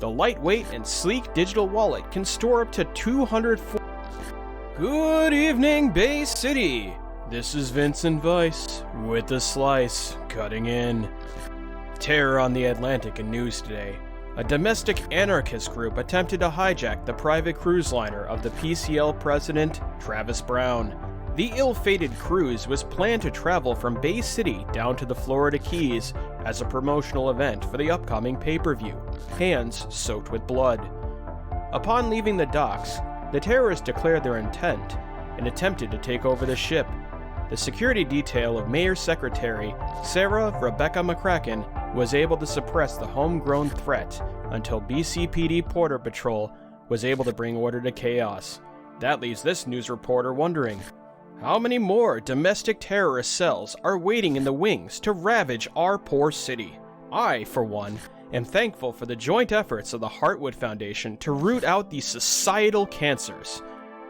The lightweight and sleek digital wallet can store up to 200. Good evening, Bay City! This is Vincent Weiss with The Slice, cutting in. Terror on the Atlantic in news today. A domestic anarchist group attempted to hijack the private cruise liner of the PCL president, Travis Brown. The ill-fated cruise was planned to travel from Bay City down to the Florida Keys as a promotional event for the upcoming pay-per-view, hands soaked with blood. Upon leaving the docks, the terrorists declared their intent and attempted to take over the ship. The security detail of Mayor Secretary Sarah Rebecca McCracken was able to suppress the homegrown threat until BCPD Border Patrol was able to bring order to chaos. That leaves this news reporter wondering, how many more domestic terrorist cells are waiting in the wings to ravage our poor city? I, for one, am thankful for the joint efforts of the Heartwood Foundation to root out these societal cancers.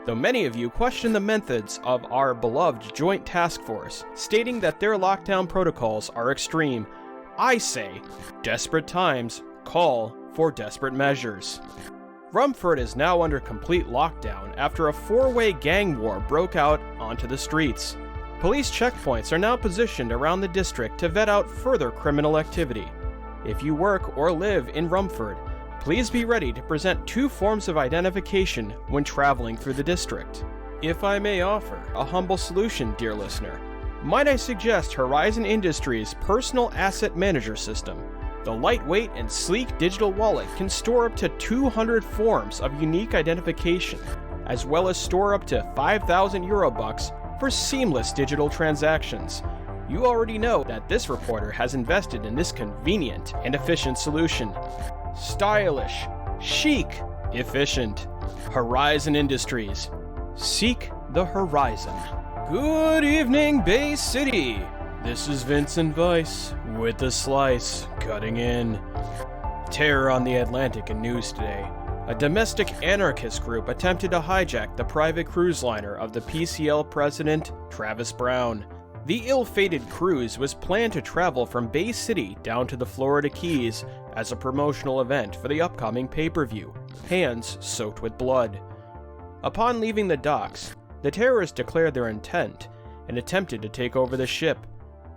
Though many of you question the methods of our beloved Joint Task Force, stating that their lockdown protocols are extreme, I say, desperate times call for desperate measures. Rumford is now under complete lockdown after a four-way gang war broke out onto the streets. Police checkpoints are now positioned around the district to vet out further criminal activity. If you work or live in Rumford, please be ready to present two forms of identification when traveling through the district. If I may offer a humble solution, dear listener, might I suggest Horizon Industries' Personal Asset Manager System. The lightweight and sleek digital wallet can store up to 200 forms of unique identification, as well as store up to 5,000 Eurobucks for seamless digital transactions. You already know that this reporter has invested in this convenient and efficient solution. Stylish, chic, efficient. Horizon Industries. Seek the horizon. Good evening, Bay City! This is Vincent Weiss with The Slice, cutting in. Terror on the Atlantic in news today. A domestic anarchist group attempted to hijack the private cruise liner of the PCL president, Travis Brown. The ill-fated cruise was planned to travel from Bay City down to the Florida Keys as a promotional event for the upcoming pay-per-view, hands soaked with blood. Upon leaving the docks, the terrorists declared their intent and attempted to take over the ship.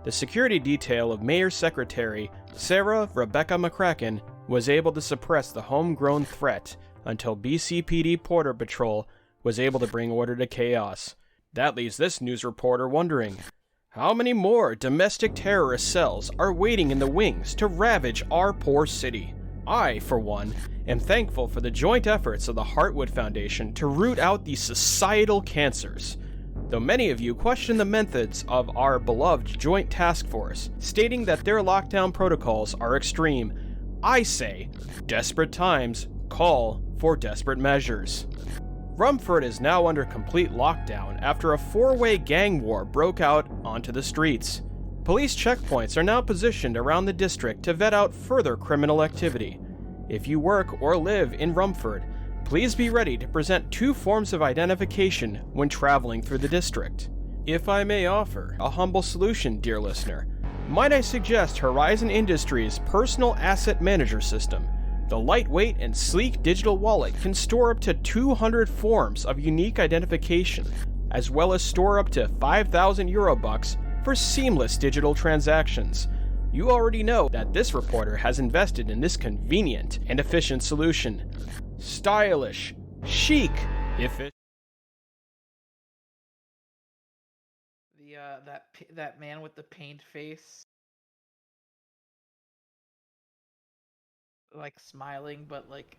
The security detail of Mayor Secretary Sarah Rebecca McCracken was able to suppress the homegrown threat until BCPD Border Patrol was able to bring order to chaos. That leaves this news reporter wondering, how many more domestic terrorist cells are waiting in the wings to ravage our poor city? I, for one, am thankful for the joint efforts of the Heartwood Foundation to root out these societal cancers. Though many of you question the methods of our beloved Joint Task Force, stating that their lockdown protocols are extreme, I say, desperate times call for desperate measures. Rumford is now under complete lockdown after a four-way gang war broke out onto the streets. Police checkpoints are now positioned around the district to vet out further criminal activity. If you work or live in Rumford, please be ready to present two forms of identification when traveling through the district. If I may offer a humble solution, dear listener, might I suggest Horizon Industries' Personal Asset Manager System. The lightweight and sleek digital wallet can store up to 200 forms of unique identification, as well as store up to 5,000 Eurobucks for seamless digital transactions. you already know that this reporter has invested in this convenient and efficient solution. Stylish, chic, efficient. That man with the pained face, like smiling, but like.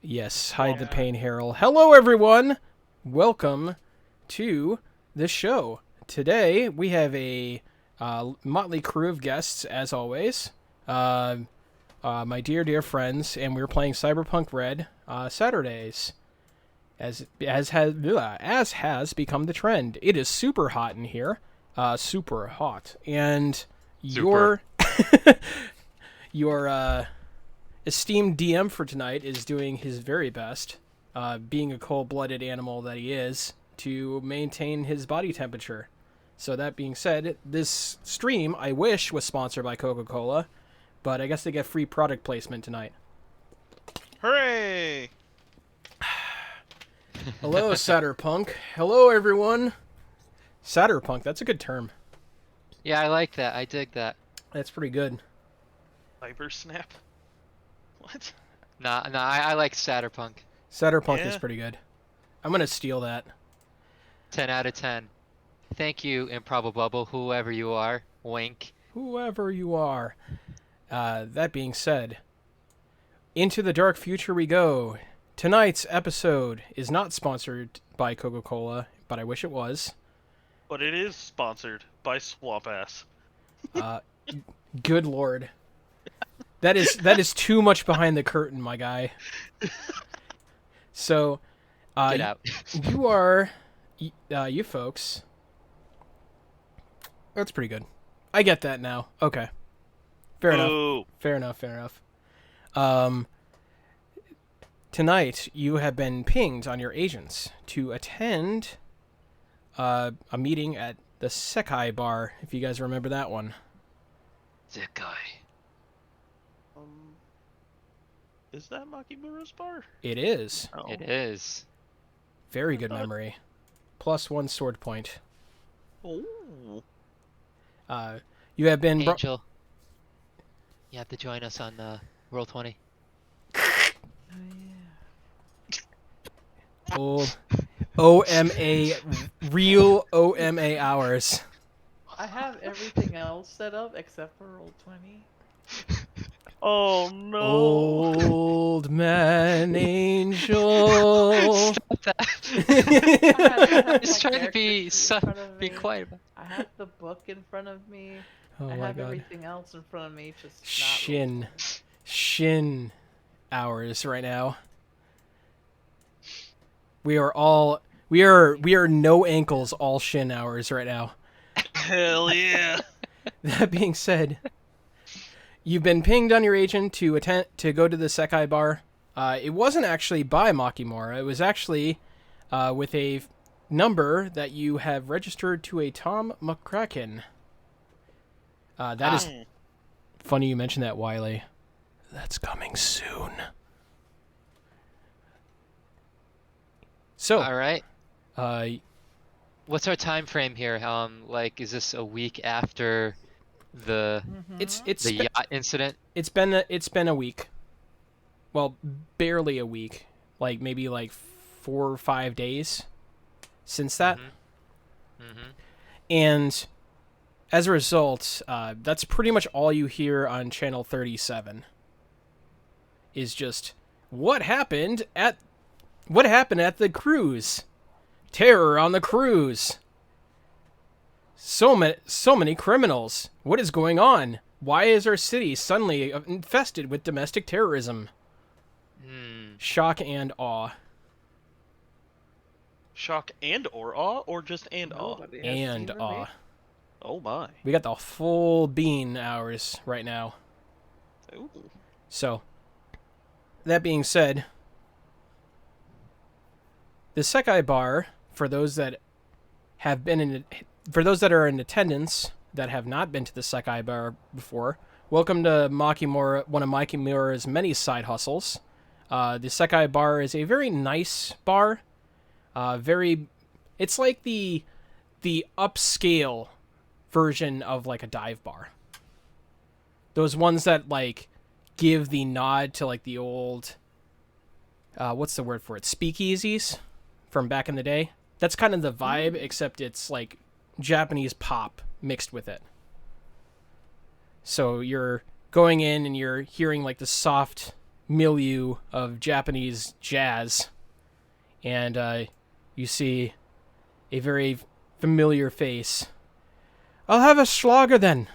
Yes, hide the Yeah. pain, Harold. Hello, everyone. Welcome to the show. Today we have a motley crew of guests, as always. My dear friends, and we're playing Cyberpunk Red Saturdays, as has become the trend. It is super hot in here, super hot, and your esteemed DM for tonight is doing his very best, being a cold-blooded animal that he is, to maintain his body temperature. So that being said, this stream, I wish, was sponsored by Coca-Cola, but I guess they get free product placement tonight. Hooray! Hello, Cyberpunk. Hello, everyone. Cyberpunk, that's a good term. Yeah, I like that. I dig that. That's pretty good. Cyber snap? What? Nah, I like Cyberpunk. Cyberpunk Yeah. is pretty good. I'm gonna steal that. 10 out of 10. Thank you, Improbable Bubble, whoever you are. Wink. Whoever you are. That being said, into the dark future we go. Tonight's episode is not sponsored by Coca-Cola, but I wish it was. But it is sponsored by Swamp Ass. Good lord. That is too much behind the curtain, my guy. So, Get out. you folks. That's pretty good. I get that now. Okay. Fair enough. Ooh. Fair enough. Tonight, you have been pinged on your agents to attend a meeting at the Sekai Bar, if you guys remember that one. Zekai. Is that Makimura's bar? It is. Oh. It is. Very good memory. +1 sword point. Oh. You have been... Angel. You have to join us on World 20. Old OMA, real OMA hours. I have everything else set up except for roll 20. Oh no. Old man angel. Stop that. I have Just my trying to be character sheet in front of be me. quiet. I have the book in front of me. Oh I my have god. everything else in front of me, just not roll Shin hours right now. We are no ankles, all shin hours right now. Hell yeah. That being said, you've been pinged on your agent to go to the Sekai Bar. It wasn't actually by Makimura. It was actually with a number that you have registered to a Tom McCracken. That is funny you mentioned that, Wiley. That's coming soon. So, All right. What's What's our time frame here? Like, is this a week after the it's the yacht incident? It's been a week. Well, barely a week. Like maybe like 4 or 5 days since that. Mm-hmm. And as a result, that's pretty much all you hear on channel 37. Is just what happened at the cruise. Terror on the cruise. So many criminals. What is going on? Why is our city suddenly infested with domestic terrorism? Shock and awe. Shock and or awe, or just and awe? Nobody has And seen the awe. movie. Oh my. We got the full bean hours right now. Ooh. So, that being said, the Sekai Bar, for those that are in attendance that have not been to the Sekai Bar before, welcome to Makimura, one of Makimura's many side hustles. The Sekai Bar is a very nice bar. It's like the upscale version of like a dive bar. Those ones that, like, give the nod to, like, the old, what's the word for it? Speakeasies from back in the day. That's kind of the vibe, except it's, like, Japanese pop mixed with it. So you're going in and you're hearing, like, the soft milieu of Japanese jazz. And you see a very familiar face. I'll have a Schlager then.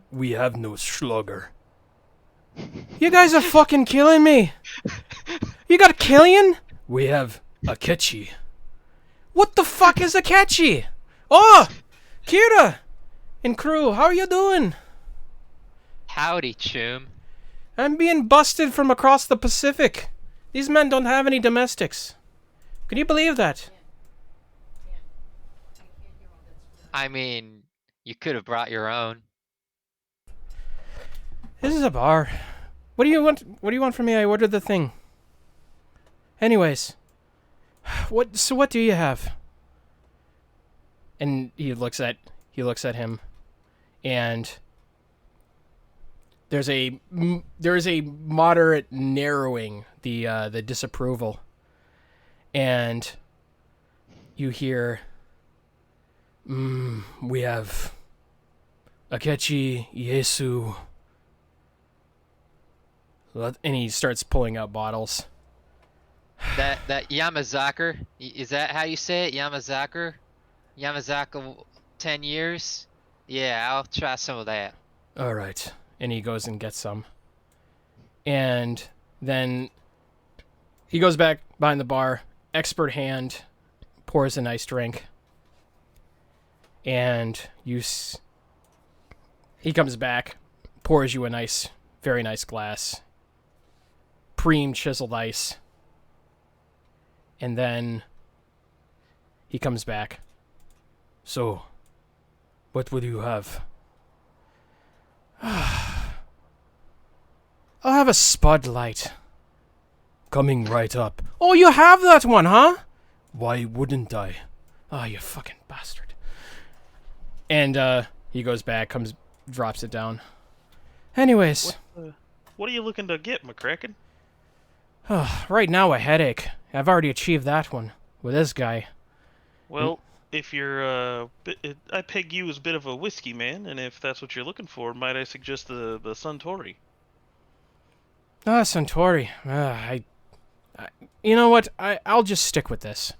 We have no Schlager. You guys are fucking killing me. You got a Killian? We have a Ketchy. What the fuck is a Ketchy? Oh, Kira and crew, how are you doing? Howdy, Choom. I'm being busted from across the Pacific. These men don't have any domestics. Can you believe that? I mean, you could have brought your own. This is a bar. What do you want? What do you want from me? I ordered the thing. Anyways, what do you have? And he looks at him, and there's a moderate narrowing the disapproval, and you hear, we have Akechi Yesu. And he starts pulling out bottles. That Yamazaka, is that how you say it? Yamazaka? Yamazaka 10 years? Yeah, I'll try some of that. All right. And he goes and gets some. And then he goes back behind the bar, expert hand, pours a nice drink. And he comes back, pours you a nice, very nice glass. Cream chiseled ice. And then he comes back. So, what would you have? I'll have a Spud Light. Coming right up. Oh, you have that one, huh? Why wouldn't I? Ah, you fucking bastard. And he goes back, drops it down. Anyways. What are you looking to get, McCracken? Right now, a headache. I've already achieved that one with this guy. Well, if you're, I peg you as a bit of a whiskey man, and if that's what you're looking for, might I suggest the Suntory? Ah, Suntory. You know what? I'll just stick with this.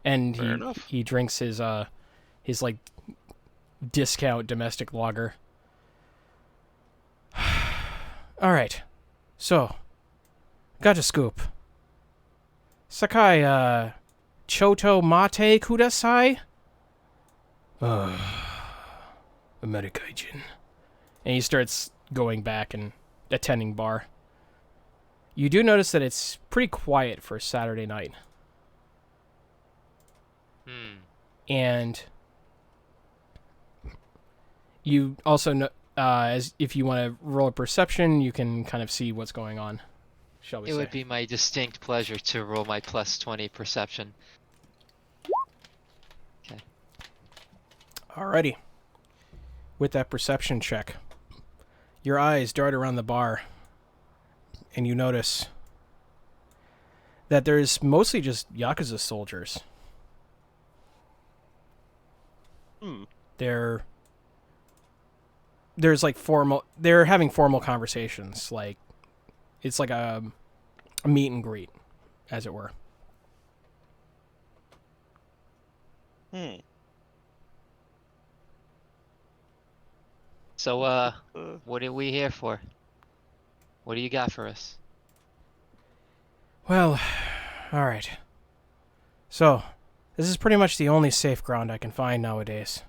And Fair enough. he drinks his like discount domestic lager. All right. So, got a scoop. Sakai, Choto Mate Kudasai? Americaijin. And he starts going back and attending bar. You do notice that it's pretty quiet for Saturday night. And you also know, as if you want to roll a perception, you can kind of see what's going on. Shall we say? It would be my distinct pleasure to roll my plus 20 perception. Okay. Alrighty. With that perception check, your eyes dart around the bar, and you notice that there's mostly just Yakuza soldiers. There's like they're having formal conversations, like it's like a meet and greet, as it were. So, what are we here for? What do you got for us? Well, alright. So, this is pretty much the only safe ground I can find nowadays.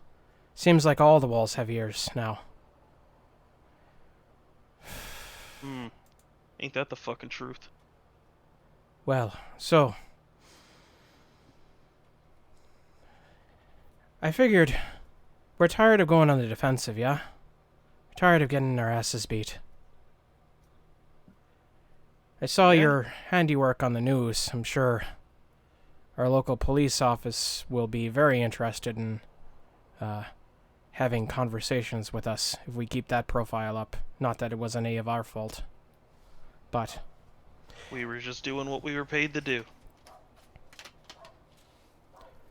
Seems like all the walls have ears now. Ain't that the fucking truth? Well, so I figured we're tired of going on the defensive, yeah? We're tired of getting our asses beat. I saw your handiwork on the news. I'm sure our local police office will be very interested in having conversations with us if we keep that profile up. Not that it was any of our fault. But We were just doing what we were paid to do.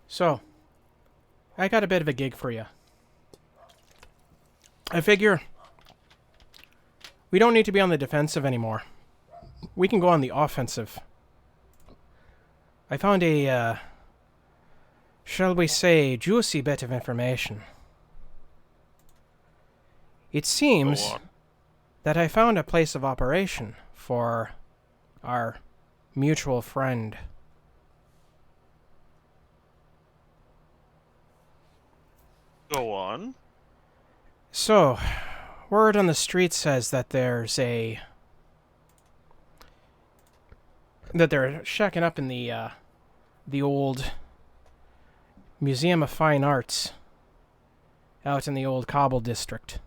so, I got a bit of a gig for you. I figure we don't need to be on the defensive anymore. We can go on the offensive. I found a, shall we say, juicy bit of information. It seems Go on. that I found a place of operation for our mutual friend. Go on. So, word on the street says that they're shacking up in the old Museum of Fine Arts out in the old Cobble district.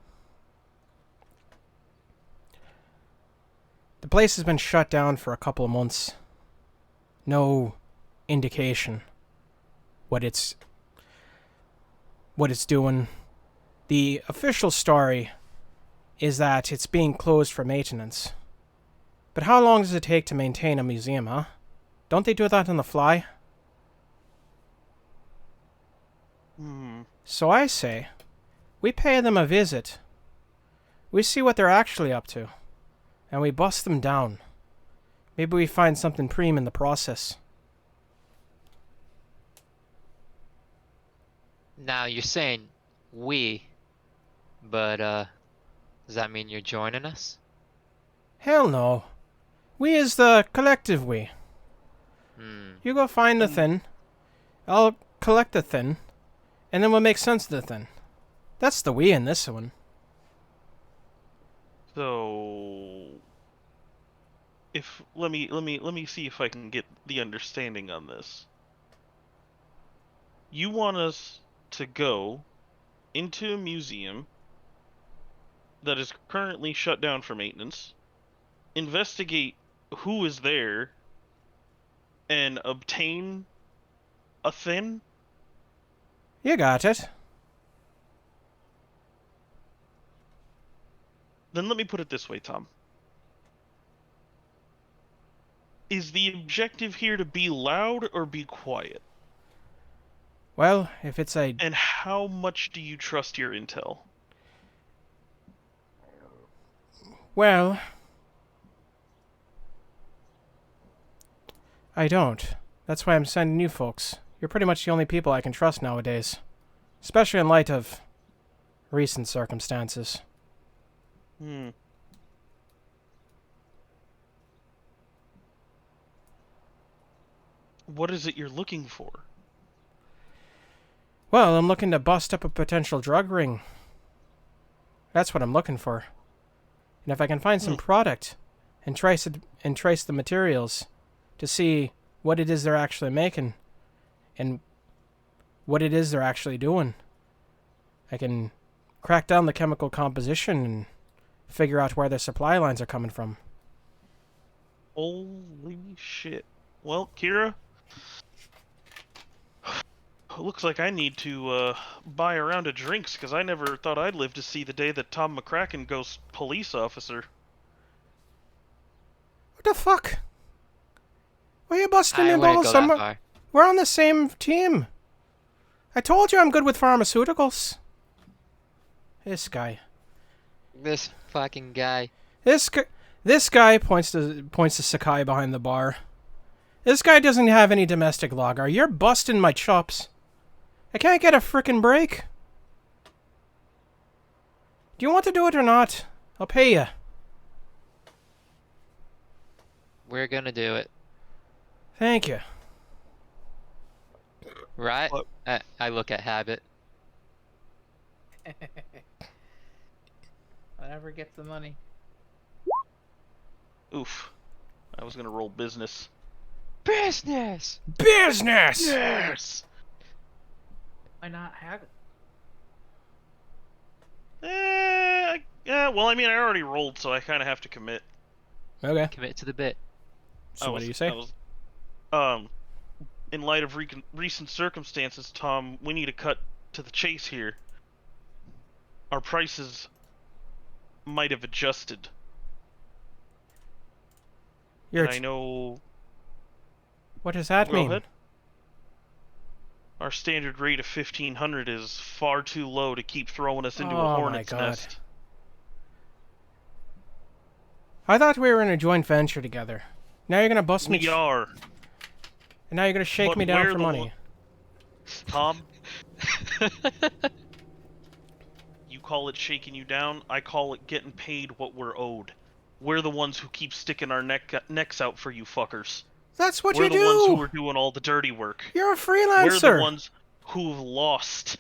The place has been shut down for a couple of months. No indication what it's doing. The official story is that it's being closed for maintenance. But how long does it take to maintain a museum, huh? Don't they do that on the fly? So I say, we pay them a visit. We see what they're actually up to. And we bust them down. Maybe we find something preem in the process. Now you're saying we, but does that mean you're joining us? Hell no. We is the collective we. You go find the thin. I'll collect the thin. And then we'll make sense of the thin. That's the we in this one. So, if let me see if I can get the understanding on this. You want us to go into a museum that is currently shut down for maintenance, investigate who is there, and obtain a thin? You got it. Then let me put it this way, Tom. Is the objective here to be loud or be quiet? Well, if it's a... And how much do you trust your intel? Well... I don't. That's why I'm sending you folks. You're pretty much the only people I can trust nowadays. Especially in light of recent circumstances. What is it you're looking for? Well, I'm looking to bust up a potential drug ring. That's what I'm looking for. And if I can find some product and trace the materials to see what it is they're actually making and what it is they're actually doing, I can crack down the chemical composition and figure out where their supply lines are coming from. Holy shit. Well, Kira, looks like I need to buy a round of drinks, because I never thought I'd live to see the day that Tom McCracken goes police officer. What the fuck? Why are you busting I your wouldn't balls? go that far. We're on the same team. I told you I'm good with pharmaceuticals. This guy. This fucking guy. This guy points to Sakai behind the bar. This guy doesn't have any domestic lager. You're busting my chops. I can't get a frickin' break. Do you want to do it or not? I'll pay you. We're gonna do it. Thank you. Right? What? I look at Habit. Whatever gets the money. Oof. I was gonna roll business. Business! Business! Yes! Why not have it? Well, I mean, I already rolled, so I kind of have to commit. Okay. Commit to the bit. So what do you say? In light of recent circumstances, Tom, we need to cut to the chase here. our prices might have adjusted. And I know... What does that Go mean? ahead. Our standard rate of 1,500 is far too low to keep throwing us into a Oh my hornet's God. nest. I thought we were in a joint venture together. Now you're gonna bust me. We are. And now you're gonna shake But me down where for the money. Tom, you call it shaking you down. I call it getting paid what we're owed. We're the ones who keep sticking our necks out for you fuckers. That's what We're you the do. ones who are doing all the dirty work. You're a We're freelancer. the ones who've lost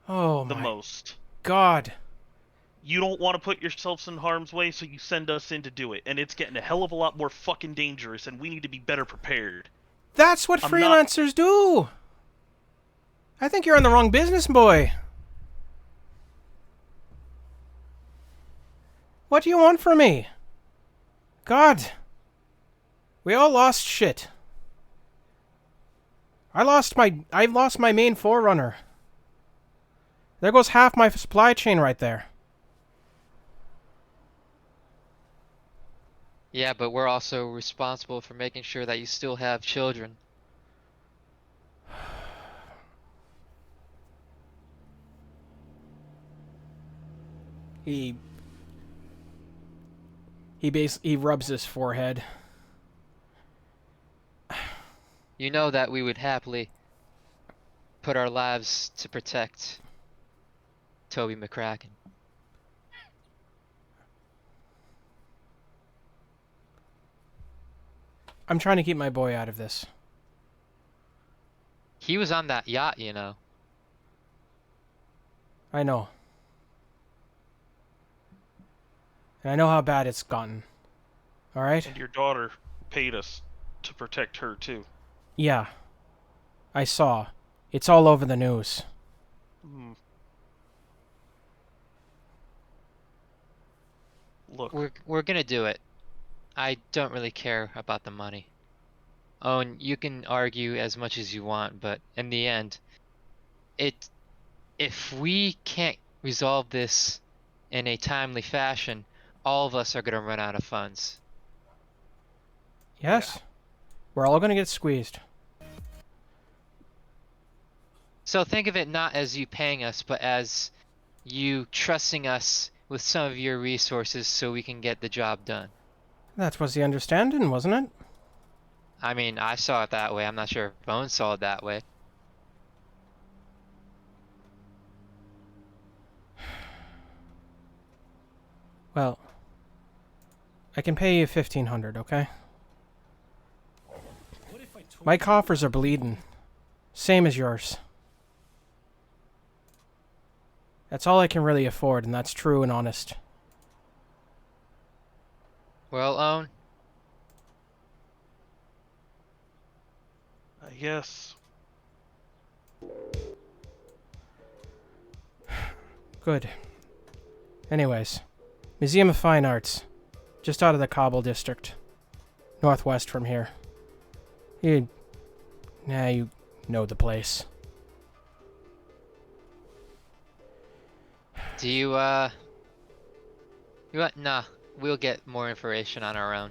Oh the my most. God. You don't want to put yourselves in harm's way, so you send us in to do it. And it's getting a hell of a lot more fucking dangerous, and we need to be better prepared. That's what I'm freelancers do. I think you're in the wrong business, boy. What do you want from me? God. We all lost shit. I lost my main forerunner. There goes half my supply chain right there. Yeah, but we're also responsible for making sure that you still have children. He rubs his forehead. You know that we would happily put our lives to protect Toby McCracken. I'm trying to keep my boy out of this. He was on that yacht, you know. I know. And I know how bad it's gotten. Alright? And your daughter paid us to protect her, too. Yeah. I saw. It's all over the news. Hmm. Look. We're gonna do it. I don't really care about the money. Oh, and you can argue as much as you want, but in the end, if we can't resolve this in a timely fashion, all of us are gonna run out of funds. Yes? Yeah. We're all gonna get squeezed. So think of it not as you paying us, but as you trusting us with some of your resources so we can get the job done. That was the understanding, wasn't it? I mean, I saw it that way. I'm not sure if Bones saw it that way. Well, I can pay you 1,500, okay? My coffers are bleeding. Same as yours. That's all I can really afford, and that's true and honest. Well, Owen? Yes. Good. Anyways, Museum of Fine Arts. Just out of the Kabul district. Northwest from here. You know the place. Do you, what? Nah, we'll get more information on our own.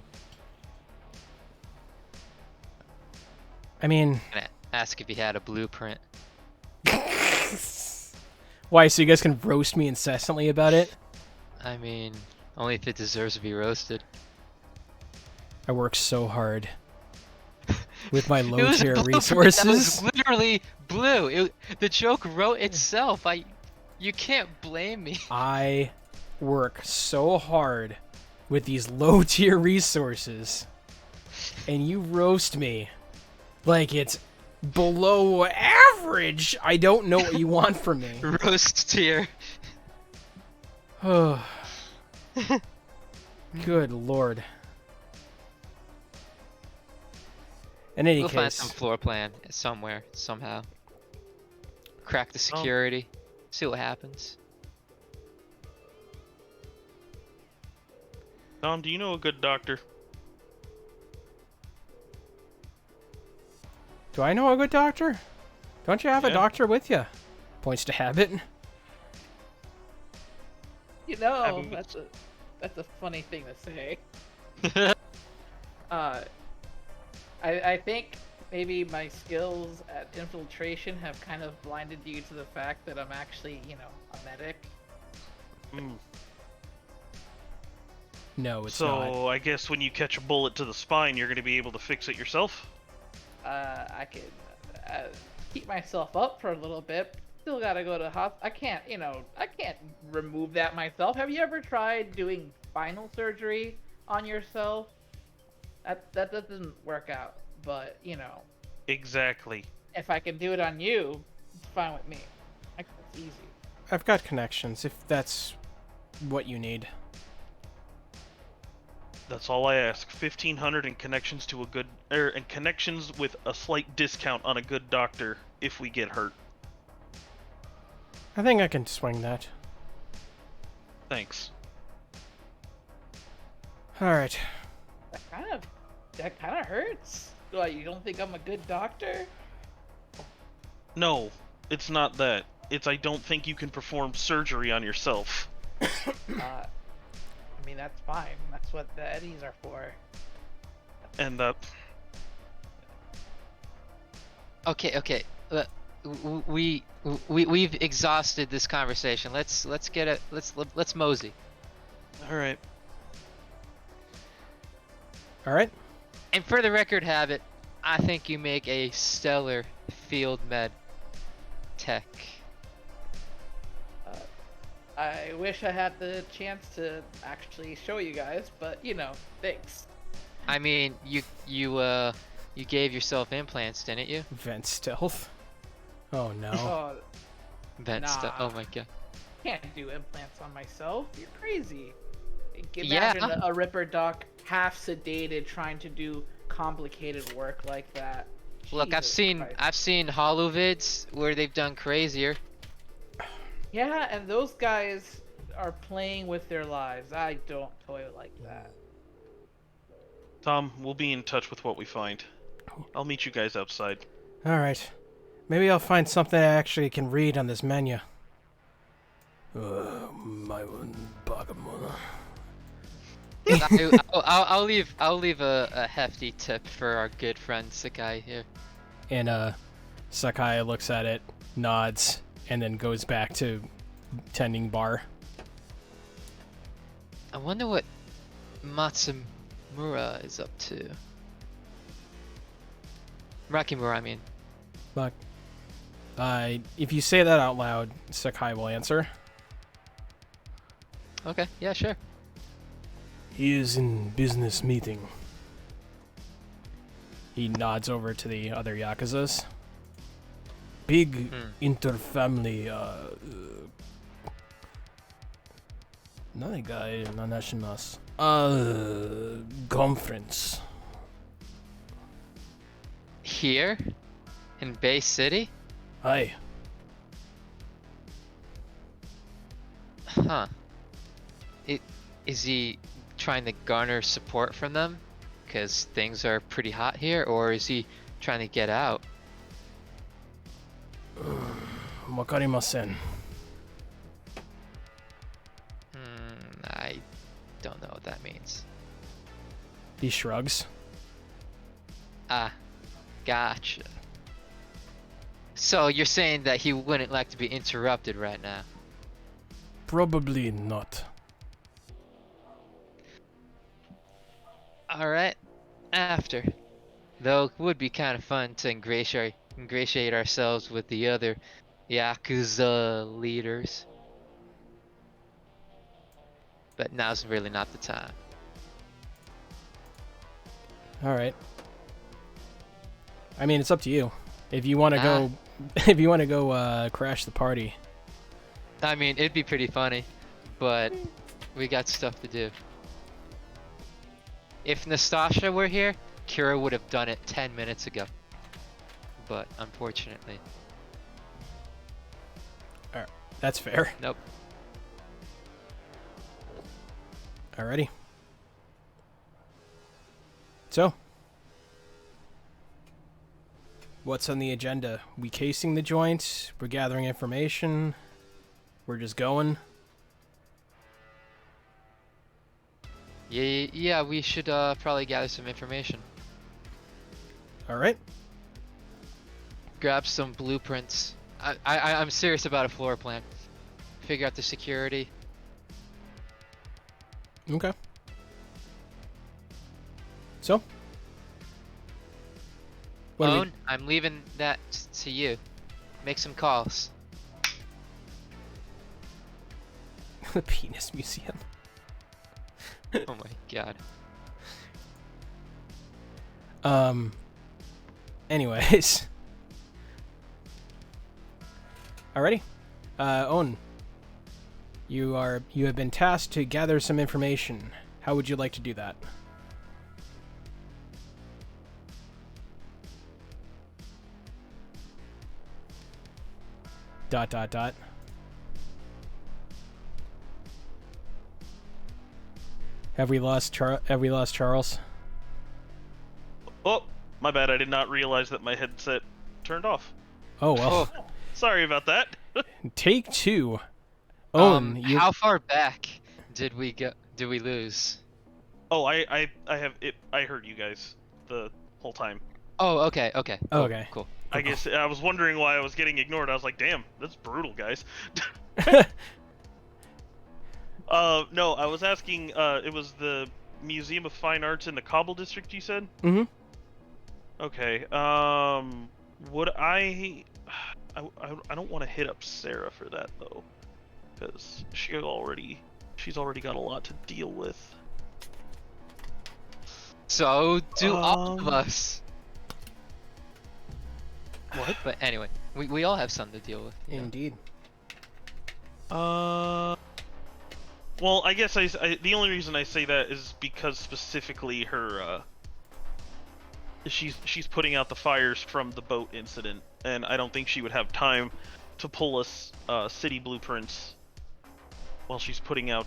I mean... I'm gonna ask if you had a blueprint. Why, so you guys can roast me incessantly about it? I mean, only if it deserves to be roasted. I work so hard. With my low-tier resources. That was literally blue. The joke wrote itself. You can't blame me. I work so hard with these low-tier resources, and you roast me like it's below average. I don't know what you want from me. Roast tier. Oh. Good lord. In any We'll case, find some floor plan somewhere, somehow. Crack the security. See what happens. Tom, do you know a good doctor? do I know a good doctor? Don't you have a Yeah. doctor with you? Points to Habit. You know, Having- that's a funny thing to say. I think maybe my skills at infiltration have kind of blinded you to the fact that I'm actually, a medic. Mm. No, it's So not. I guess when you catch a bullet to the spine, you're going to be able to fix it yourself? I can keep myself up for a little bit. Still gotta go to hospital. I can't remove that myself. Have you ever tried doing spinal surgery on yourself? That doesn't work out. But Exactly. if I can do it on you, it's fine with me. It's easy. I've got connections, if that's what you need. That's all I ask. 1,500 and connections to a good, and connections with a slight discount on a good doctor if we get hurt. I think I can swing that. Thanks. Alright. That kind of hurts. What, you don't think I'm a good doctor? No, it's not that. It's I don't think you can perform surgery on yourself. I mean, that's fine. That's what the Eddies are for. And that. Okay. We've exhausted this conversation. Let's mosey. All right. Alright. And for the record, Habit, I think you make a stellar field med tech. I wish I had the chance to actually show you guys, but thanks. I mean, you gave yourself implants, didn't you? Vent stealth. Oh no. Oh, Vent stuff. Nah. Oh my god. can't do implants on myself. You're crazy. Yeah. Imagine a Ripper Doc half sedated trying to do complicated work like that. Look, I've Jesus seen Christ. hollow vids where they've done crazier. Yeah, and those guys are playing with their lives. I don't toy like that. Tom, we'll be in touch with what we find. I'll meet you guys outside. Alright. Maybe I'll find something I actually can read on this menu. My Bagamona. I'll leave a hefty tip for our good friend Sakai here. And Sakai looks at it, nods, and then goes back to tending bar. I wonder what Matsumura is up to. Rakimura, I mean. But if you say that out loud, Sakai will answer. Okay, yeah, sure. He is in business meeting. He nods over to the other Yakuzas. Big interfamily, conference. Here? In Bay City? Hi. Huh. Is he trying to garner support from them? Because things are pretty hot here, or is he trying to get out? Wakarimasen. I don't know what that means. He shrugs. Ah, gotcha. So you're saying that he wouldn't like to be interrupted right now? Probably not. Alright, after. Though it would be kind of fun to ingratiate ourselves with the other Yakuza leaders. But now's really not the time. Alright. I mean, it's up to you. If you want to go, if you want to go crash the party. I mean, it'd be pretty funny, but we got stuff to do. If Nastasha were here, Kira would have done it 10 minutes ago. But unfortunately, That's fair. nope. Alrighty. So, what's on the agenda? We casing the joint? We're gathering information? We're just going? Yeah, we should probably gather some information. All right. Grab some blueprints. I'm serious about a floor plan. Figure out the security. Okay. So? What do we- Owen, I'm leaving that to you. Make some calls. The Penis Museum. Oh my god. Anyways. Alrighty. Owen. You have been tasked to gather some information. How would you like to do that? Dot dot dot. Have we lost Charles? Oh, my bad. I did not realize that my headset turned off. Oh well. Oh. Sorry about that. Take two. Owen, you How far back did we go? Did we lose? Oh, I have it. I heard you guys the whole time. Oh, okay. Cool, Okay. Cool. I guess I was wondering why I was getting ignored. I was like, damn, that's brutal, guys. No, I was asking, it was the Museum of Fine Arts in the Cobble District, you said? Mm-hmm. Okay, would I don't want to hit up Sarah for that, though. Because she's already got a lot to deal with. So do all of us. What? But anyway, we all have something to deal with. you know. Indeed. Well, I guess the only reason I say that is because specifically her, she's putting out the fires from the boat incident, and I don't think she would have time to pull us city blueprints while she's putting out,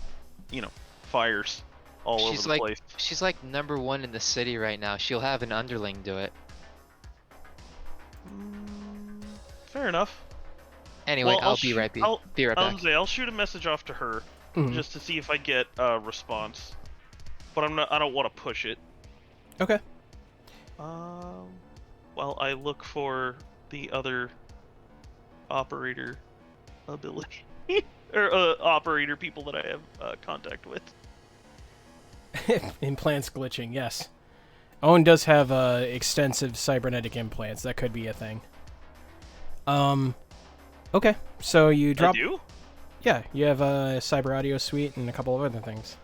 fires all over the place. She's like #1 in the city right now. She'll have an underling do it. Fair enough. Anyway, Well, I'll be right back. I'll shoot a message off to her Mhm. just to see if I get a response, but I don't want to push it. Okay. While I look for the other operator ability or operator people that I have contact with. Implants glitching, yes. Owen does have extensive cybernetic implants. That could be a thing. Okay, so you drop. I do? Yeah, you have a cyber audio suite and a couple of other things.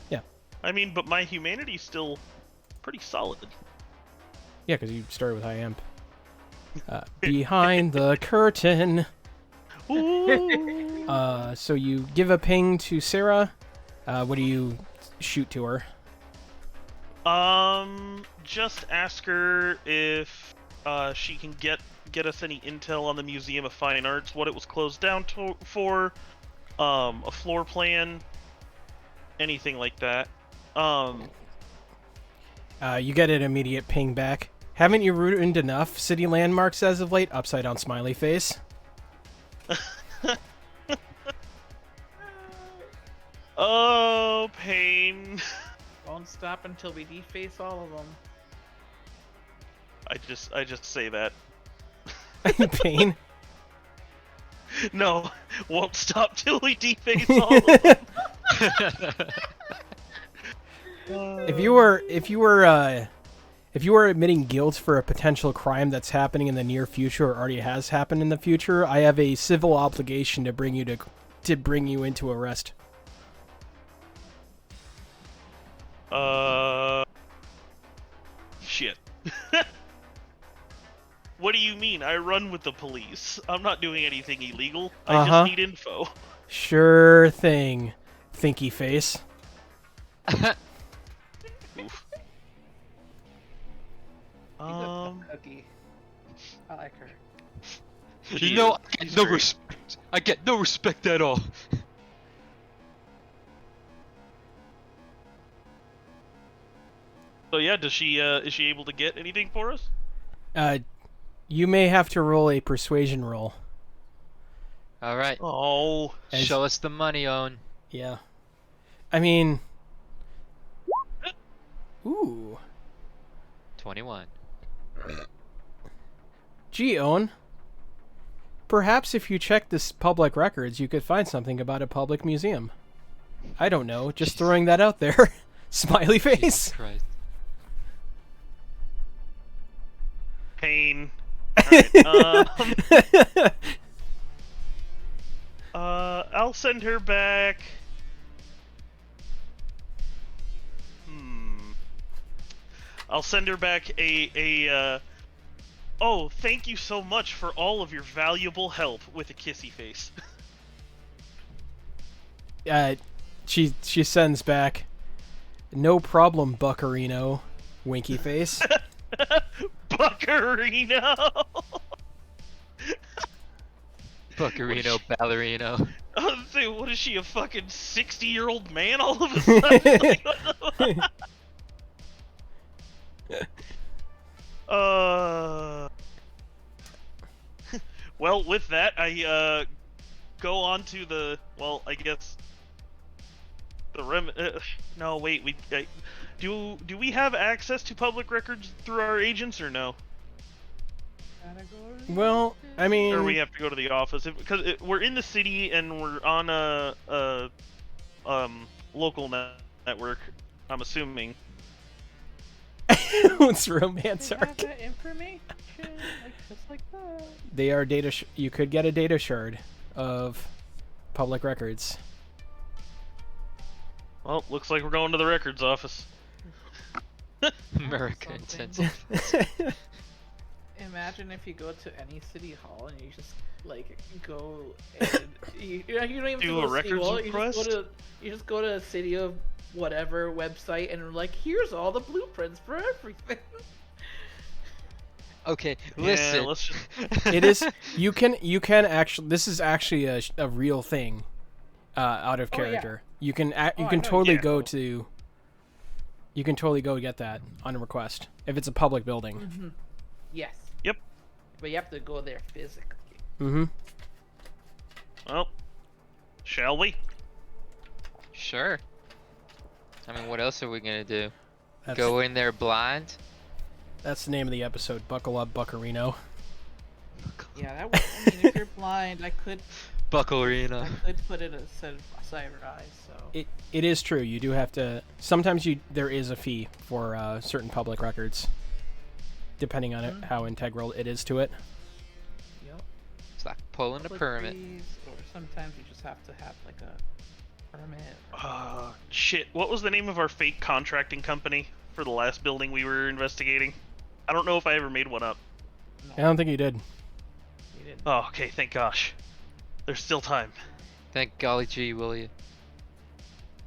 Yeah. I mean, but my humanity's still pretty solid. Yeah, because you started with high amp. Behind the curtain. Ooh. So you give a ping to Sarah. What do you shoot to her? Just ask her if she can get us any intel on the Museum of Fine Arts, what it was closed down for, a floor plan, anything like that. You get an immediate ping back. Haven't you ruined enough city landmarks as of late? Upside down smiley face. Oh, pain. Won't stop until we deface all of them. I just say that. Pain. No, won't stop till we deface all of them. If you were admitting guilt for a potential crime that's happening in the near future or already has happened in the future, I have a civil obligation to bring you into arrest. Shit. What do you mean? I run with the police. I'm not doing anything illegal. I just need info. Sure thing, thinky face. Oof. She's a cookie. I like her. She You know, is. I get She's no great. respect. I get no respect at all. So yeah, is she able to get anything for us? You may have to roll a persuasion roll. All right. Oh, As- Show us the money, Owen. Yeah. I mean... Ooh. 21. Gee, Owen. Perhaps if you check this public records, you could find something about a public museum. I don't know, just throwing that out there. Smiley face. Jesus Christ. Pain. Alright, I'll send her back. I'll send her back oh, thank you so much for all of your valuable help with a kissy face. She sends back, no problem, Buccarino. Winky face. Buccarino! Buccarino Ballerino. I was gonna say, what is she, a fucking 60-year-old man all of a sudden? Like, what the well, with that, I go on to the, well, I guess the no, wait, do we have access to public records through our agents or no? Well, I mean, or we have to go to the office because we're in the city and we're on a local network. I'm assuming. it's romance They arc. have that information, just like that. They are data. You could get a data shard of public records. Well, looks like we're going to the records office. America Something. intensive. Imagine if you go to any city hall and you just like go and you don't even Do go a to records City Hall, request? You just go to a city of whatever website and like here's all the blueprints for everything. Okay, Yeah, listen. let's just... It is. You can actually. This is actually a real thing. Out of Oh, yeah. character. You can you I can know, totally yeah. go to. You can totally go get that on a request if it's a public building. Yes. Yep. But you have to go there physically. Mm-hmm. Well, shall we? Sure. I mean, what else are we gonna do? That's, Go in there blind? that's the name of the episode. Buckle up, Buccarino. Yeah, that was, I mean, if you're blind, I could Buckarina. put it as cyber eyes. So It is true. You do have to. Sometimes there is a fee for certain public records, depending on it, how integral it is to it. yep. It's like pulling a Public permit. fees, or sometimes you just have to have like a permit. Shit. What was the name of our fake contracting company for the last building we were investigating? I don't know if I ever made one up. No, I don't think you did. you didn't. Oh, okay. Thank gosh. There's still time. Thank golly gee, will you?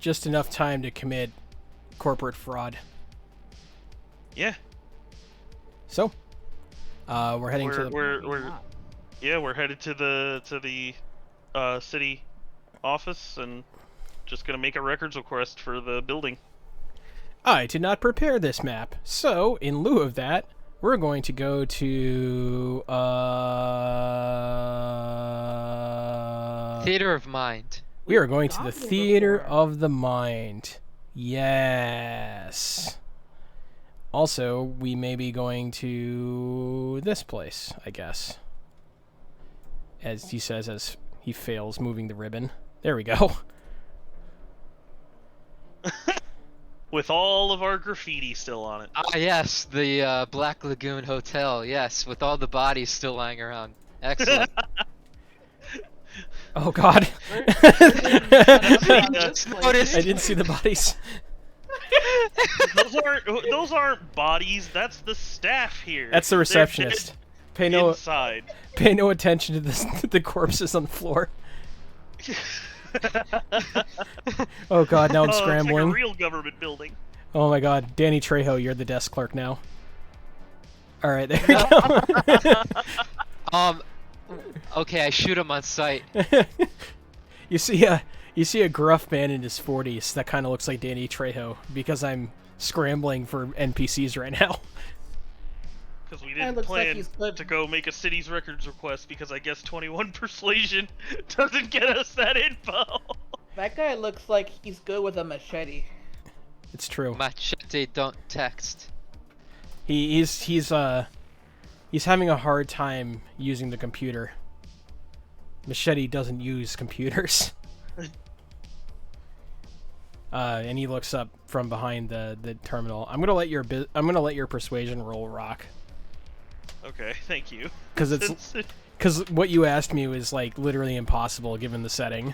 Just enough time to commit corporate fraud. Yeah. So, we're heading to the. We're headed to the city office and just gonna make a records request for the building. I did not prepare this map, so in lieu of that, we're going to go to Theater of Mind. we are going to the gone there Theater before. of the Mind. Yes. Also, we may be going to this place, I guess. As he says, as he fails moving the ribbon. There we go. With all of our graffiti still on it. Ah, yes, the Black Lagoon Hotel. Yes, with all the bodies still lying around. Excellent. Oh God. Noticed. I didn't see the bodies. Those aren't bodies. That's the staff here. That's the They're receptionist. Pay dead no inside. pay no attention to the corpses on the floor. Oh God, now I'm Oh, it's scrambling. like a real government building. Oh my God, Danny Trejo, you're the desk clerk now. All right, there we go. Okay, I shoot him on sight. You see a gruff man in his 40s that kind of looks like Danny Trejo because I'm scrambling for NPCs right now. Because we It didn't looks like plan he's good. to go make a city's records request because I guess 21 persuasion doesn't get us that info. That guy looks like he's good with a machete. It's true. Machete don't text. He's having a hard time using the computer. Machete doesn't use computers. And he looks up from behind the terminal. I'm gonna let your persuasion roll rock. Okay, thank you. Because what you asked me was like literally impossible given the setting.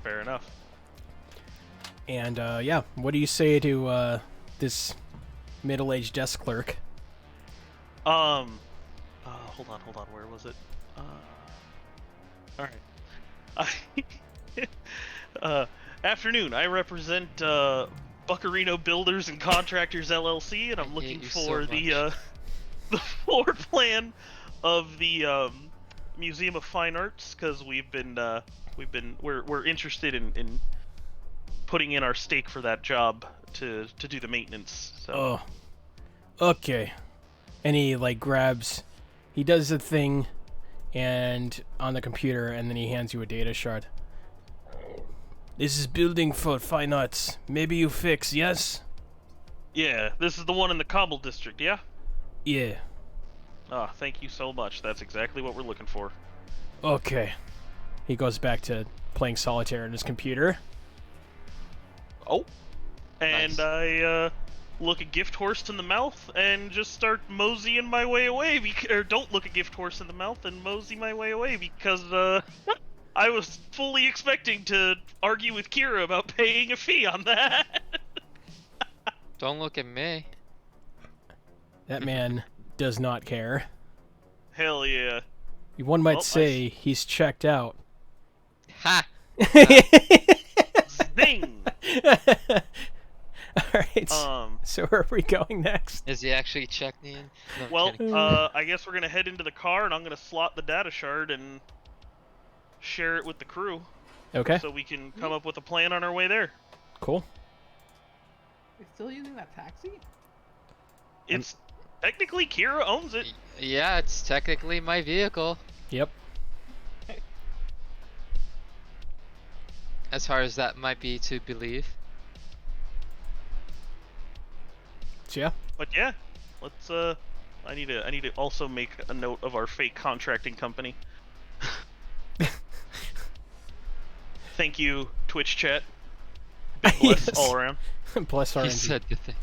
Fair enough. And yeah, what do you say to this middle-aged desk clerk? Hold on. Where was it? All right. Afternoon. I represent Buccarino Builders and Contractors LLC, and I'm looking for the floor plan of the Museum of Fine Arts because we're interested in putting in our stake for that job to do the maintenance. So. Oh, okay. And he like he does the thing, and on the computer, and then he hands you a data shard. This is building for fine arts. Maybe you fix, yes? Yeah, this is the one in the Cobble District, yeah? Yeah. Ah, thank you so much. That's exactly what we're looking for. Okay. He goes back to playing solitaire on his computer. Oh. And Nice. I look a gift horse in the mouth and just start moseying my way away. Or don't look a gift horse in the mouth and mosey my way away because I was fully expecting to argue with Kira about paying a fee on that. Don't look at me. That man does not care. Hell yeah. One might Well, say he's checked out. Ha! Zing! Alright, so where are we going next? Is he actually checked in? No, I'm Well, kidding. I guess we're gonna head into the car and I'm gonna slot the data shard and share it with the crew. Okay, So we can come up with a plan on our way there. cool. You're still using that taxi? It's technically Kira owns it. Yeah, it's technically my vehicle. Yep. As hard as that might be to believe. So yeah, But yeah, let's I need to also make a note of our fake contracting company. Thank you, Twitch chat. Big bless Yes. all around. bless our He engine. said the thing.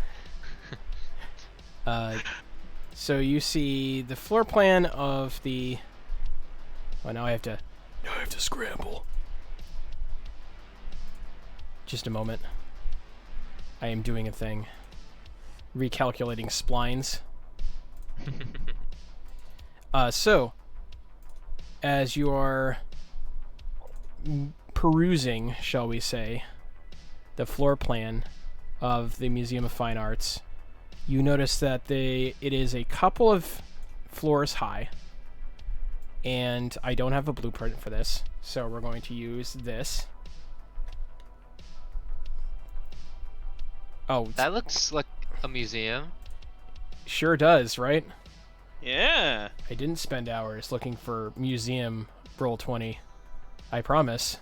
So you see the floor plan of the. Oh, now I have to scramble. Just a moment. I am doing a thing. Recalculating splines. So, as you are perusing, shall we say, the floor plan of the Museum of Fine Arts, you notice that it is a couple of floors high, and I don't have a blueprint for this, so we're going to use this. Oh, That looks like a museum. sure does, right? Yeah. I didn't spend hours looking for museum Roll20. I promise.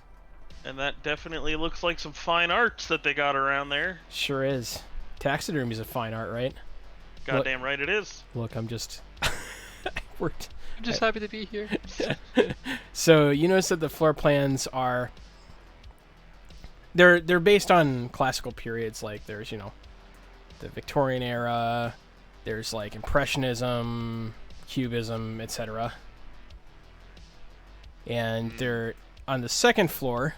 And that definitely looks like some fine arts that they got around there. Sure is. Taxidermy is a fine art, right? Goddamn right it is. Look, I'm just... I worked... I'm just happy to be here. So, you notice that the floor plans are... They're based on classical periods, like there's, the Victorian era, there's like Impressionism, Cubism, etc. And they're on the second floor,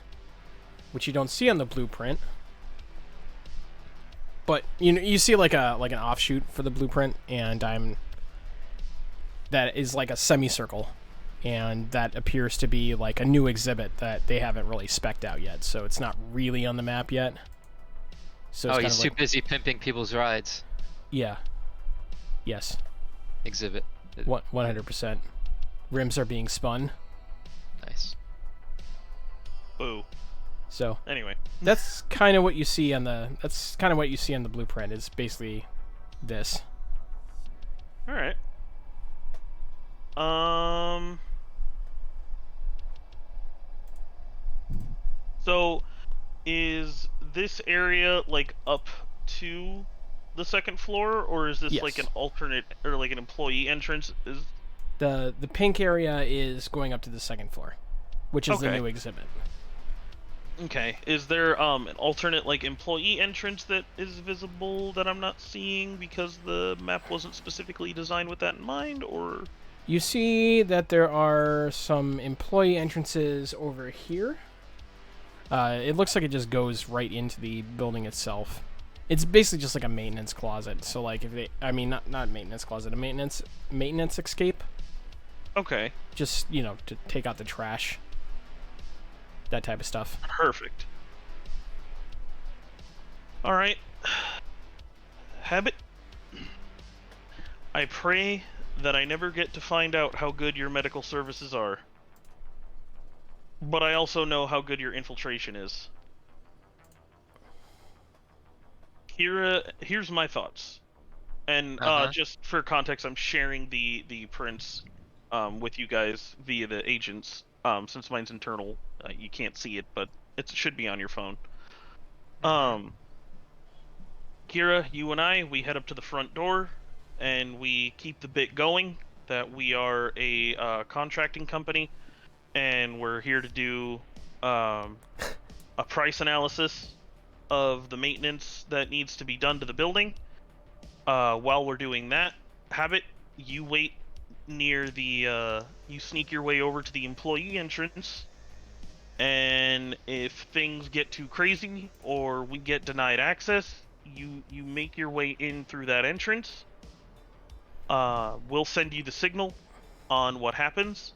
which you don't see on the blueprint. But you see like an offshoot for the blueprint, and that is like a semicircle, and that appears to be like a new exhibit that they haven't really spec'd out yet, so it's not really on the map yet. So it's Oh, kind he's of too like, busy pimping people's rides. yeah, yes, Exhibit. 100%. Rims are being spun, Nice. Boo. so Anyway. that's kind of what you see on the blueprint. Is basically this. Alright. So, is this area like up to the second floor, or is this like Yes. an alternate or like an employee entrance? Is The pink area is going up to the second floor, which is the Okay. new exhibit. Okay. Is there an alternate like employee entrance that is visible that I'm not seeing because the map wasn't specifically designed with that in mind, or? You see that there are some employee entrances over here. It looks like it just goes right into the building itself. It's basically just like a maintenance closet. So like if they, I mean not maintenance closet, a maintenance escape. Okay. Just to take out the trash. That type of stuff. Perfect. All right. Habit. I pray that I never get to find out how good your medical services are. But I also know how good your infiltration is. Kira, here's my thoughts. And just for context, I'm sharing the prints with you guys via the agents. Since mine's internal, you can't see it, but it should be on your phone. Kira, you and I, we head up to the front door, and we keep the bit going that we are a contracting company, and we're here to do a price analysis of the maintenance that needs to be done to the building. While we're doing that, Habit, you wait near the, you sneak your way over to the employee entrance, and if things get too crazy or we get denied access, you make your way in through that entrance. We'll send you the signal on what happens,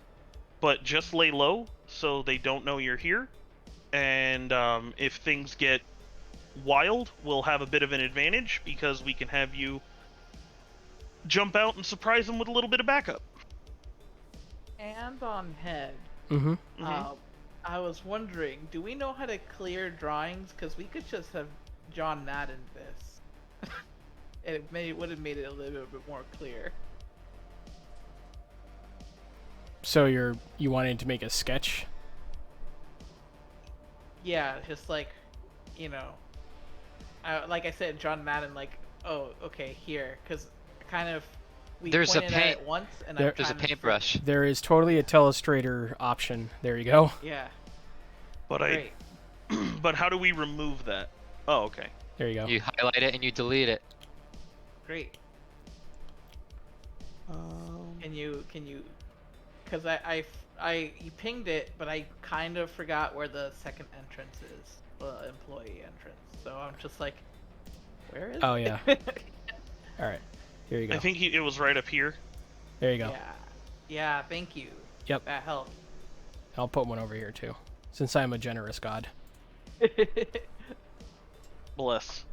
but just lay low so they don't know you're here. And if things get wild, we'll have a bit of an advantage because we can have you jump out and surprise them with a little bit of backup. And on head. Mm-hmm. I was wondering, do we know how to clear drawings? Because we could just have John Madden this. And it would have made it a little bit more clear. So you wanted to make a sketch? Yeah, just like, like I said, John Madden, like, oh, okay, here, because kind of we There's a pointed at paint- it once, and There- There's a paintbrush. There is totally a telestrator option. There you go. Yeah, But great. but how do we remove that? Oh, okay. There you go. You highlight it and you delete it. Great. Can you? Because you pinged it, but I kind of forgot where the second entrance is, the employee entrance. So I'm just like, where is? Oh, it? yeah. All right. Here you go. I think it was right up here. There you go. Yeah. Thank you. Yep. That helped. I'll put one over here too, since I'm a generous god. Bless.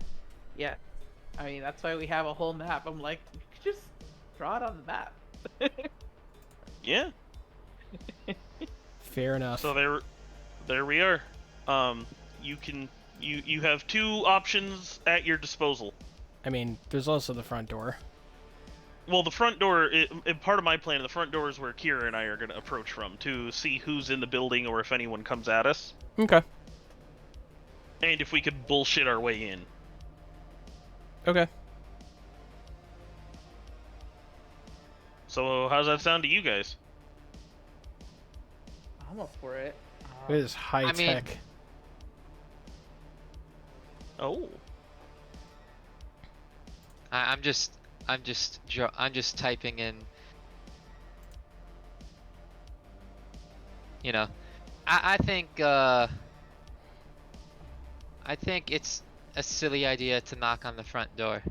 Yeah. I mean, that's why we have a whole map. I'm like, you could just draw it on the map. Yeah. Fair enough. So there we are. You have two options at your disposal. I mean, there's also the front door. Well, the front door, part of my plan, the front door is where Kira and I are going to approach from to see who's in the building or if anyone comes at us. Okay. And if we could bullshit our way in. Okay. So how's that sound to you guys? I'm up for it. It is high I mean- tech. Oh. I'm just typing in. I think it's a silly idea to knock on the front door.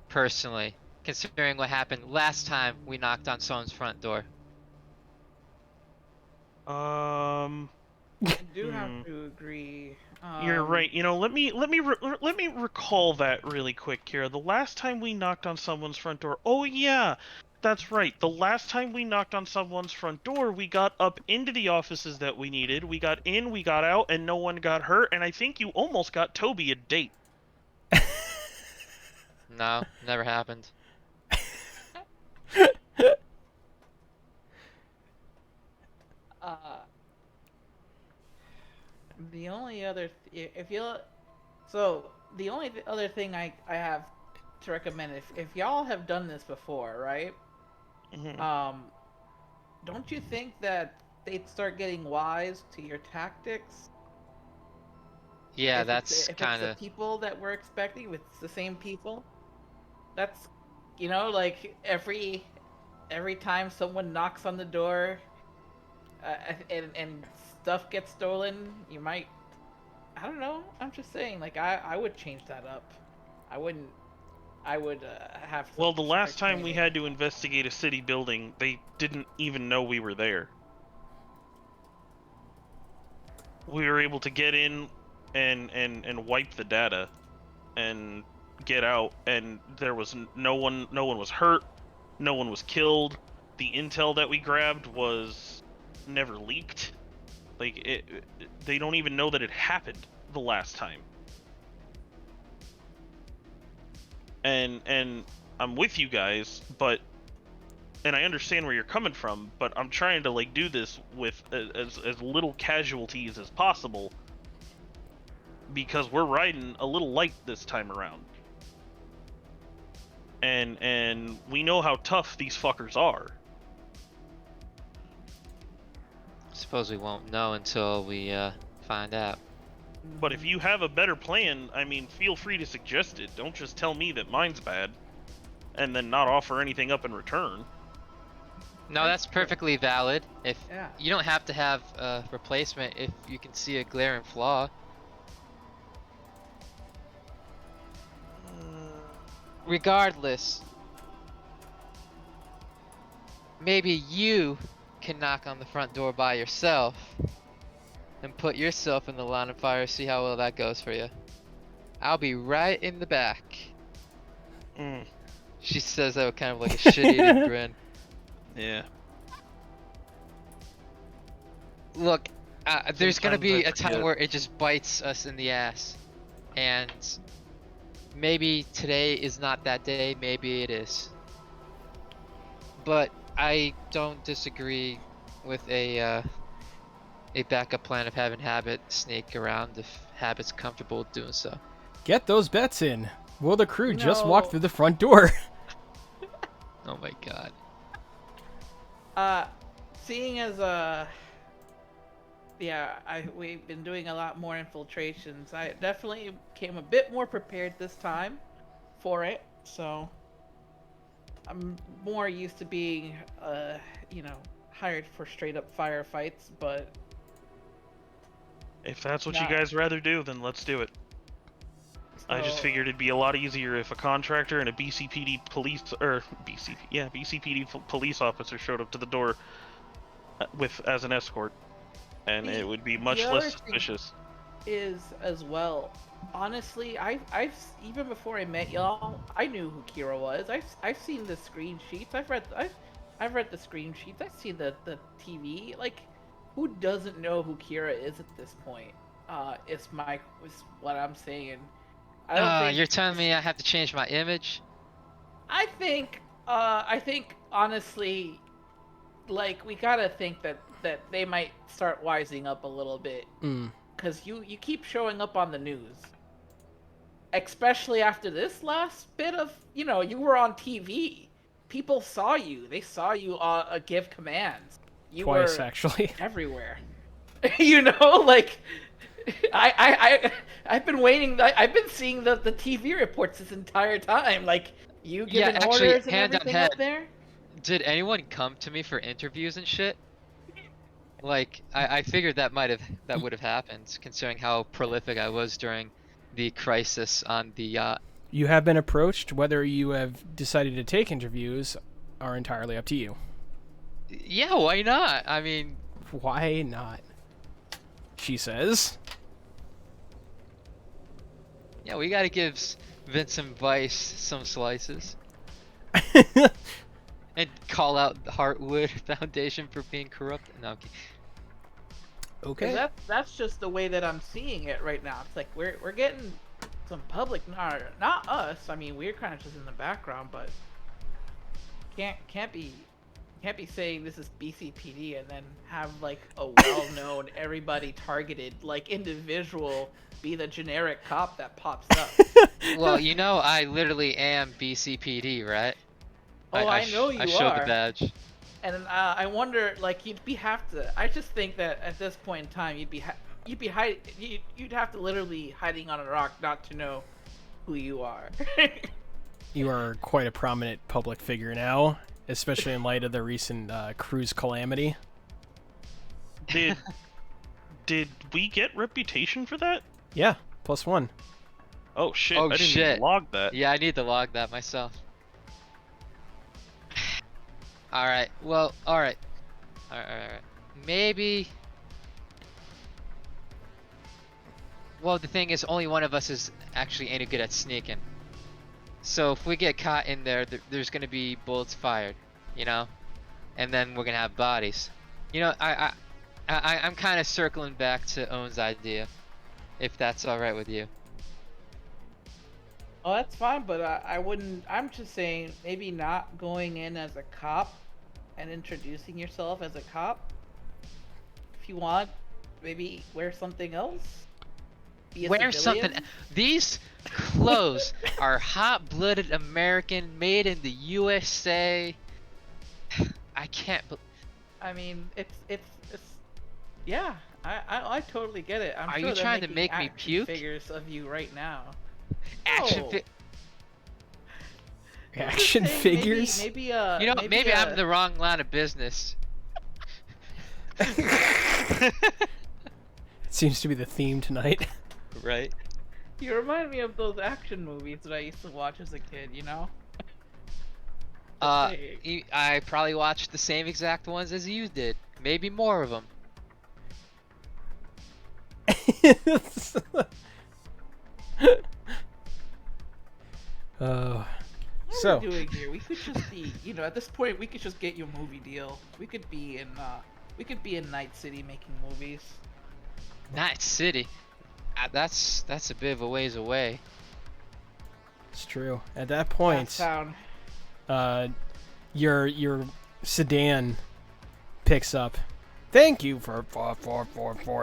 Personally, considering what happened last time we knocked on someone's front door. I do have to agree. You're right. Let me recall that really quick, Kira. The last time we knocked on someone's front door. Oh yeah, that's right. The last time we knocked on someone's front door, we got up into the offices that we needed. We got in, we got out, and no one got hurt. And I think you almost got Toby a date. No, never happened. The only other, if you, so the only other thing I have to recommend, if y'all have done this before, right? Mhm. Don't you think that they'd start getting wise to your tactics? Yeah, If that's it's kind the of. people that we're expecting, if it's the same people, that's, like every time someone knocks on the door, and stuff gets stolen, you might. I don't know. I'm just saying, like I would change that up. I wouldn't. I would have some Well, the last strict time we training. had to investigate a city building, they didn't even know we were there. We were able to get in and wipe the data and get out, and there was no one was hurt, no one was killed. The intel that we grabbed was never leaked. Like they don't even know that it happened the last time. And I'm with you guys, and I understand where you're coming from, but I'm trying to like do this with as little casualties as possible because we're riding a little light this time around. And we know how tough these fuckers are. Suppose we won't know until we find out. But if you have a better plan, I mean, feel free to suggest it. Don't just tell me that mine's bad and then not offer anything up in return. No, that's perfectly valid. If Yeah. you don't have to have a replacement if you can see a glaring flaw. Regardless, maybe you can knock on the front door by yourself and put yourself in the line of fire, see how well that goes for you. I'll be right in the back. Mm, She says that with kind of like a shit-eating grin. yeah. Look, there's gonna Sometimes I be a time forget. where it just bites us in the ass. And maybe today is not that day, maybe it is. But I don't disagree with a backup plan of having Habit sneak around if Habit's comfortable with doing so. Get those bets in. Will the crew You just walk know- through the front door? Oh my god. Seeing as we've been doing a lot more infiltrations. I definitely came a bit more prepared this time for it, so I'm more used to being hired for straight up firefights, but If that's what you Not- guys rather do, then let's do it. I just so- figured it'd be a lot easier if a contractor and a BCPD police officer showed up to the door as an escort, and it would be much the less other thing- suspicious. is as well. Honestly, I've even before I met y'all, I knew who Kira was. I've seen the screen sheets. I've read the screen sheets. I've seen the TV. Like, who doesn't know who Kira is at this point? Is what I'm saying. I don't think You're telling me I have to change my image? I think honestly, like, we gotta think that they might start wising up a little bit. Because you keep showing up on the news. Especially after this last bit of, you were on TV. People saw you. They saw you give commands. You Twice, were actually. everywhere. Like, I've been waiting. I've been seeing the TV reports this entire time. Like, you Yeah, giving actually, orders and hand on everything head. up there. Did anyone come to me for interviews and shit? Like, I figured that would have happened, considering how prolific I was during the crisis on the yacht. You have been approached. Whether you have decided to take interviews are entirely up to you. Yeah, why not? I mean, Why not? She says. yeah, we gotta give Vincent Weiss some slices. And call out the Heartwood Foundation for being corrupt. No, I'm kidding. 'Cause Okay. that's just the way that I'm seeing it right now. It's like we're getting some public, not us. I mean, we're kind of just in the background, but can't be can't be saying this is BCPD and then have like a well-known, everybody targeted like individual be the generic cop that pops up. Well, you know, I literally am BCPD, right? Oh, I know I you showed the are. badge. And I wonder, like, have to. I just think that at this point in time, you'd have to literally hiding on a rock not to know who you are. You are quite a prominent public figure now, especially in light of the recent cruise calamity. Did we get reputation for that? Yeah, +1. Oh shit! Oh, I didn't shit. even log that. Yeah, I need to log that myself. Alright, well, alright. Alright. Maybe... Well, the thing is, only one of us is actually any good at sneaking. So if we get caught in there, there's gonna be bullets fired, you know? And then we're gonna have bodies. You know, I'm kind of circling back to Owen's idea, if that's alright with you. Oh, that's fine, but I wouldn't. I'm just saying, maybe not going in as a cop and introducing yourself as a cop. If you want, maybe wear something else. Be a Wear civilian. something. These clothes are hot-blooded American, made in the USA. I can't. I mean, it's yeah. I totally get it. I'm Are sure you they're trying to making make me action puke? figures of you right now. Action No. fi- I'm just Action saying, figures? Maybe You know, maybe I'm in the wrong line of business. Seems to be the theme tonight. Right. You remind me of those action movies that I used to watch as a kid. You know. I probably watched the same exact ones as you did. Maybe more of them. Uh, What so are we doing here? We could just be, at this point, we could just get you a movie deal. We could be in Night City making movies. Night City. That's a bit of a ways away. it's true. At that point, Sound. your sedan picks up. Thank you for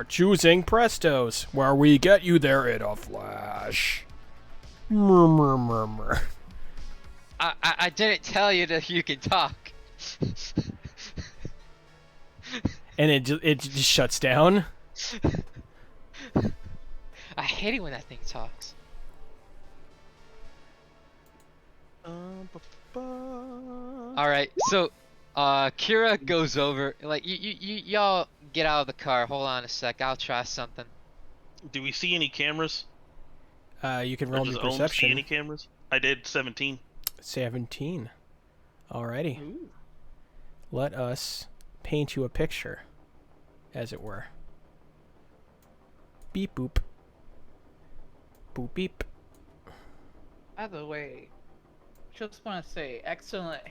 choosing Prestos, where we get you there in a flash. Murmur. I didn't tell you that you can talk. And it just shuts down. I hate it when that thing talks. Alright, so Kira goes over, like, y'all get out of the car. Hold on a sec, I'll try something. Do we see any cameras? You can Or roll does me Owen see perception. any cameras? I did 17. 17. Alrighty. Ooh. Let us paint you a picture, as it were. Beep boop. Boop beep. By the way, just want to say, excellent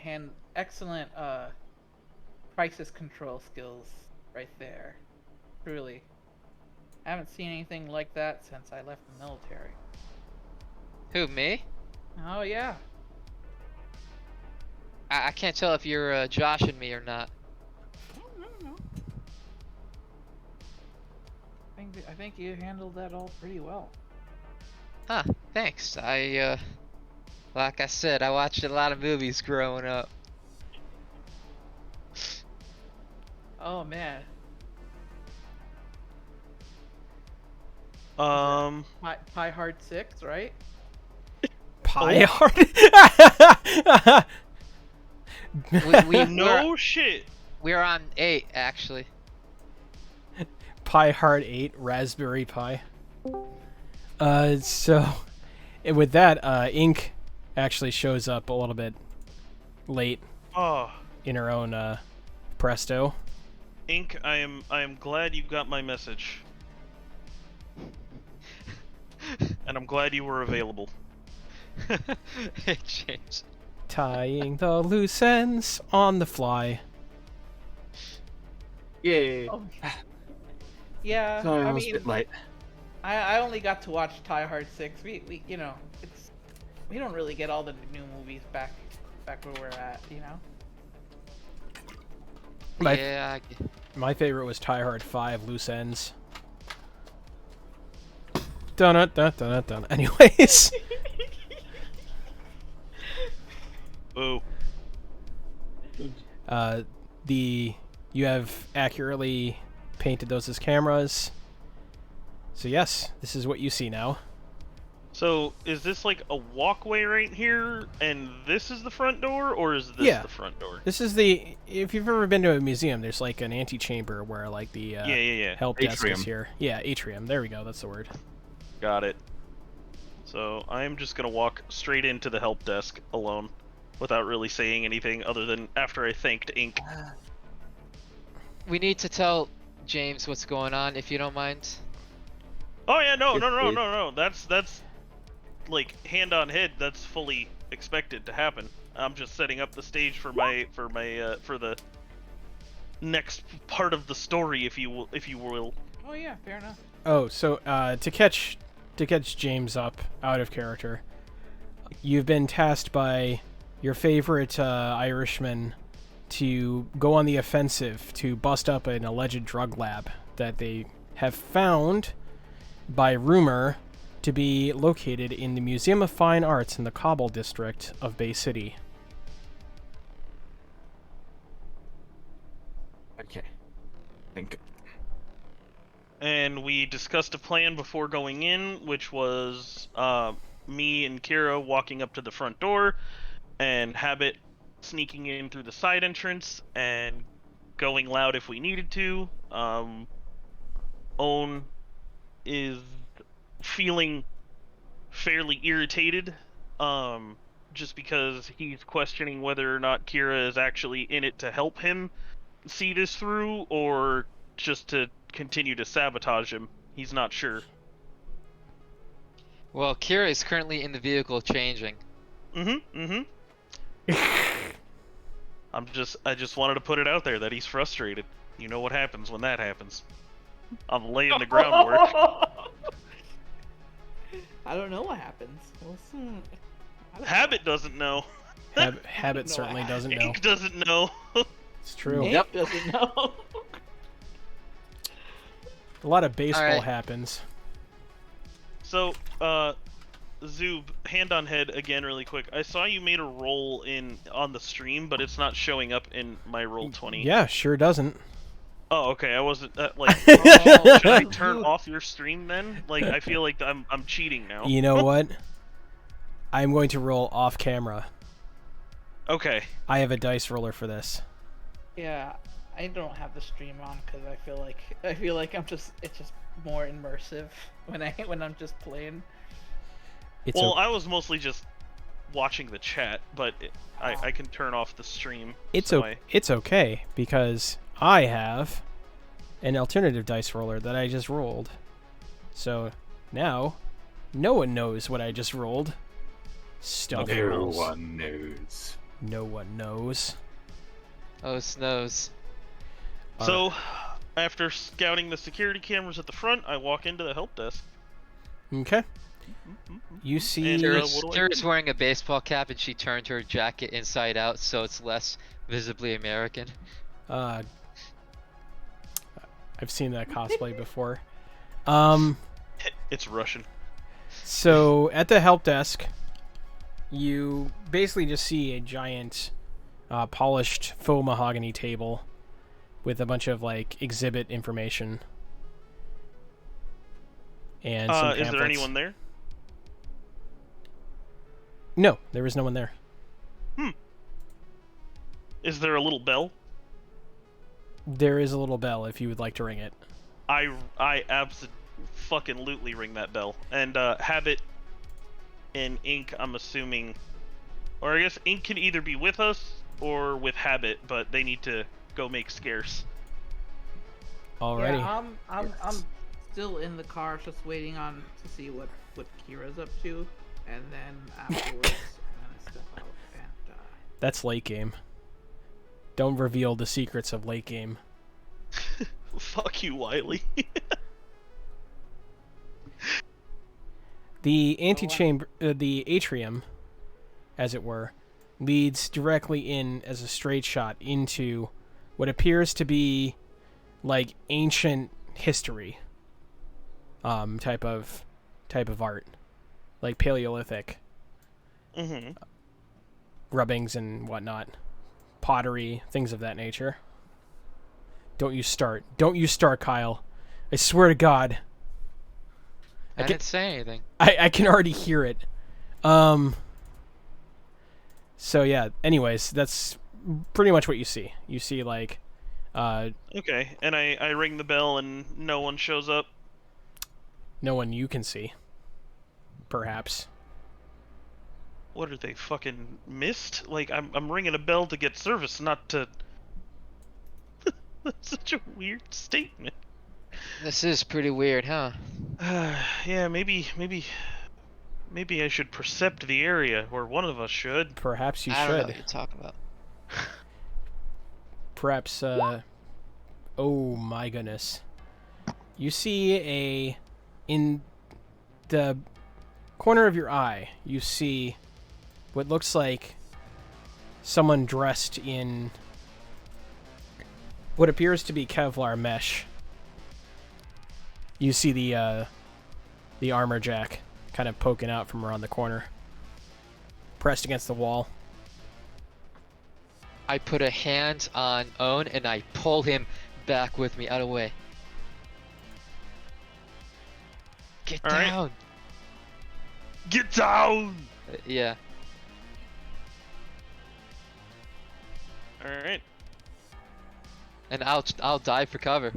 crisis control skills right there. Truly. I haven't seen anything like that since I left the military. Who, me? Oh yeah. I can't tell if you're joshing me or not. No. I think you handled that all pretty well. Huh, thanks. Like I said, I watched a lot of movies growing up. Oh man. Pie Hard 6, right? Pie Hard? No shit. We're on 8, actually. Pie Hard 8, Raspberry Pi. So, and with that, Ink actually shows up a little bit late Oh, in her own Presto. Ink, I am glad you got my message. And I'm glad you were available. Hey, James. Tying the loose ends on the fly. Yay. Oh. Yeah, Sorry, I I was a mean, bit late. I only got to watch Die Hard 6. We we don't really get all the new movies back where we're at, My- Yeah. My favorite was Die Hard 5, Loose Ends. Dun dun dun dun dun. Anyways. Boo. You have accurately painted those as cameras. So yes, this is what you see now. So, is this like a walkway right here, and this is the front door, or is this Yeah. the front door? This is the... If you've ever been to a museum, there's like an antechamber where like the Yeah. help desk Atrium. is here. Yeah, atrium. There we go. That's the word. Got it. So, I'm just gonna walk straight into the help desk alone, without really saying anything other than after I thanked Ink. We need to tell James what's going on, if you don't mind. Oh yeah, no. Yes, That's like hand on head. That's fully expected to happen. I'm just setting up the stage for the next part of the story, if you will. Oh yeah, fair enough. Oh, so to catch James up out of character, you've been tasked by your favorite Irishman to go on the offensive to bust up an alleged drug lab that they have found by rumor to be located in the Museum of Fine Arts in the Cobble district of Bay City. Okay. Think. And we discussed a plan before going in, which was me and Kira walking up to the front door, and Habit sneaking in through the side entrance and going loud if we needed to. Owen is feeling fairly irritated, just because he's questioning whether or not Kira is actually in it to help him see this through, or just to continue to sabotage him. He's not sure. Well, Kira is currently in the vehicle changing. I just wanted to put it out there that he's frustrated. You know what happens when that happens. I'm laying the groundwork. I don't know what happens. We'll see. I don't Habit doesn't know. Habit No, certainly I- doesn't know. Ink doesn't know. It's true. Nate Yep. doesn't know. A lot of baseball Alright. happens. So, Zoob, hand on head again really quick. I saw you made a roll on the stream, but it's not showing up in my roll 20. Yeah, sure doesn't. Oh, okay. I wasn't like. Oh, Should I turn off your stream then? Like, I feel like I'm cheating now. You know what? I'm going to roll off camera. Okay. I have a dice roller for this. Yeah, I don't have the stream on because I feel like it's just more immersive when I'm just playing. It's Well, o- I was mostly just watching the chat, but I can turn off the stream. it's so it's okay because I have an alternative dice roller that I just rolled. So now no one knows what I just rolled. Stealth No rolls. one knows. No one knows. Oh, snows. So, after scouting the security cameras at the front, I walk into the help desk. Okay. You see. And, Kira's, what do I Kira's wearing a baseball cap and she turned her jacket inside out so it's less visibly American. I've seen that cosplay before. It's Russian. So at the help desk, you basically just see a giant polished faux mahogany table with a bunch of like exhibit information and some Is there pamphlets. anyone there? No, there is no one there. Is there a little bell? There is a little bell if you would like to ring it. I absolutely ring that bell. And Habit and Ink, I'm assuming, or I guess Ink can either be with us or with Habit, but they need to go make scarce. Alrighty. Yeah, I'm still in the car, just waiting on to see what Kira's up to, and then afterwards I'm gonna step out and. That's late game. Don't reveal the secrets of late game. Fuck you, Wiley. The antechamber, the atrium, as it were, leads directly in as a straight shot into what appears to be like ancient history type of art, like Paleolithic Mm-hmm. rubbings and whatnot, pottery, things of that nature. Don't you start, Kyle. I swear to God. I didn't say anything. I can already hear it. So yeah, anyways, that's pretty much what you see. You see like Okay, and I ring the bell and no one shows up. no one you can see. Perhaps. What are they, fucking missed? Like, I'm ringing a bell to get service, not to... That's such a weird statement. This is pretty weird, huh? Yeah, maybe I should percept the area, or one of us should. Perhaps you I don't know what should. you're talking about. Perhaps oh my goodness. You see in the corner of your eye, you see what looks like someone dressed in what appears to be Kevlar mesh. You see the armor jack kind of poking out from around the corner, pressed against the wall. I put a hand on Owen and I pull him back with me out of the way. Get All right. down! Get down! Yeah. Alright. And I'll dive for cover.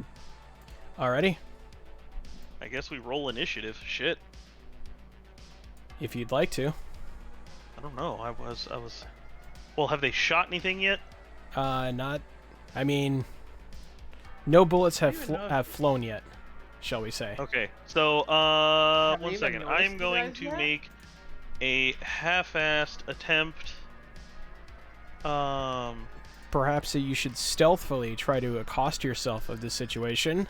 Alrighty, I guess we roll initiative. Shit. if you'd like to. I don't know. I was... Well, have they shot anything yet? Not. I mean, no bullets have even know if- have flown yet, shall we say? Okay, so, Have we one even second. noticed I'm you going guys to yet? make a half-assed attempt. Perhaps you should stealthily try to accost yourself of this situation.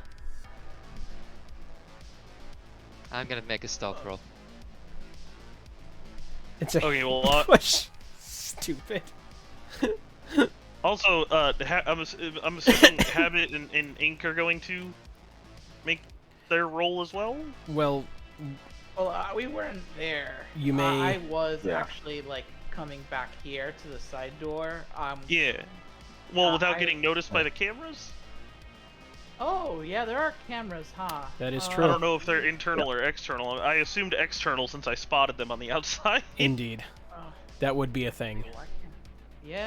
I'm gonna make a stealth roll. It's a Okay, well, push. Stupid. also, I'm assuming Habit and Ink are going to make their roll as well? Well, Well, we weren't there. You may- I was Yeah. actually like coming back here to the side door. Yeah. Well, without I- getting noticed by the cameras? Oh yeah, there are cameras, huh? That is I true. don't know if they're internal or external. I assumed external since I spotted them on the outside. Indeed, Oh, that would be a thing. well, I can't-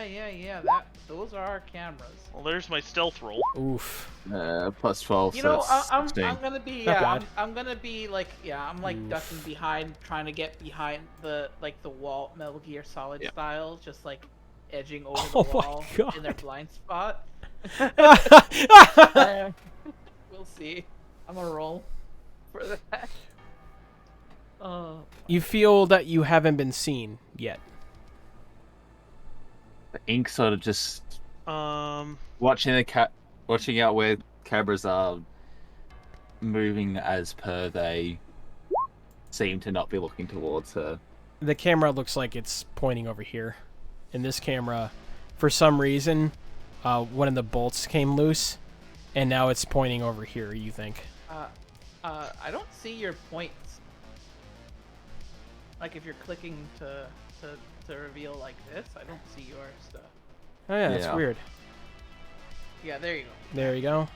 yeah. Those are our cameras. Well, there's my stealth roll. Oof. Plus 12, You so know, it's I'm 16. gonna be Not yeah, bad. I'm gonna be like I'm like Oof. ducking behind, trying to get behind the wall, Metal Gear Solid Yeah. style, just like edging over Oh the my wall God. in their blind spot. We'll see. I'm gonna roll for that. You feel that you haven't been seen yet. The ink sort of just Um, watching out where cameras are moving as per they seem to not be looking towards her. The camera looks like it's pointing over here. In this camera, for some reason, one of the bolts came loose, and now it's pointing over here, you think. I don't see your points. Like if you're clicking to reveal like this, I don't see your stuff. Oh yeah, that's Yeah. weird. Yeah, there you go. There you go.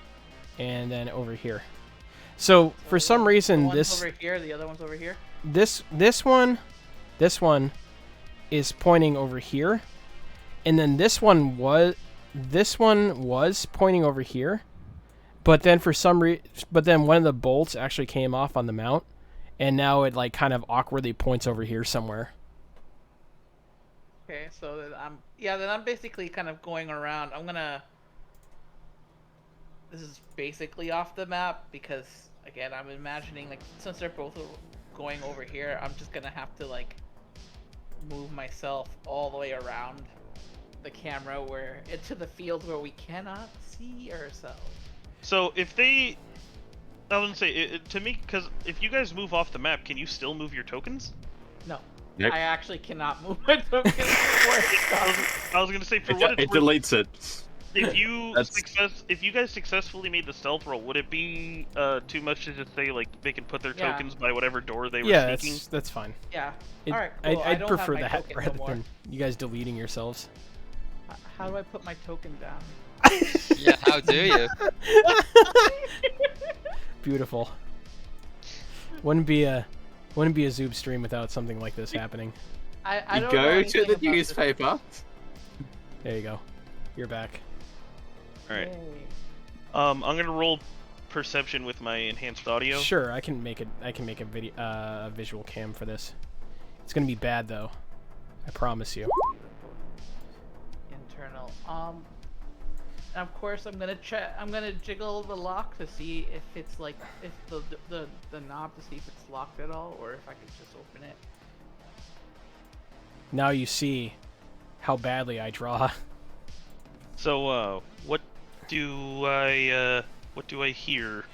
And then over here. So, for some reason, one's this over here, the other one's over here. this one is pointing over here, and then this one was pointing over here, but then but then one of the bolts actually came off on the mount, and now it like kind of awkwardly points over here somewhere. Okay, so then I'm basically kind of going around. This is basically off the map because again, I'm imagining like since they're both going over here, I'm just gonna have to like move myself all the way around the camera into the field where we cannot see ourselves. so if they... I wouldn't say, to me, because if you guys move off the map, can you still move your tokens? No, Yep. I actually cannot move my tokens before it stops. I was gonna say, for what It it's worth, deletes it. If you That's- if you guys successfully made the stealth roll, would it be too much to just say like they can put their Yeah. tokens by whatever door they were Yeah, sneaking? that's fine. Yeah. It- All right. Cool. I I'd don't prefer have my that token rather no more. than you guys deleting yourselves. How do I put my token down? Yeah, how do you? Beautiful. Wouldn't be a Zoob stream without something like this happening. I You don't know go anything to the about this. newspaper. There you go. You're back. All right. Yay. I'm gonna roll perception with my enhanced audio. Sure, I can make a video, a visual cam for this. It's gonna be bad though. I promise you. Internal. And of course, I'm gonna check. I'm gonna jiggle the lock to see if it's like if the knob to see if it's locked at all, or if I can just open it. Now you see how badly I draw. So, what do I hear?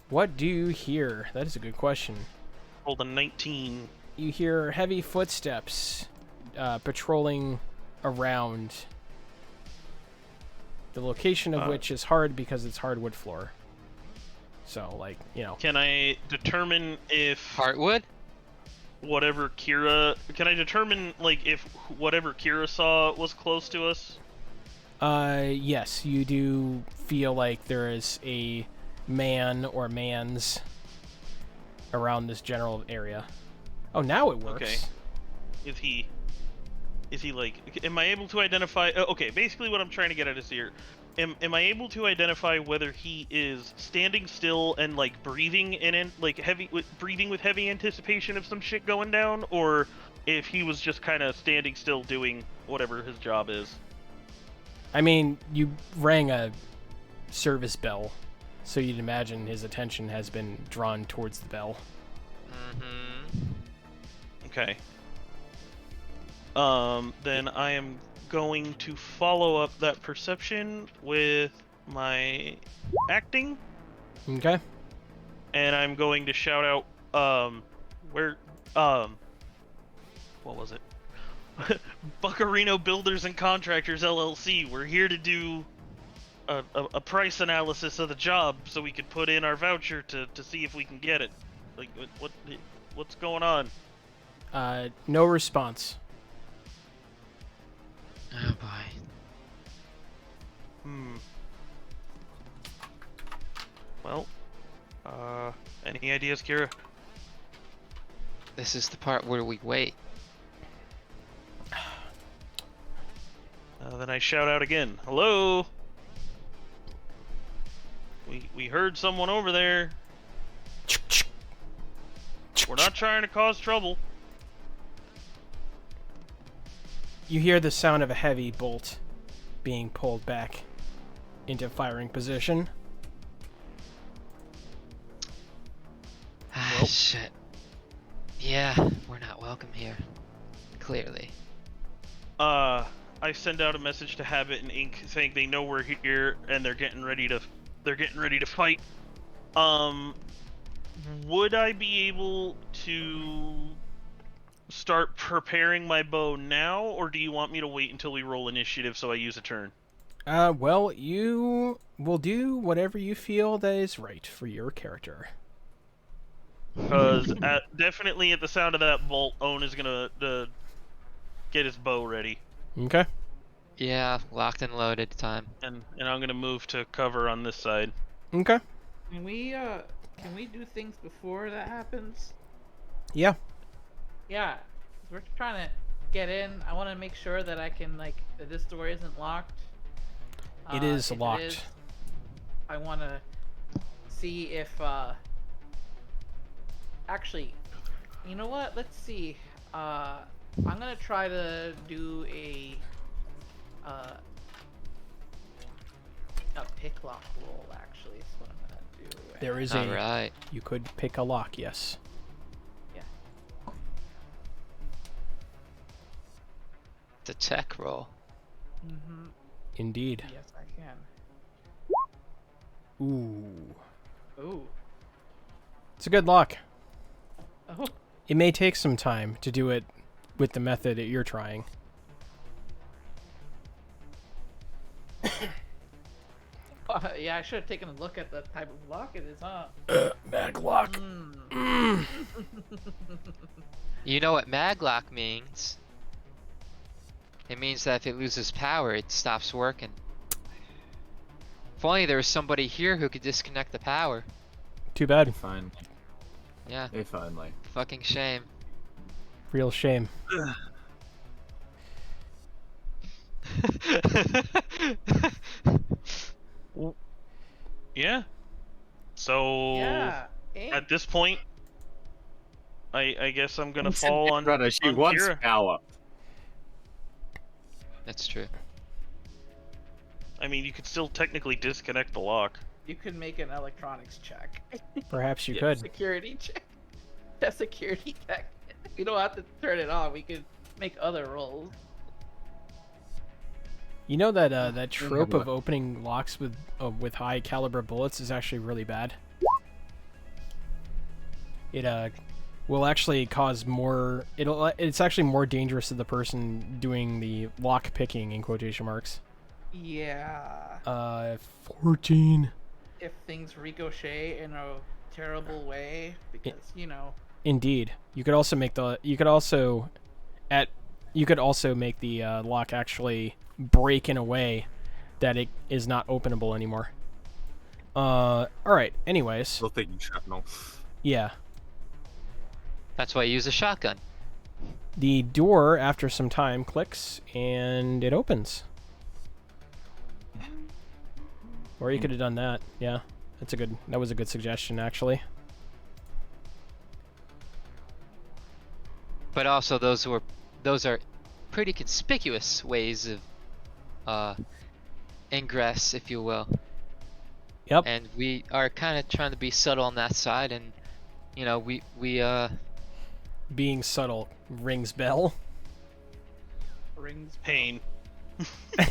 What do you hear? That is a good question. Rolled a 19. You hear heavy footsteps patrolling around. The location of which is hard because it's hardwood floor. So, like, you know. Can I determine if Heartwood? whatever Kira? Can I determine like if whatever Kira saw was close to us? Yes, you do feel like there is a man or mans around this general area. Oh, now it works. Okay. Is he like? Am I able to identify? Okay, basically what I'm trying to get at is here. Am I able to identify whether he is standing still and like breathing breathing with heavy anticipation of some shit going down, or if he was just kind of standing still doing whatever his job is? I mean, you rang a service bell, so you'd imagine his attention has been drawn towards the bell. Mm-hmm. Okay. Then I am going to follow up that perception with my acting, Okay. and I'm going to shout out, what was it? Buccarino Builders and Contractors LLC. We're here to do a price analysis of the job so we could put in our voucher to see if we can get it. Like, what's going on? No response. Oh boy. Well, any ideas, Kira? This is the part where we wait. Then I shout out again. Hello? We heard someone over there. We're not trying to cause trouble. You hear the sound of a heavy bolt being pulled back into firing position. Ah, shit. Yeah, we're not welcome here. Clearly. I send out a message to Habit and Ink saying they know we're here and they're getting ready to fight. Would I be able to start preparing my bow now, or do you want me to wait until we roll initiative so I use a turn? Well, you will do whatever you feel that is right for your character. Because definitely at the sound of that bolt, Owen is gonna get his bow ready. Okay. Yeah, locked and loaded time. And I'm gonna move to cover on this side. Okay. Can we do things before that happens? Yeah. Yeah, 'cause we're trying to get in. I want to make sure that I can that this door isn't locked. It is if locked. It is, I want to see if actually, you know what? Let's see. I'm gonna try to do a pick lock roll. Actually, is what I'm gonna do. There is Alright. You could pick a lock, yes. Yeah. The tech roll. Mm-hmm. Indeed. Yes, I can. Ooh. Ooh. It's a good lock. Oh. It may take some time to do it with the method that you're trying. Yeah, I should have taken a look at the type of lock it is, huh? Maglock. Mm. You know what maglock means? It means that if it loses power, it stops working. If only there was somebody here who could disconnect the power. Too bad. If only. Yeah, If only. fucking shame. Real shame. Yeah. So Yeah. eh? at this point, I guess I'm gonna fall on. Brother, she on wants Kira. power. That's true. I mean, you could still technically disconnect the lock. You could make an electronics check. Perhaps you Yeah, could. Security check. A security check. We don't have to turn it on. We could make other rolls. You know that that trope what? of opening locks with high caliber bullets is actually really bad. It will actually cause more. It's actually more dangerous to the person doing the lock picking in quotation marks. Yeah. 14. If things ricochet in a terrible way, because Indeed. You could also make the. You could also make the lock actually break in a way that it is not openable anymore. All right. Anyways. Still thinking shrapnel. Yeah. That's why I use a shotgun. The door, after some time, clicks and it opens. Or you could have done that. Yeah, that was a good suggestion, actually. But also those are pretty conspicuous ways of ingress, if you will. Yep. And we are kind of trying to be subtle on that side, and we Being subtle rings bell. rings. Pain.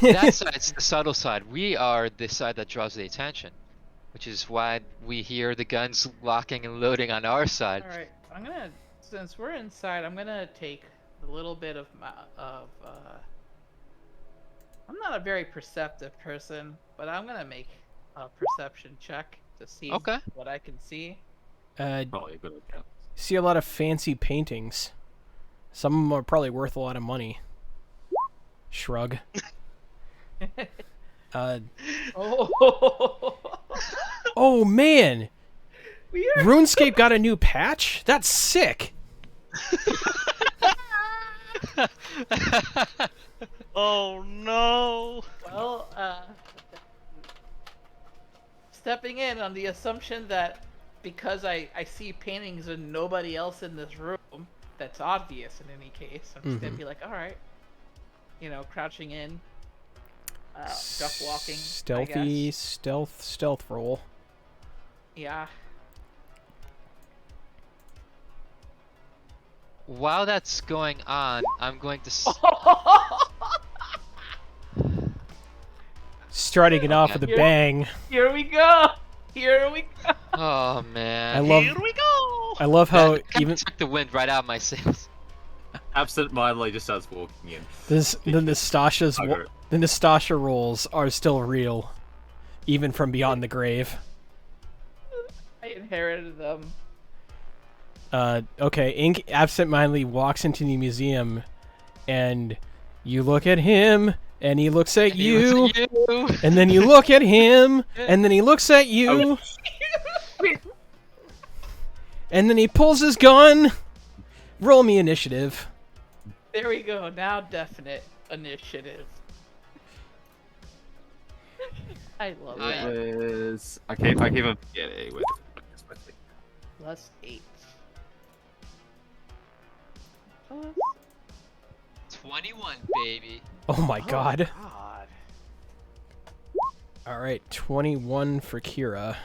that side's the subtle side. We are the side that draws the attention, which is why we hear the guns locking and loading on our side. All right. Since we're inside, I'm gonna take a little bit of I'm not a very perceptive person, but I'm gonna make a perception check to see Okay. what I can see. Probably a good idea. See a lot of fancy paintings. Some of them are probably worth a lot of money. Shrug. Oh. Oh man! We are. RuneScape got a new patch? That's sick! Oh no! Well, stepping in on the assumption that because I see paintings and nobody else in this room, that's obvious in any case. I'm just gonna be like, all right, crouching in, duck walking, Stealthy, I guess. stealth roll. Yeah. While that's going on, I'm going to. Starting it off with a Here- bang. Here we go. Here we go. Oh man. Here we go! I love how That kinda even took the wind right out of my sails. Absent-mindedly just starts walking in. the Nastasha rolls are still real, even from beyond the grave. I inherited them. Okay, Ink absentmindedly walks into the museum, and you look at him, and he looks at you, It was you. and then you look at him, and then he looks at you, and then he pulls his gun. Roll me initiative. There we go. Now definite initiative. I love Oh, that. yeah. Is I keep on forgetting with. Plus 8. Plus 21, baby. Oh my god. God. Alright, 21 for Kira.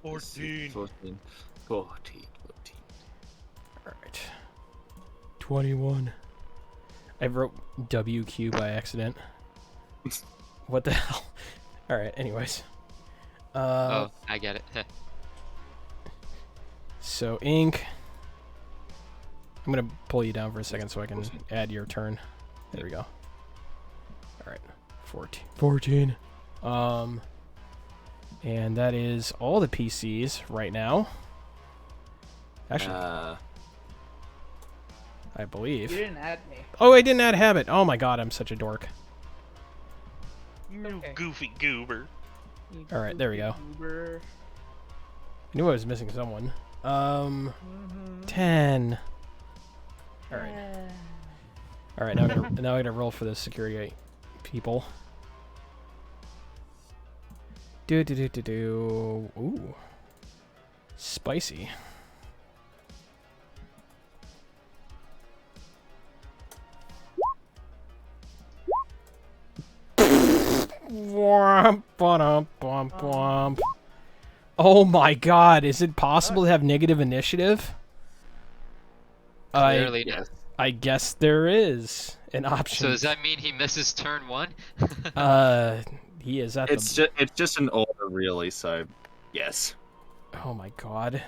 14. 14. Alright. 21. I wrote WQ by accident. What the hell? Alright, anyways. Oh, I get it. So, Ink. I'm gonna pull you down for a second so I can add your turn. There we go. Alright. 14. And that is all the PCs right now. Actually, I You believe. didn't add me. Oh, I didn't add habit. Oh my god, I'm such a dork. You Okay. goofy goober. You Alright, there we go. goober. I knew I was missing someone. Mhm. 10. Alright. Alright, now I gotta roll for the security people. Do. Ooh. Spicy. Womp, womp, womp, womp. Oh my god, is it possible to have negative initiative? Clearly not. Yes. I guess there is an option. So does that mean he misses turn 1? He is at It's just an order, really. So, yes. Oh my god.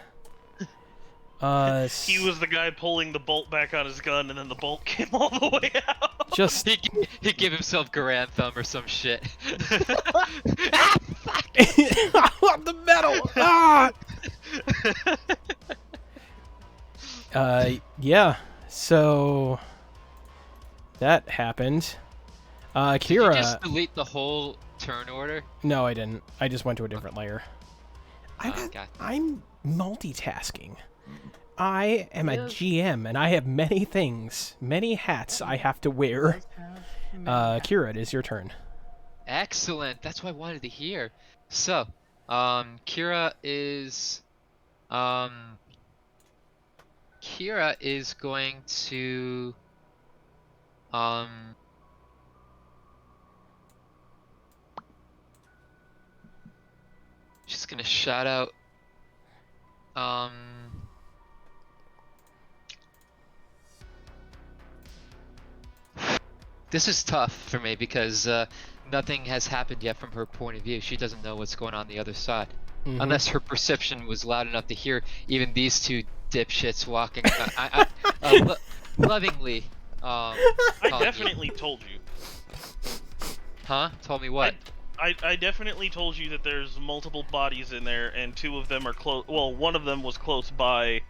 He was the guy pulling the bolt back on his gun, and then the bolt came all the way out. just He give himself Garand thumb or some shit. the metal. Ah! Yeah. So that happened. Did you Kira. just delete the whole turn order? No, I didn't. I just went to a different layer. Okay. I'm multitasking. I am a Yes. GM, and I have many things, many hats I have to wear. Kira, it is your turn. Excellent. That's what I wanted to hear. So, Kira is going to she's gonna shout out this is tough for me because nothing has happened yet from her point of view. She doesn't know what's going on the other side. Mhm. Unless her perception was loud enough to hear even these two dipshits walking lovingly. I calling you. definitely told you. Huh? Told me what? I definitely told you that there's multiple bodies in there, and two of them are close. Well, one of them was close by,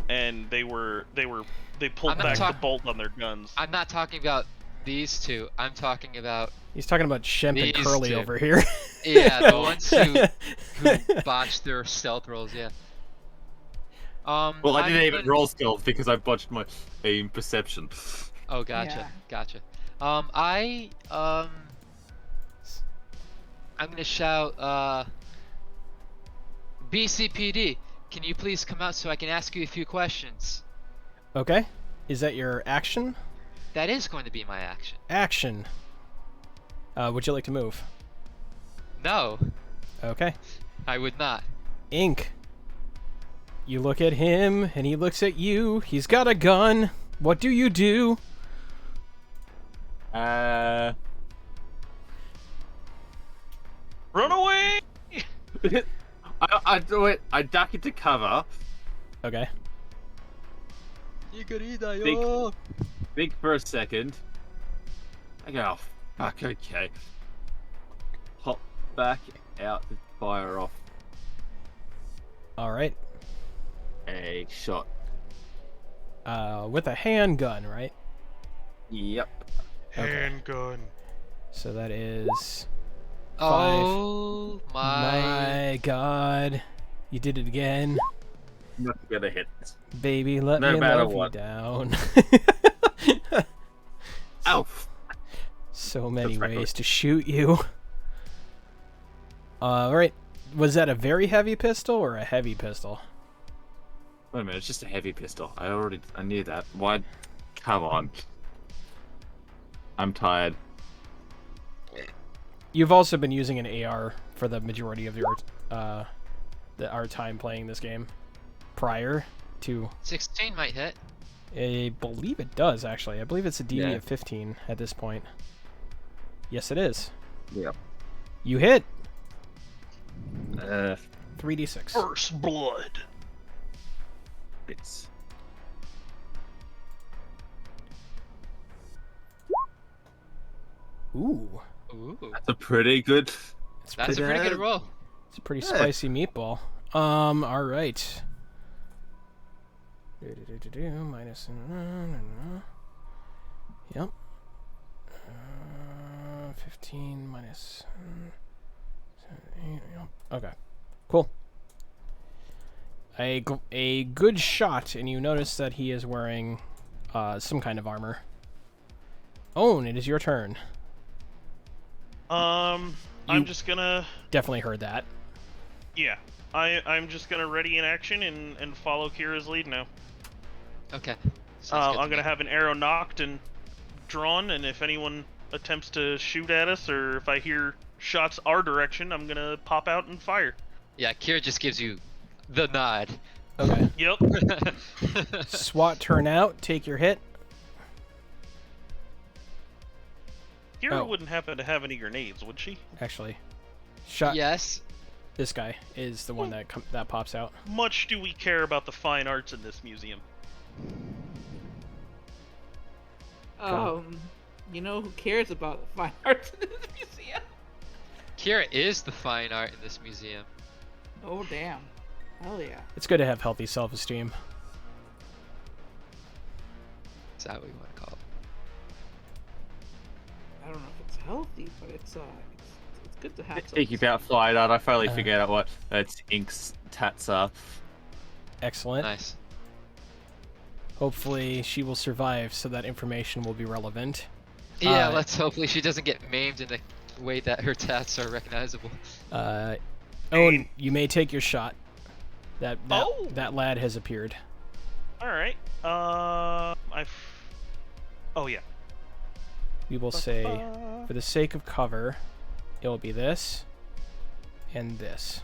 and they pulled I'm not back the talk- bolt on their guns. I'm not talking about these two. I'm talking about He's talking about Shemp and These Curly two. over here. yeah, the ones who botched their stealth rolls. Yeah. Well, I didn't I'm even gonna- roll stealth because I botched my aim perception. Oh, gotcha, Yeah. gotcha. I'm gonna shout, BCPD, can you please come out so I can ask you a few questions? Okay. Is that your action? That is going to be my action. Action. Would you like to move? No, Okay. I would not. Ink. You look at him, and he looks at you. He's got a gun. What do you do? Run away! I do it. I duck into cover. Okay. Think for a second. I go, oh, fuck, okay. Hop back out to fire off All right. a shot. With a handgun, right? Yep. Okay. Handgun. So that is... Oh My God. You did it again. Not gonna hit. Baby, let No me matter love what. you down. Ow! So many That's right. ways to shoot you. Alright. Was that a very heavy pistol or a heavy pistol? Wait a minute, it's just a heavy pistol. I knew that. Why? Come on. I'm tired. You've also been using an AR for the majority of our time playing this game. Prior to... 16 might hit. I believe it does, actually. I believe it's a DD Yeah. of 15 at this point. Yes, it is. Yep. You hit! 3d6. First blood. It's Ooh. Ooh, That's a pretty good. that's a pretty good roll. It's a pretty Yeah. spicy meatball. All right. Minus. Yep. 15 minus. 7, 8, yep. Okay. Cool. A good shot, and you notice that he is wearing some kind of armor. Owen, it is your turn. I'm just gonna. Definitely heard that. Yeah. I'm just gonna ready in action and follow Kira's lead now. Okay. Sounds good I'm to gonna me. have an arrow knocked and drawn, and if anyone attempts to shoot at us, or if I hear shots our direction, I'm gonna pop out and fire. Yeah, Kira just gives you the nod. Okay. Yep. SWAT turn out. Take your hit. Kira Oh. wouldn't happen to have any grenades, would she? Actually, shot. Yes. This guy is the one that pops out. Much do we care about the fine arts in this museum? You know who cares about the fine arts in this museum? Kira is the fine art in this museum. Oh damn. Hell yeah. It's good to have healthy self-esteem. Is that what you want to call it? I don't know if it's healthy, but it's good to have some. Thinking about fine art, I finally figured out what its ink's tats are. Excellent. Nice. Hopefully she will survive, so that information will be relevant. Yeah, let's hopefully she doesn't get maimed in a way that her tats are recognizable. Owen, you may take your shot. That Oh! that lad has appeared. All right. Oh yeah. We will say, for the sake of cover, it will be this and this.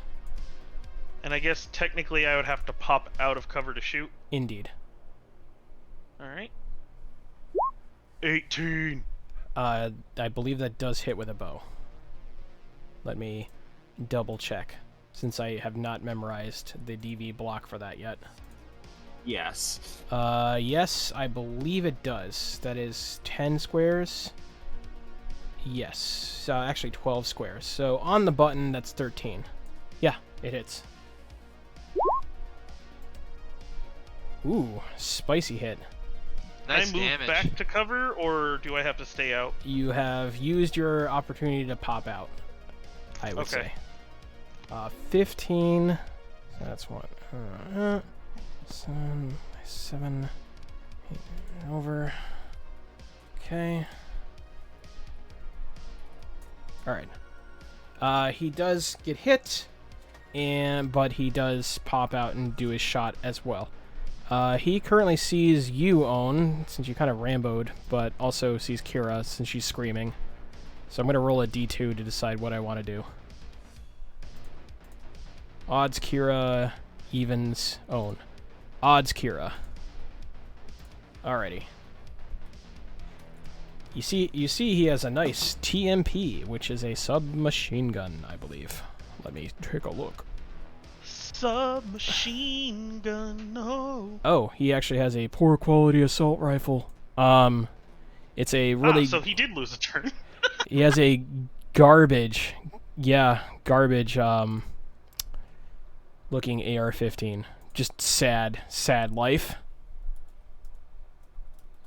And I guess technically I would have to pop out of cover to shoot. Indeed. All right. 18. I believe that does hit with a bow. Let me double check, since I have not memorized the DV block for that yet. Yes. Yes, I believe it does. That is 10 squares. Yes, actually 12 squares. So on the button, that's 13. Yeah, it hits. Ooh, spicy hit. Nice Can I move damage. back to cover, or do I have to stay out? You have used your opportunity to pop out, I would Okay. say. 15. So that's one. 7, 8, over. Okay. All right. He does get hit, but he does pop out and do his shot as well. He currently sees you, Owen, since you kind of ramboed, but also sees Kira since she's screaming. So I'm going to roll a d2 to decide what I want to do. Odds Kira, evens Owen. Odds Kira. Alrighty. You see he has a nice TMP, which is a submachine gun, I believe. Let me take a look. Submachine gun, no. Oh, he actually has a poor quality assault rifle. It's a really... so he did lose a turn. He has a garbage, looking AR-15. Just sad life.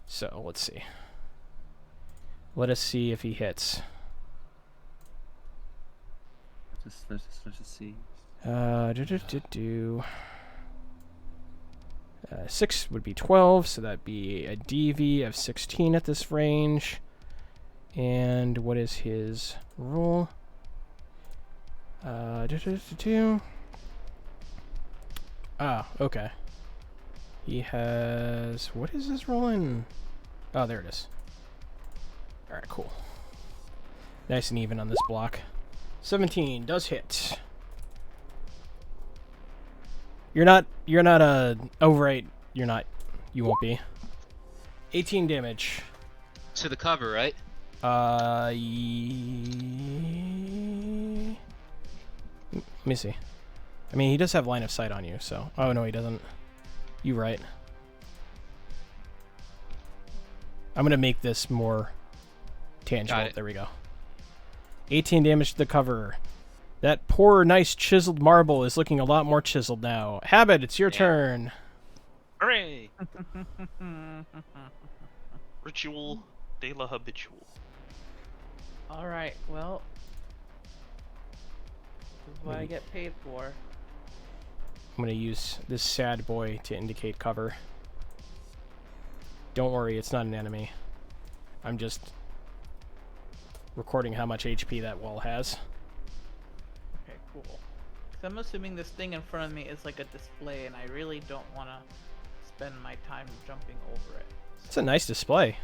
So, let's see. Let us see if he hits. Let's just see. 6 would be 12, so that'd be a DV of 16 at this range. And what is his roll? Ah, okay. He has... What is his roll in? Oh, there it is. Alright, cool. Nice and even on this block. 17 does hit. You're not oh right, you're not, you won't be. 18 damage. To the cover, right? Let me see. I mean, he does have line of sight on you, so... Oh, no, he doesn't. You right. I'm gonna make this more tangible. Got it. There we go. 18 damage to the cover. That poor, nice chiseled marble is looking a lot more chiseled now. Habit, it's your turn. Hooray! Ritual de la habitual. All right. Well, this is what I get paid for. I'm going to use this sad boy to indicate cover. Don't worry, it's not an enemy. I'm just recording how much HP that wall has. Okay, cool. 'Cause I'm assuming this thing in front of me is like a display, and I really don't want to spend my time jumping over it. It's a nice display.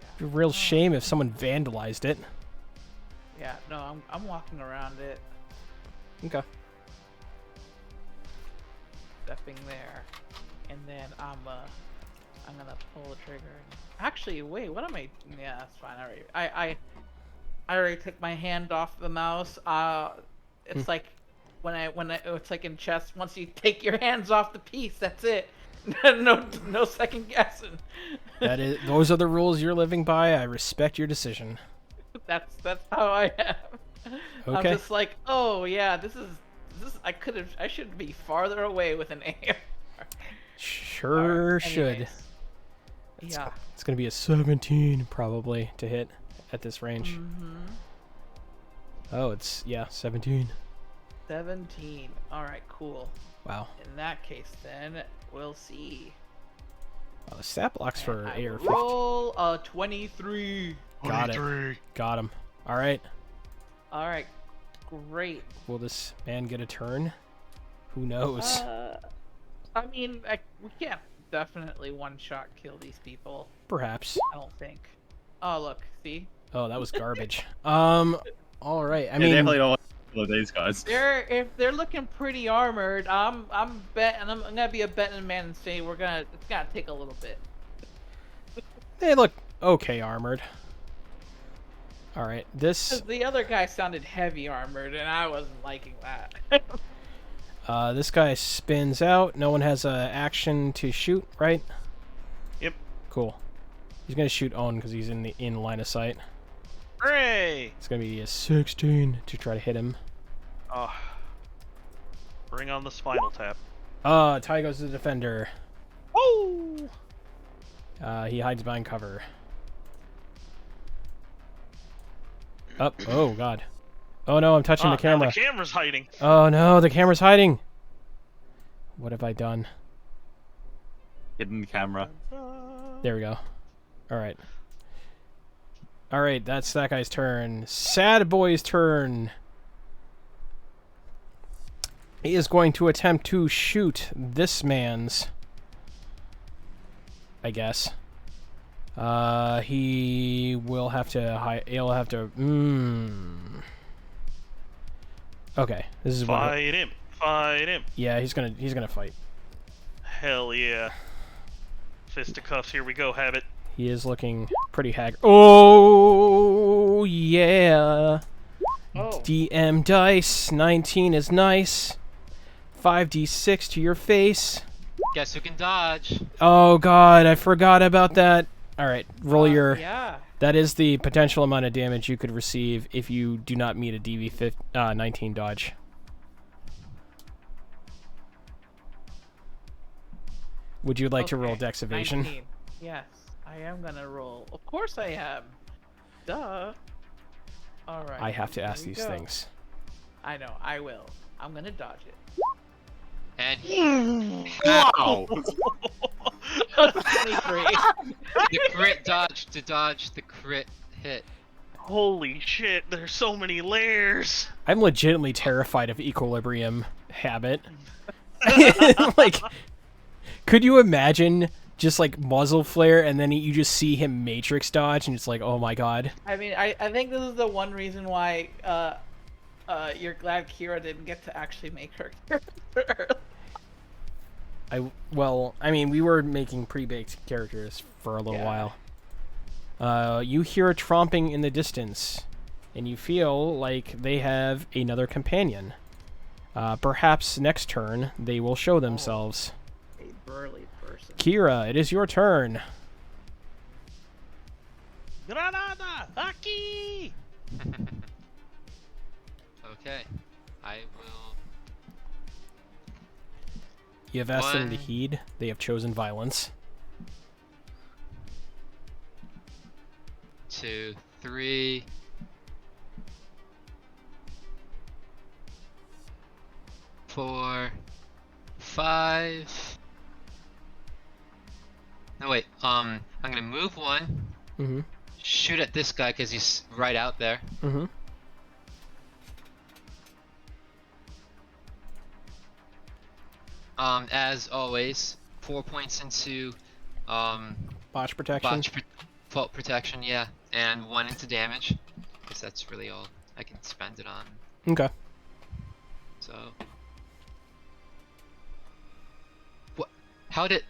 It'd be a real shame if someone vandalized it. Yeah, no, I'm walking around it, Okay. stepping there, and then I'm gonna pull the trigger. Actually, wait, what am I? Yeah, that's fine. I already took my hand off the mouse. It's like when it's like in chess. Once you take your hands off the piece, that's it. no second guessing. Those are the rules you're living by. I respect your decision. That's how I am. Okay. I'm just like, oh yeah, this is I should be farther away with an aim. Sure Alright, should. anyways. Yeah. It's going to be a 17 probably to hit at this range. Mm-hmm. Oh, it's 17. 17. All right, cool. Wow. In that case, then we'll see. The stat blocks for And I AR 15. roll a 23. Got it. Got him. All right. All right, great. Will this man get a turn? Who knows? I mean, we can't definitely one-shot kill these people. Perhaps. I don't think. Oh, look, see? Oh, that was garbage. All right. I mean, definitely don't want to kill these guys. If they're looking pretty armored, I'm gonna be a betting man and say it's gonna take a little bit. they look okay armored. All right. 'Cause This the other guy sounded heavy armored, and I wasn't liking that. this guy spins out. No one has a action to shoot, right? Yep. Cool. He's gonna shoot Owen because he's in line of sight. Hooray! It's gonna be a 16 to try to hit him. Bring on the spinal tap. Ty goes to the defender. Woo! He hides behind cover. Up. Oh god. Oh no, I'm touching the Now camera. the camera's hiding. Oh no, the camera's hiding. What have I done? Hidden camera. There we go. Alright. Alright, that's that guy's turn. Sad Boy's turn. He is going to attempt to shoot this man's, I guess. He will have to he'll have to Okay, this is what Fight him. Fight him. yeah, he's gonna fight. Hell yeah. Fisticuffs, here we go, Habit. He is looking pretty haggard. Oh yeah. Oh. DM dice. 19 is nice. 5d6 to your face. Guess who can dodge? Oh god, I forgot about that. Alright, roll your... Yeah. That is the potential amount of damage you could receive if you do not meet a DV 19 dodge. Would you like to roll Okay, Dex Evasion? 19. Yes, I am gonna roll. Of course I am. Duh. All right. I have to here ask we these go. things. I know. I will. I'm gonna dodge it. And Wow! 23. the crit dodge to dodge the crit hit. Holy shit, there's so many layers. I'm legitimately terrified of Equilibrium Habit. Like, could you imagine just like muzzle flare and then you just see him matrix dodge and it's like, oh my god. I mean, I think this is the one reason why you're glad Kira didn't get to actually make her character. Well, I mean, we were making pre-baked characters for a little Yeah. while. You hear a tromping in the distance, and you feel like they have another companion. Perhaps next turn they will show themselves. A burly person. Kira, it is your turn. Granada! Aki! Okay. I will. You have asked them to One. heed. They have chosen violence. 2, 3. 4, 5. No wait. I'm gonna move one. Mm-hmm. Shoot at this guy because he's right out there. Mm-hmm. As always, 4 points into Botch protection. fault protection, yeah, and 1 into damage, because that's really all I can spend it on. Okay. So, what? How did?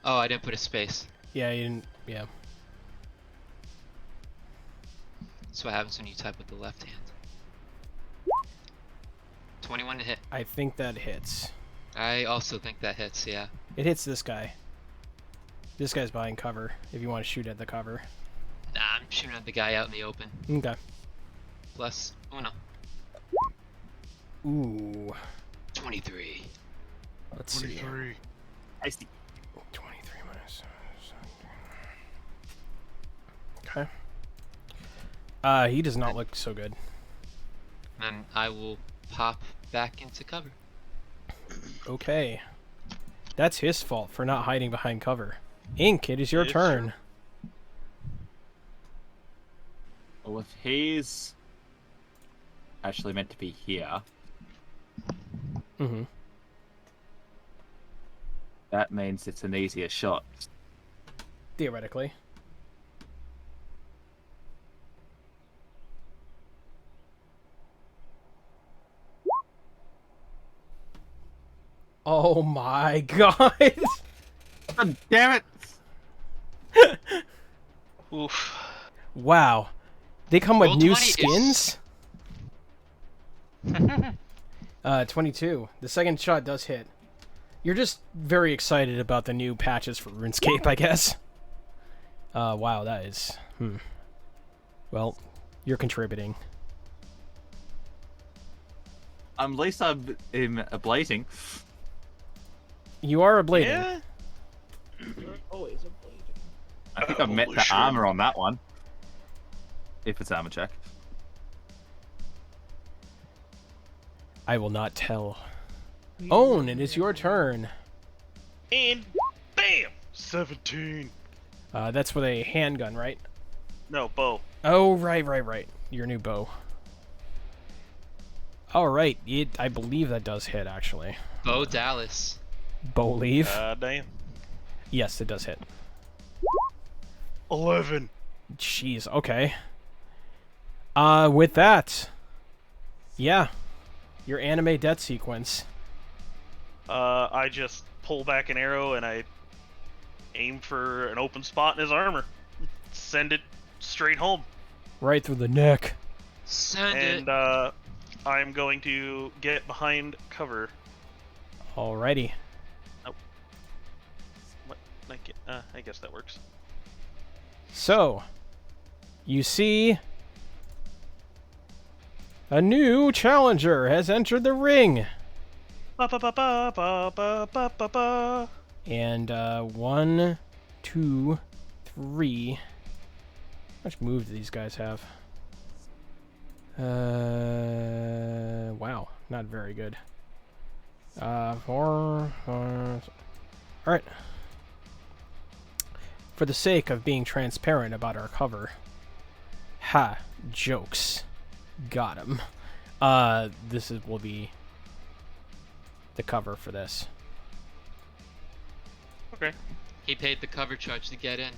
Oh, I didn't put a space. Yeah, you didn't. Yeah. That's what happens when you type with the left hand. 21 to hit. I think that hits. I also think that hits. Yeah. It hits this guy. This guy's behind cover. If you want to shoot at the cover. Nah, I'm shooting at the guy out in the open. Okay. Plus uno. Ooh. 23. Let's see. I see. 23 minus. Okay. He does not look so good. And I will pop back into cover. Okay. That's his fault for not hiding behind cover. Ink, it is your It's turn. Well, if he's actually meant to be here, Mm-hmm. that means it's an easier shot. Theoretically. Oh my god! God damn it! Oof. Wow. They come with Roll new 20 skins? 22. The second shot does hit. You're just very excited about the new patches for RuneScape, I guess. Wow, that is... Well, you're contributing. At least I'm ablating. You are ablating. Yeah. Always a blade. I think I met Holy the shit. armor on that one. If it's armor check. I will not tell. Own, it is your turn. And bam! 17. That's with a handgun, right? No, bow. Oh, right. Your new bow. Alright, I believe that does hit, actually. Bo Dallas. Bow leave? Damn. Yes, it does hit. 11. Jeez, okay. With that, yeah, your anime death sequence. I just pull back an arrow and I aim for an open spot in his armor. Send it straight home. Right through the neck. Send And it. I'm going to get behind cover. Alrighty. What? I guess that works. So, you see, a new challenger has entered the ring. Ba ba ba ba ba ba ba ba ba. And, 1, 2, 3. How much move do these guys have? Wow, not very good. 4, alright. For the sake of being transparent about our cover. Ha, jokes. Got him. Will be the cover for this. Okay. He paid the cover charge to get in.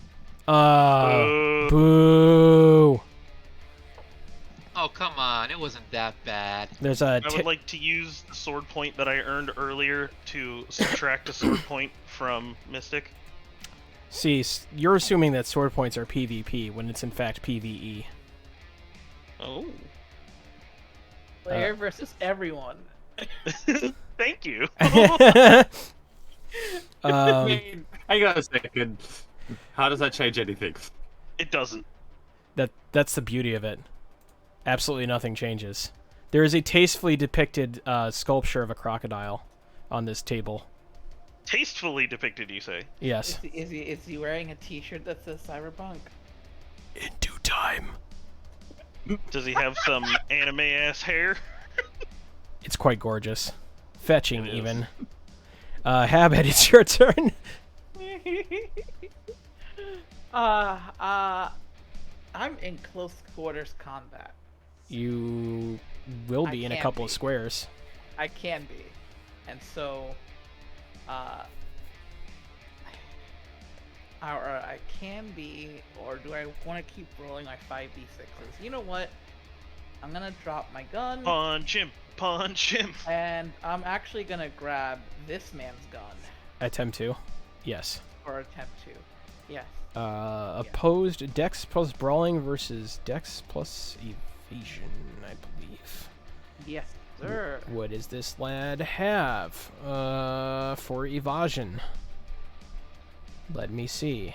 Boo. Boo. Oh, come on. It wasn't that bad. There's a I would like to use the sword point that I earned earlier to subtract a sword point from Mystic. See, you're assuming that sword points are PvP when it's in fact PvE. Oh. Player versus everyone. Thank you. Um, Hang on a second. How does that change anything? It doesn't. That's the beauty of it. Absolutely nothing changes. There is a tastefully depicted sculpture of a crocodile on this table. Tastefully depicted, you say? Yes. Is he wearing a T-shirt that says Cyberpunk? In due time. Does he have some anime-ass hair? It's quite gorgeous. Fetching, It is. even. Habit, it's your turn. I'm in close quarters combat. You will I be in a can couple be. of squares. I can be, and so, or I can be, or do I want to keep rolling my 5d6s? You know what? I'm gonna drop my gun, Punch him! Punch him! and I'm actually gonna grab this man's gun, Attempt to. Yes. or attempt to. Yes. Opposed Dex plus Brawling versus Dex plus Evasion, I believe. Yes, sir. What does this lad have for evasion? Let me see.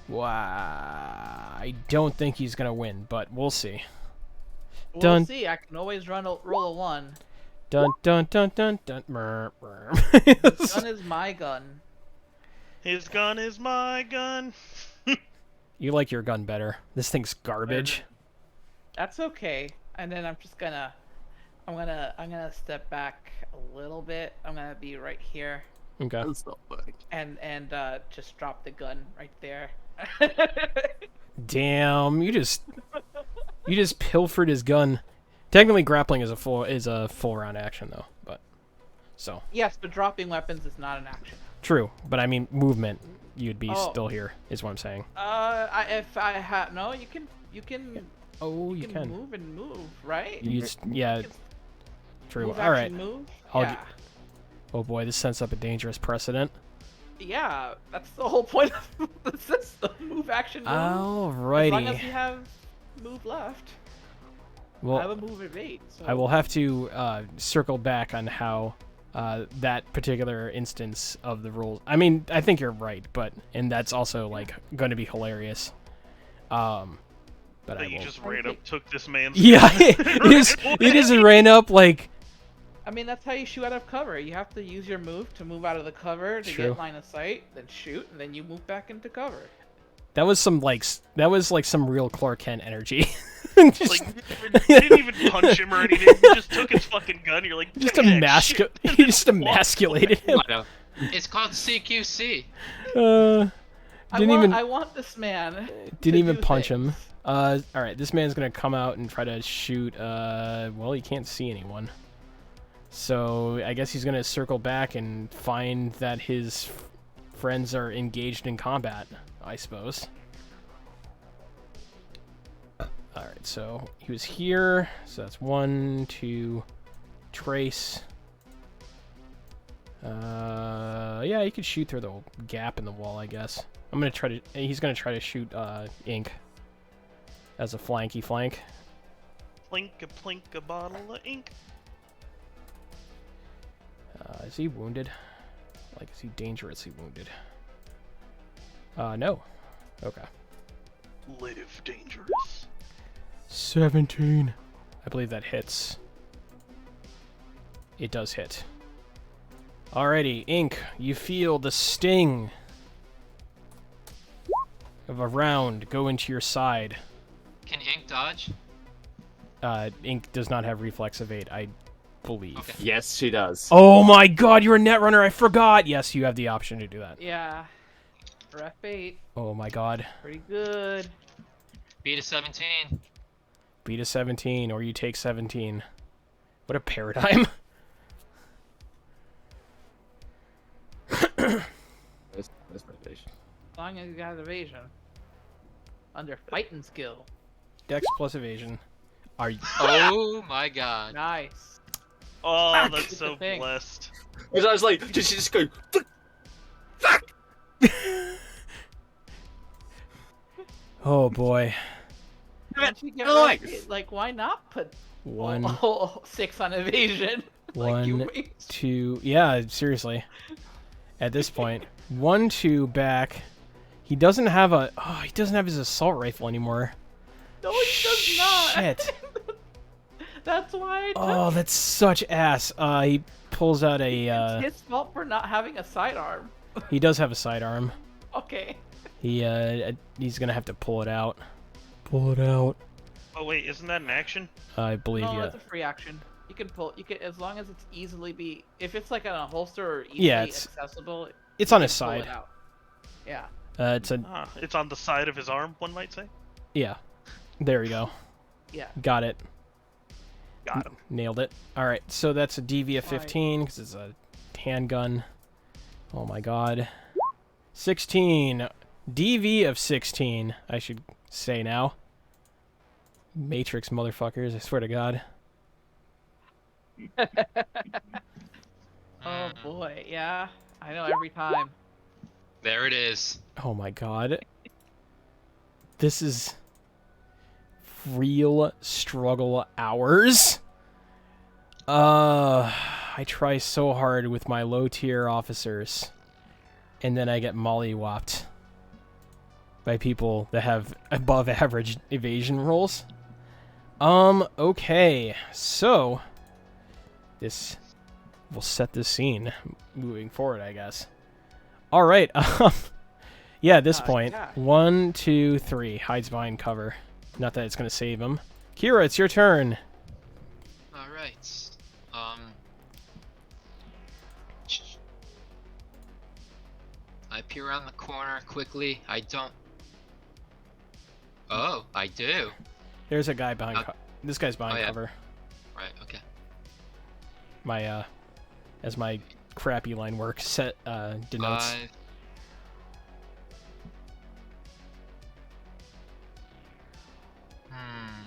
Wow, I don't think he's gonna win, but we'll see. We'll Dun. see. I can always roll a 1. Dun dun dun dun dun. Mer, mer. Gun is my gun. His gun is my gun. You like your gun better. This thing's garbage. That's okay. And then I'm gonna step back a little bit. I'm gonna be right here Okay. That's not bad. and just drop the gun right there. Damn, you just pilfered his gun. Technically, grappling is a full round action though, but so Yes, but dropping weapons is not an action. true. But I mean, movement, you'd be Oh. still here, is what I'm saying. If I have no, you can Oh, you can. move and move, right? You just, yeah, You can true. move, All right. action, move. I'll Yeah. Oh boy, this sets up a dangerous precedent. Yeah, that's the whole point of the system. Move, action, move. As long as Alrighty. you have move left. I have Well, a move of 8. So. I will have to circle back on how that particular instance of the rules. I mean, I think you're right, and that's also like going to be hilarious. But I That you will. just ran up, took this man's Yeah, gun. it just ran up like. I mean, that's how you shoot out of cover. You have to use your move to move out of the cover to True. get line of sight, then shoot, and then you move back into cover. That was some some real Clark Kent energy. Just, Like, you didn't even punch him or anything. You just took his fucking gun. You're like, just "Yeah, shit." you just emasculated him. I know. It's called CQC. Didn't I want this man. even to even do punch him. things. All right, this man's gonna come out and try to shoot. Well, he can't see anyone, so I guess he's gonna circle back and find that his friends are engaged in combat. I suppose. All right, so he was here. So that's 1, 2, trace. Yeah, he could shoot through the gap in the wall, I guess. He's gonna try to shoot Ink as a flanky flank. Plink a bottle of ink. Is he wounded? Like, is he dangerously wounded? No. Okay. Live dangerous. 17. I believe that hits. It does hit. Alrighty, Ink, you feel the sting of a round go into your side. Can Ink dodge? Ink does not have reflex evade, I believe. Okay. Yes, she does. Oh my god, you're a net runner, I forgot! Yes, you have the option to do that. Yeah. For F8, Oh my god. pretty good. Beat a 17. Beat a 17, or you take 17. What a paradigm. That's motivation. As long as you got evasion. Under fighting skill. Dex plus evasion. Are you... Oh my god. Nice. Oh, Fuck. that's It's so a thing. blessed. Because I was like, just go. Oh boy. Once you get Nice. ready, like, why not put One, all 6 on evasion? Like, you One, waste. 2... Yeah, seriously. At this point. 1, 2 back. He doesn't have he doesn't have his assault rifle anymore. No, he does not. Shit. That's why I took Oh, it. that's such ass. He pulls out It's his fault for not having a sidearm. he does have a sidearm. Okay. He's gonna have to pull it out. Pull it out. Oh wait, isn't that an action? I believe No, yeah. it's a free action. You can pull. You can, as long as it's easily be. If it's like on a holster or easily Yeah, it's- accessible. It's you on can his pull side. it out. Yeah. It's a Ah, it's on the side of his arm, one might say. yeah. There we go. Yeah. Got it. Got him. Nailed it. All right, so that's a DV of Fine. 15 because it's a handgun. Oh my god. 16. DV of 16. I should say now. Matrix motherfuckers! I swear to God. Oh boy. Yeah. I know every time. There it is. Oh my god. This is real struggle hours. I try so hard with my low tier officers, and then I get mollywopped by people that have above average evasion rolls. Okay, so this will set the scene moving forward, I guess. All right, yeah, at this point, yeah. 1, 2, 3, hides behind cover. Not that it's gonna save him. Kira, it's your turn. All right. I peer around the corner quickly. I don't. Oh, I do. There's a guy behind. This guy's behind yeah. cover. Right. Okay. My as my crappy line work set denotes. 5. Hmm.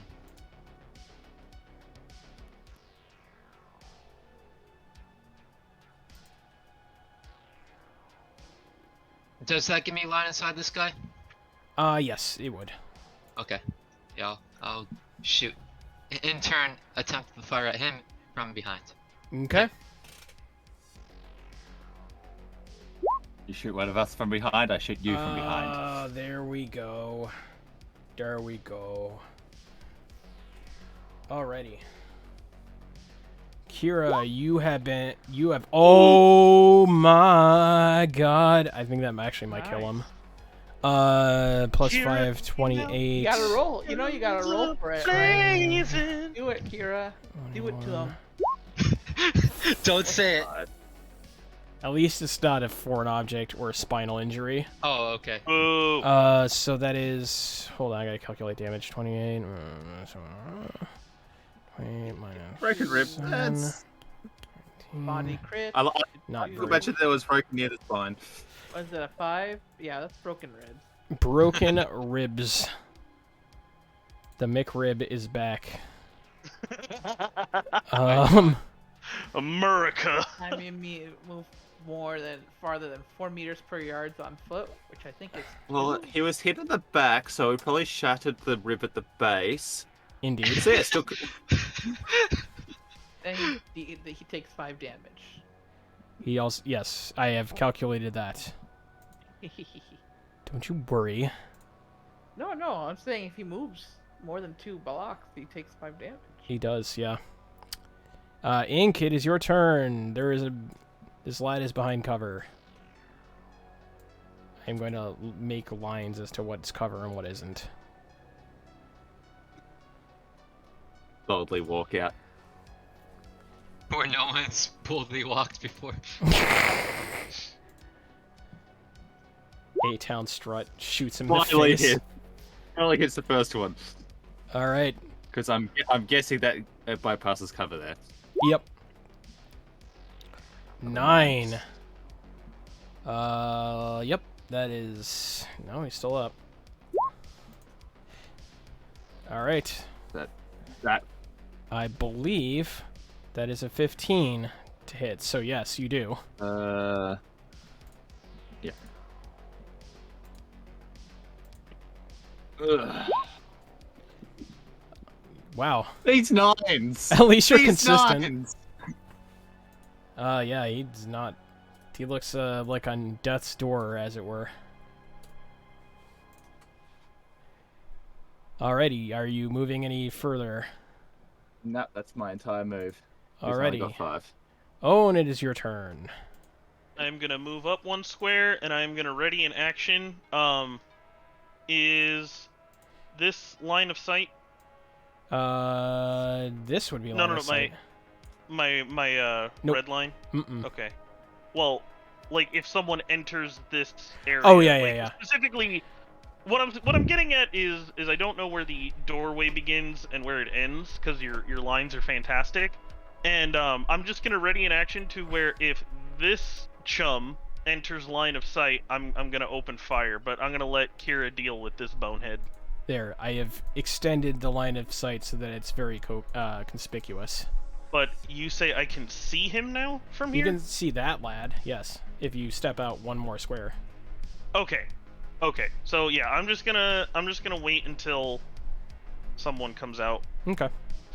Does that give me line inside this guy? Yes, it would. Okay. Yeah, I'll shoot. In turn, attempt to fire at him from behind. Okay. You shoot one of us from behind, I shoot you from behind. There we go. There we go. Alrighty. Kira, you have oh my god. I think that actually might kill him. Plus Kira, 5, 28. You gotta roll. You know you gotta roll for it. Right? Blazing. Do it, Kira. Do it to him. Don't say it. At least it's not a foreign object or a spinal injury. Oh, okay. Oh. So that is... Hold on, I gotta calculate damage. 28... 28 minus... Broken rib. 7, That's. 19, Body crit. I Not could great. imagine there was broken near the spine. Was it a 5? Yeah, that's broken ribs. Broken ribs. The McRib is back. America. I mean, me move farther than 4 meters per yard on foot, which I think is. Well, he was hit in the back, so he probably shattered the rib at the base. Indeed. So yeah, still. Then he takes 5 damage. He also... Yes, I have calculated that. Don't you worry. No, I'm saying if he moves more than 2 blocks, he takes 5 damage. He does, yeah. Ink, it is your turn. This lad is behind cover. I'm going to make lines as to what's cover and what isn't. Boldly walk out. Where no one's boldly walked before. A-Town strut shoots him in the Finally face. hit. Finally hits the first one. All right. Because I'm guessing that it bypasses cover there. Yep. 9. Yep. That is... No, he's still up. All right. That I believe that is a 15 to hit. So yes, you do. Yeah. Ugh. Wow. These nines. At least you're These consistent. nines. Yeah, he's not... He looks like on death's door, as it were. Alrighty, are you moving any further? No, that's my entire move. He's only got Alrighty. 5. Oh, and it is your turn. I'm gonna move up 1 square, and I'm gonna ready an action. Is this line of sight? This would be No, line no, of no, sight. my Nope. red line. Mm-mm. Okay. Well, like if someone enters this area. Oh, yeah, like, yeah. Specifically, what I'm getting at is I don't know where the doorway begins and where it ends because your lines are fantastic, and I'm just gonna ready an action to where if this chum enters line of sight, I'm gonna open fire, but I'm gonna let Kira deal with this bonehead. There, I have extended the line of sight so that it's very conspicuous. But you say I can see him now from You here? can see that lad, yes, if you step out 1 more square. Okay. Okay. So yeah, I'm just gonna wait until someone comes out Okay.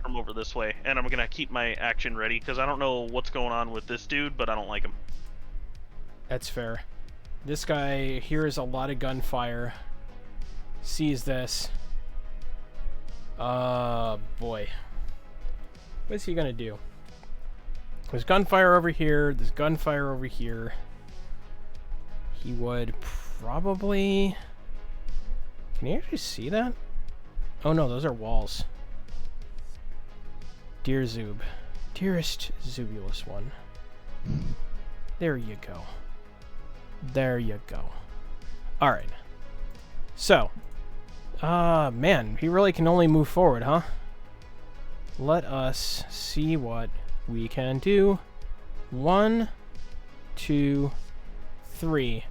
from over this way, and I'm gonna keep my action ready because I don't know what's going on with this dude, but I don't like him. That's fair. This guy hears a lot of gunfire. Sees this. Boy. What's he gonna do? There's gunfire over here. There's gunfire over here. He would probably... Can you actually see that? Oh no, those are walls. Dear Zub. Dearest Zubulus one. There you go. There you go. Alright. So. Man, he really can only move forward, huh? Let us see what we can do. 1, 2, 3.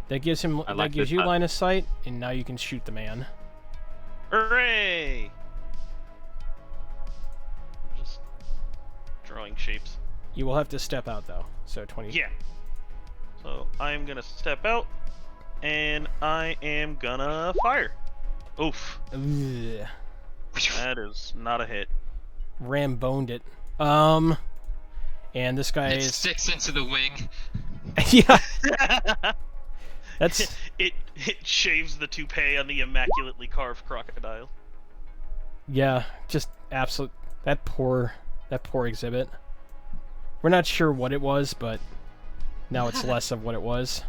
That gives him. I like That gives this. you line of sight, and now you can shoot the man. Hooray! I'm just drawing shapes. You will have to step out though. So 20. Yeah. So I'm gonna step out, and I am gonna fire. Oof. Ugh. That is not a hit. Ramboned it. And this guy It is. sticks into the wing. Yeah. That's. It shaves the toupee on the immaculately carved crocodile. Yeah. Just absolute. That poor exhibit. We're not sure what it was, but now it's less of what it was.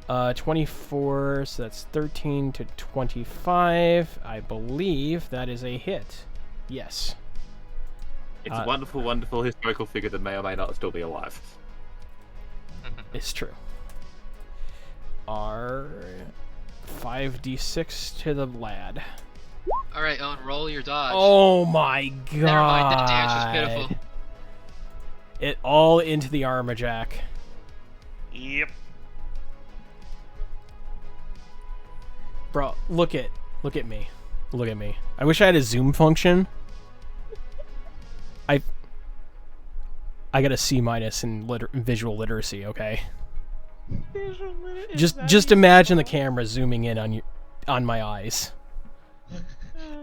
24, so that's 13 to 25. I believe that is a hit. Yes. It's a wonderful, wonderful historical figure that may or may not still be alive. It's true. R 5d6 to the lad. Alright, Owen, roll your dodge. Oh my god. Never mind, that damage was pitiful. It all into the armor jack. Yep. Bro, look at me. Look at me. I wish I had a zoom function. I got a C- in visual literacy, okay? Just imagine the camera zooming in on my eyes.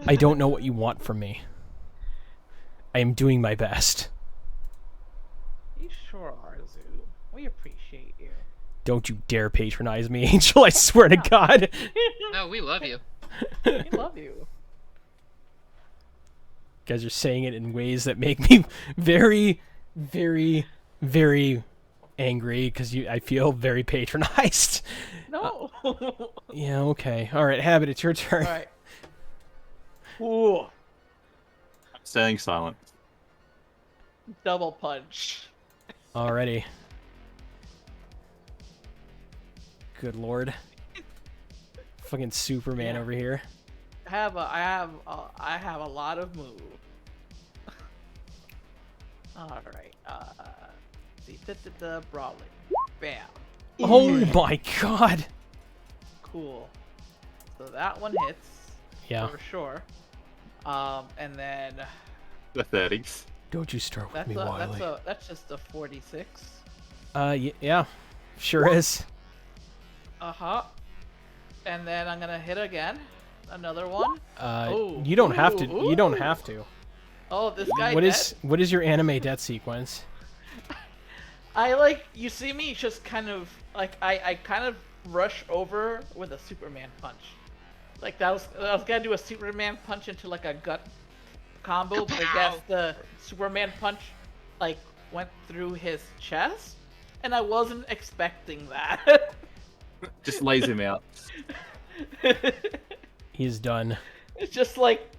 I don't know what you want from me. I am doing my best. You sure are, Zoo. We appreciate you. Don't you dare patronize me, Angel, I swear to God. No, we love you. We love you. You guys are saying it in ways that make me very, very, very angry because I feel very patronized. No. Yeah, okay. All right, Habit, it's your turn. All right. Ooh. I'm staying silent. Double punch. Alrighty. Good lord. Fucking Superman Yeah. over here. I have a lot of move. All right. See, brawling. Bam. Oh my god. Cool. So that one hits. Yeah. For sure. And then The 30s. Don't you start with that's me, Wiley. that's just a 46. Yeah. Sure is. Uh-huh. And then I'm gonna hit again. Another one. You don't have to. Ooh, You don't ooh. have to. Oh, this guy. What is your anime death sequence? You see me just kind of like I kind of rush over with a Superman punch. Like I was gonna do a Superman punch into like a gut combo, but I guess the Superman punch like went through his chest, and I wasn't expecting that. Just lays him out. He's done. It's just like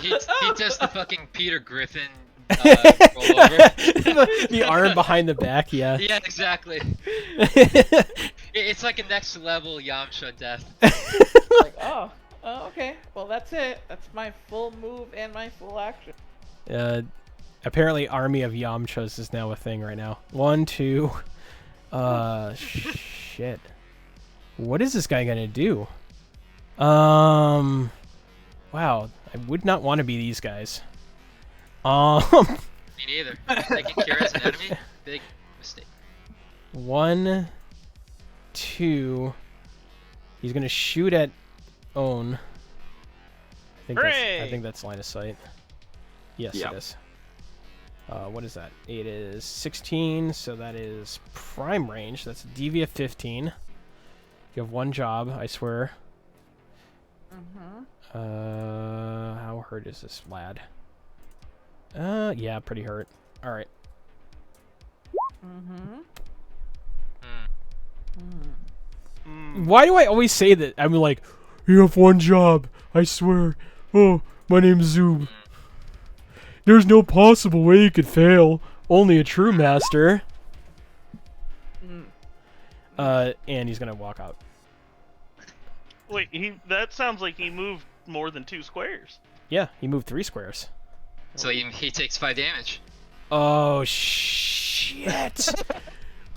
He does the fucking Peter Griffin roll over. The arm behind the back, yeah. Yeah, exactly. It's like a next level Yamcha death. like oh okay, well that's it. That's my full move and my full action. Apparently Army of Yamchas is now a thing right now. 1, 2. Shit. What is this guy gonna do? Wow, I would not want to be these guys. Me neither. Taking Kira as an enemy, big mistake. 1, 2. He's gonna shoot at Own. I think that's line of sight. Yes, Yeah. it is. What is that? It is 16, so that is prime range. That's a DV of 15. You have one job, I swear. How hurt is this lad? Yeah, pretty hurt. All right. Why do I always say that? I'm like, you have one job, I swear. Oh, my name's Zoob. There's no possible way you could fail. Only a true master. And he's gonna walk out. Wait, that sounds like he moved more than 2 squares. Yeah, he moved 3 squares. So he takes 5 damage. Oh, shit.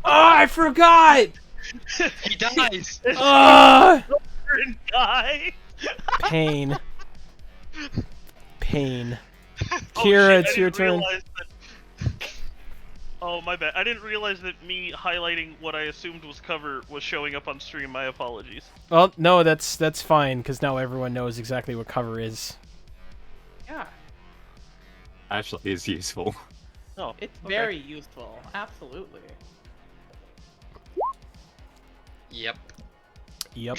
Oh, I forgot! He dies! Die. Pain. Pain. Oh, Kira, shit, it's your turn. Oh, my bad. I didn't realize that me highlighting what I assumed was cover was showing up on stream. My apologies. Well, no, that's fine, because now everyone knows exactly what cover is. Yeah, Actually, is useful. Oh, it's okay. very useful. Absolutely. Yep. Yup.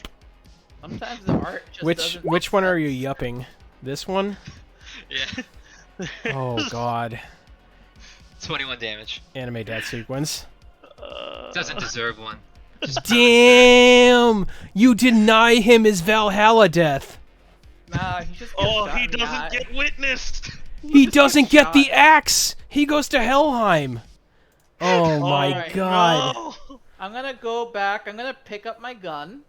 Sometimes the art just doesn't Which make one are sense. you yupping? This one? Yeah. Oh, God. 21 damage. Anime death sequence. Doesn't deserve one. Damn! You deny him his Valhalla death. Nah, he just. Oh, gets he shot in the eye. doesn't get witnessed. He doesn't get shot. the axe! He goes to Helheim! Oh my Alright, god. No. I'm gonna go back. I'm gonna pick up my gun.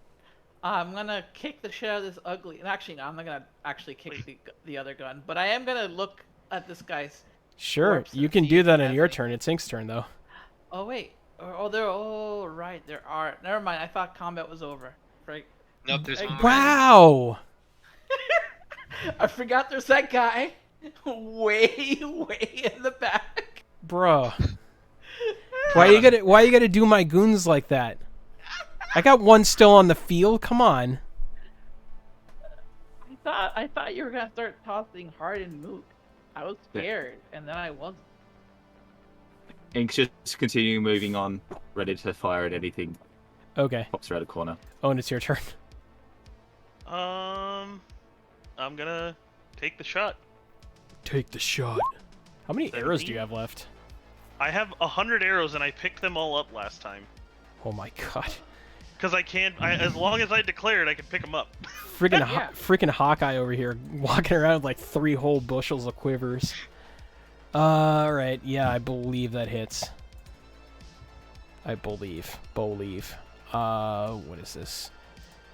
I'm gonna kick the shit out of this ugly. And actually, no, I'm not gonna actually kick the other gun. But I am gonna look at this guy's. Sure, corpse you and can see do if that he on has your any- turn. It's Ink's turn, though. Oh wait. Oh right. There are. Never mind. I thought combat was over. Right. Nope, there's one more. Wow! I forgot there's that guy. Way in the back. Bruh. Why you gotta do my goons like that? I got one still on the field, come on. I thought you were gonna start tossing hard and moot. I was scared, and then I wasn't. Ink's just continuing moving on, ready to fire at anything. Okay. Pops around a corner. Owen, it's your turn. I'm gonna take the shot. Take the shot. How many arrows do you 17? have left? I have 100 arrows and I picked them all up last time. Oh my god. Because I can't, as long as I declared, I can pick them up. Freaking, Yeah. freaking Hawkeye over here, walking around with like 3 whole bushels of quivers. Alright, yeah, I believe that hits. I believe. What is this?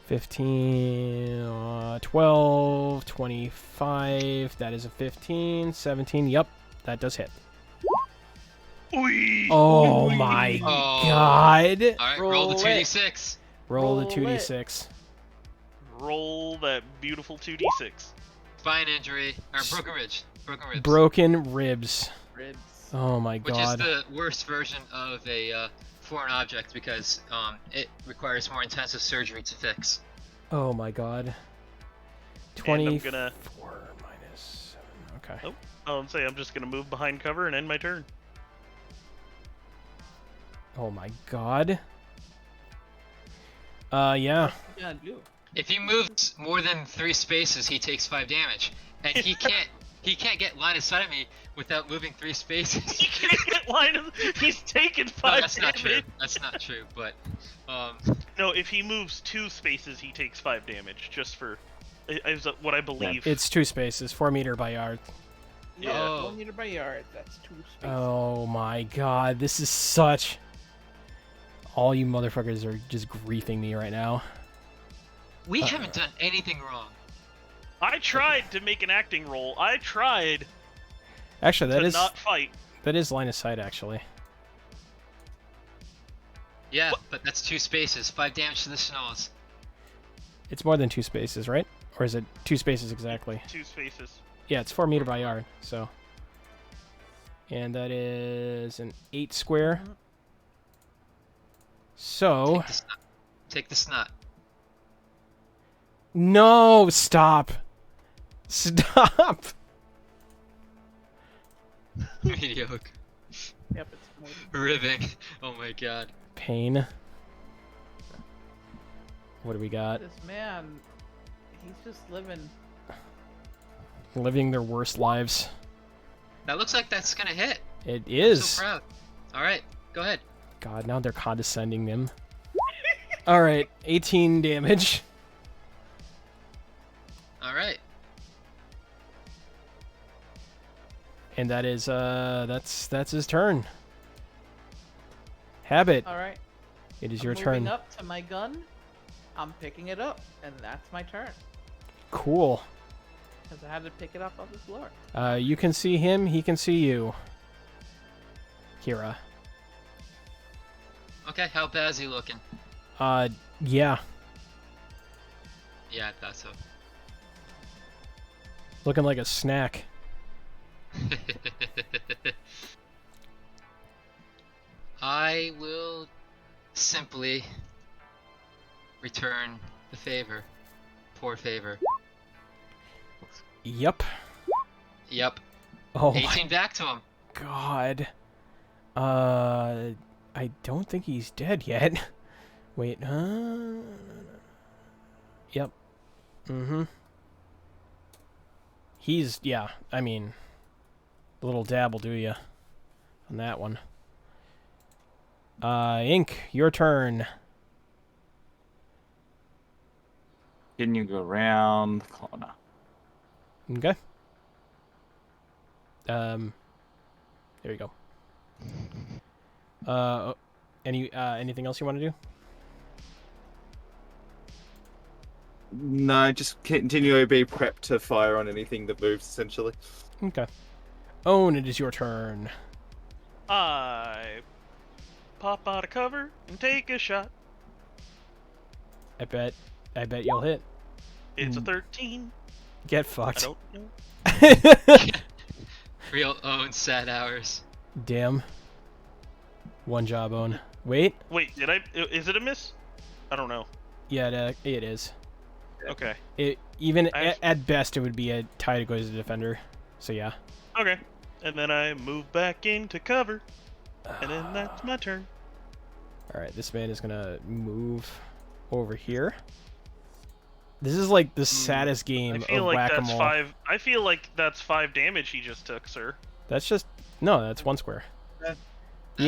15, 12, 25, that is a 15, 17, yep, that does hit. Whee! Oh my Oh. god! Alright, roll the Roll it. 2d6. Roll the Roll 2d6. Roll that beautiful 2d6. Spine injury. Or broken ribs. Broken ribs. Broken ribs. Ribs. Oh my Which god. is the worst version of a foreign object because it requires more intensive surgery to fix. Oh my god. And 24 I'm gonna... minus 7. Okay. Oh, I'm saying I'm just gonna move behind cover and end my turn. Oh my god. Yeah. What you gonna do? If he moves more than 3 spaces, he takes 5 damage, and he can't get line of sight of me without moving 3 spaces. He can't get line of. He's taken No, 5 that's damage. not true. That's not true. But No, if he moves 2 spaces, he takes 5 damage. Just for, is what I believe. It's 2 spaces, 4 meter by yard. Yeah, Oh. 1 meter by yard. That's 2 spaces. Oh my god, this is such... All you motherfuckers are just griefing me right now. we haven't done anything wrong. I tried to make an acting roll. I tried Actually, to not fight. that is line of sight, actually. Yeah, but that's 2 spaces. 5 damage to the Snows. It's more than 2 spaces, right? Or is it 2 spaces exactly? 2 spaces. Yeah, it's 4 meter by yard, so... And that is an 8 square. So... Take the snot. No! Stop! Stop! Mediocre. Yep, it's more than Ribbing. Oh my god. Pain. What do we got? this man. He's just living. Living their worst lives. That looks like that's gonna hit. It I'm is. so proud. Alright, go ahead. God, now they're condescending them. Alright, 18 damage. Alright. And that is, that's his turn. Habit, All right. it is I'm your moving turn. up to my gun. I'm picking it up, and that's my turn. Cool. Because I had to pick it up off the floor. You can see him, he can see you. Kira. Okay, how bad is he looking? Yeah. Yeah, I thought so. Looking like a snack. I will simply return the favor. Poor favor. Yep. Yep. Oh my 18 back to him. god. I don't think he's dead yet. Wait, Yep. Mm-hmm. He's, yeah, I mean, a little dab will do ya on that one. Ink, your turn. Can you go around the corner? Okay. There you go. Anything else you want to do? No, just continue to be prepped to fire on anything that moves, essentially. Okay. Owen, it is your turn. I pop out of cover and take a shot. I bet you'll hit. It's a 13. Get I fucked. don't know. Real own sad hours. Damn. One job, Owen. Wait. Wait, did I? Is it a miss? I don't know. Yeah, it is. Okay. Even I have- at best, it would be a tie to go as a defender. So yeah. Okay. And then I move back into cover. And then that's my turn. All right, this man is gonna move over here. This is like the saddest game I feel of like that's whack-a-mole. 5. I feel like that's 5 damage he just took, sir. That's just no. That's one square. He That's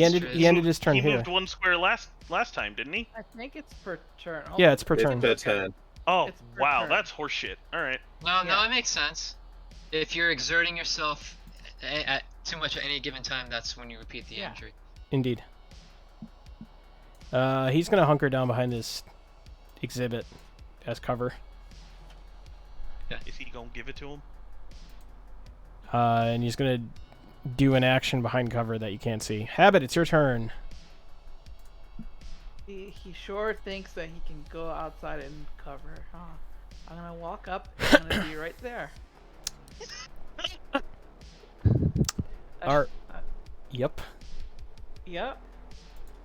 ended. true. He ended his turn He here. moved 1 square last time, didn't he? I think it's per turn. Oh, Yeah, it's per It's turn. per turn. Oh, It's per wow, turn. that's horseshit. All right. No, Yeah. it makes sense. If you're exerting yourself at too much at any given time, that's when you repeat the Yeah. injury. Indeed. He's gonna hunker down behind this exhibit as cover. Is he gonna give it to him? And he's gonna do an action behind cover that you can't see. Habit, it's your turn. He sure thinks that he can go outside and cover, huh? I'm gonna walk up. I'm gonna be right there. Ar- Yep. Yep.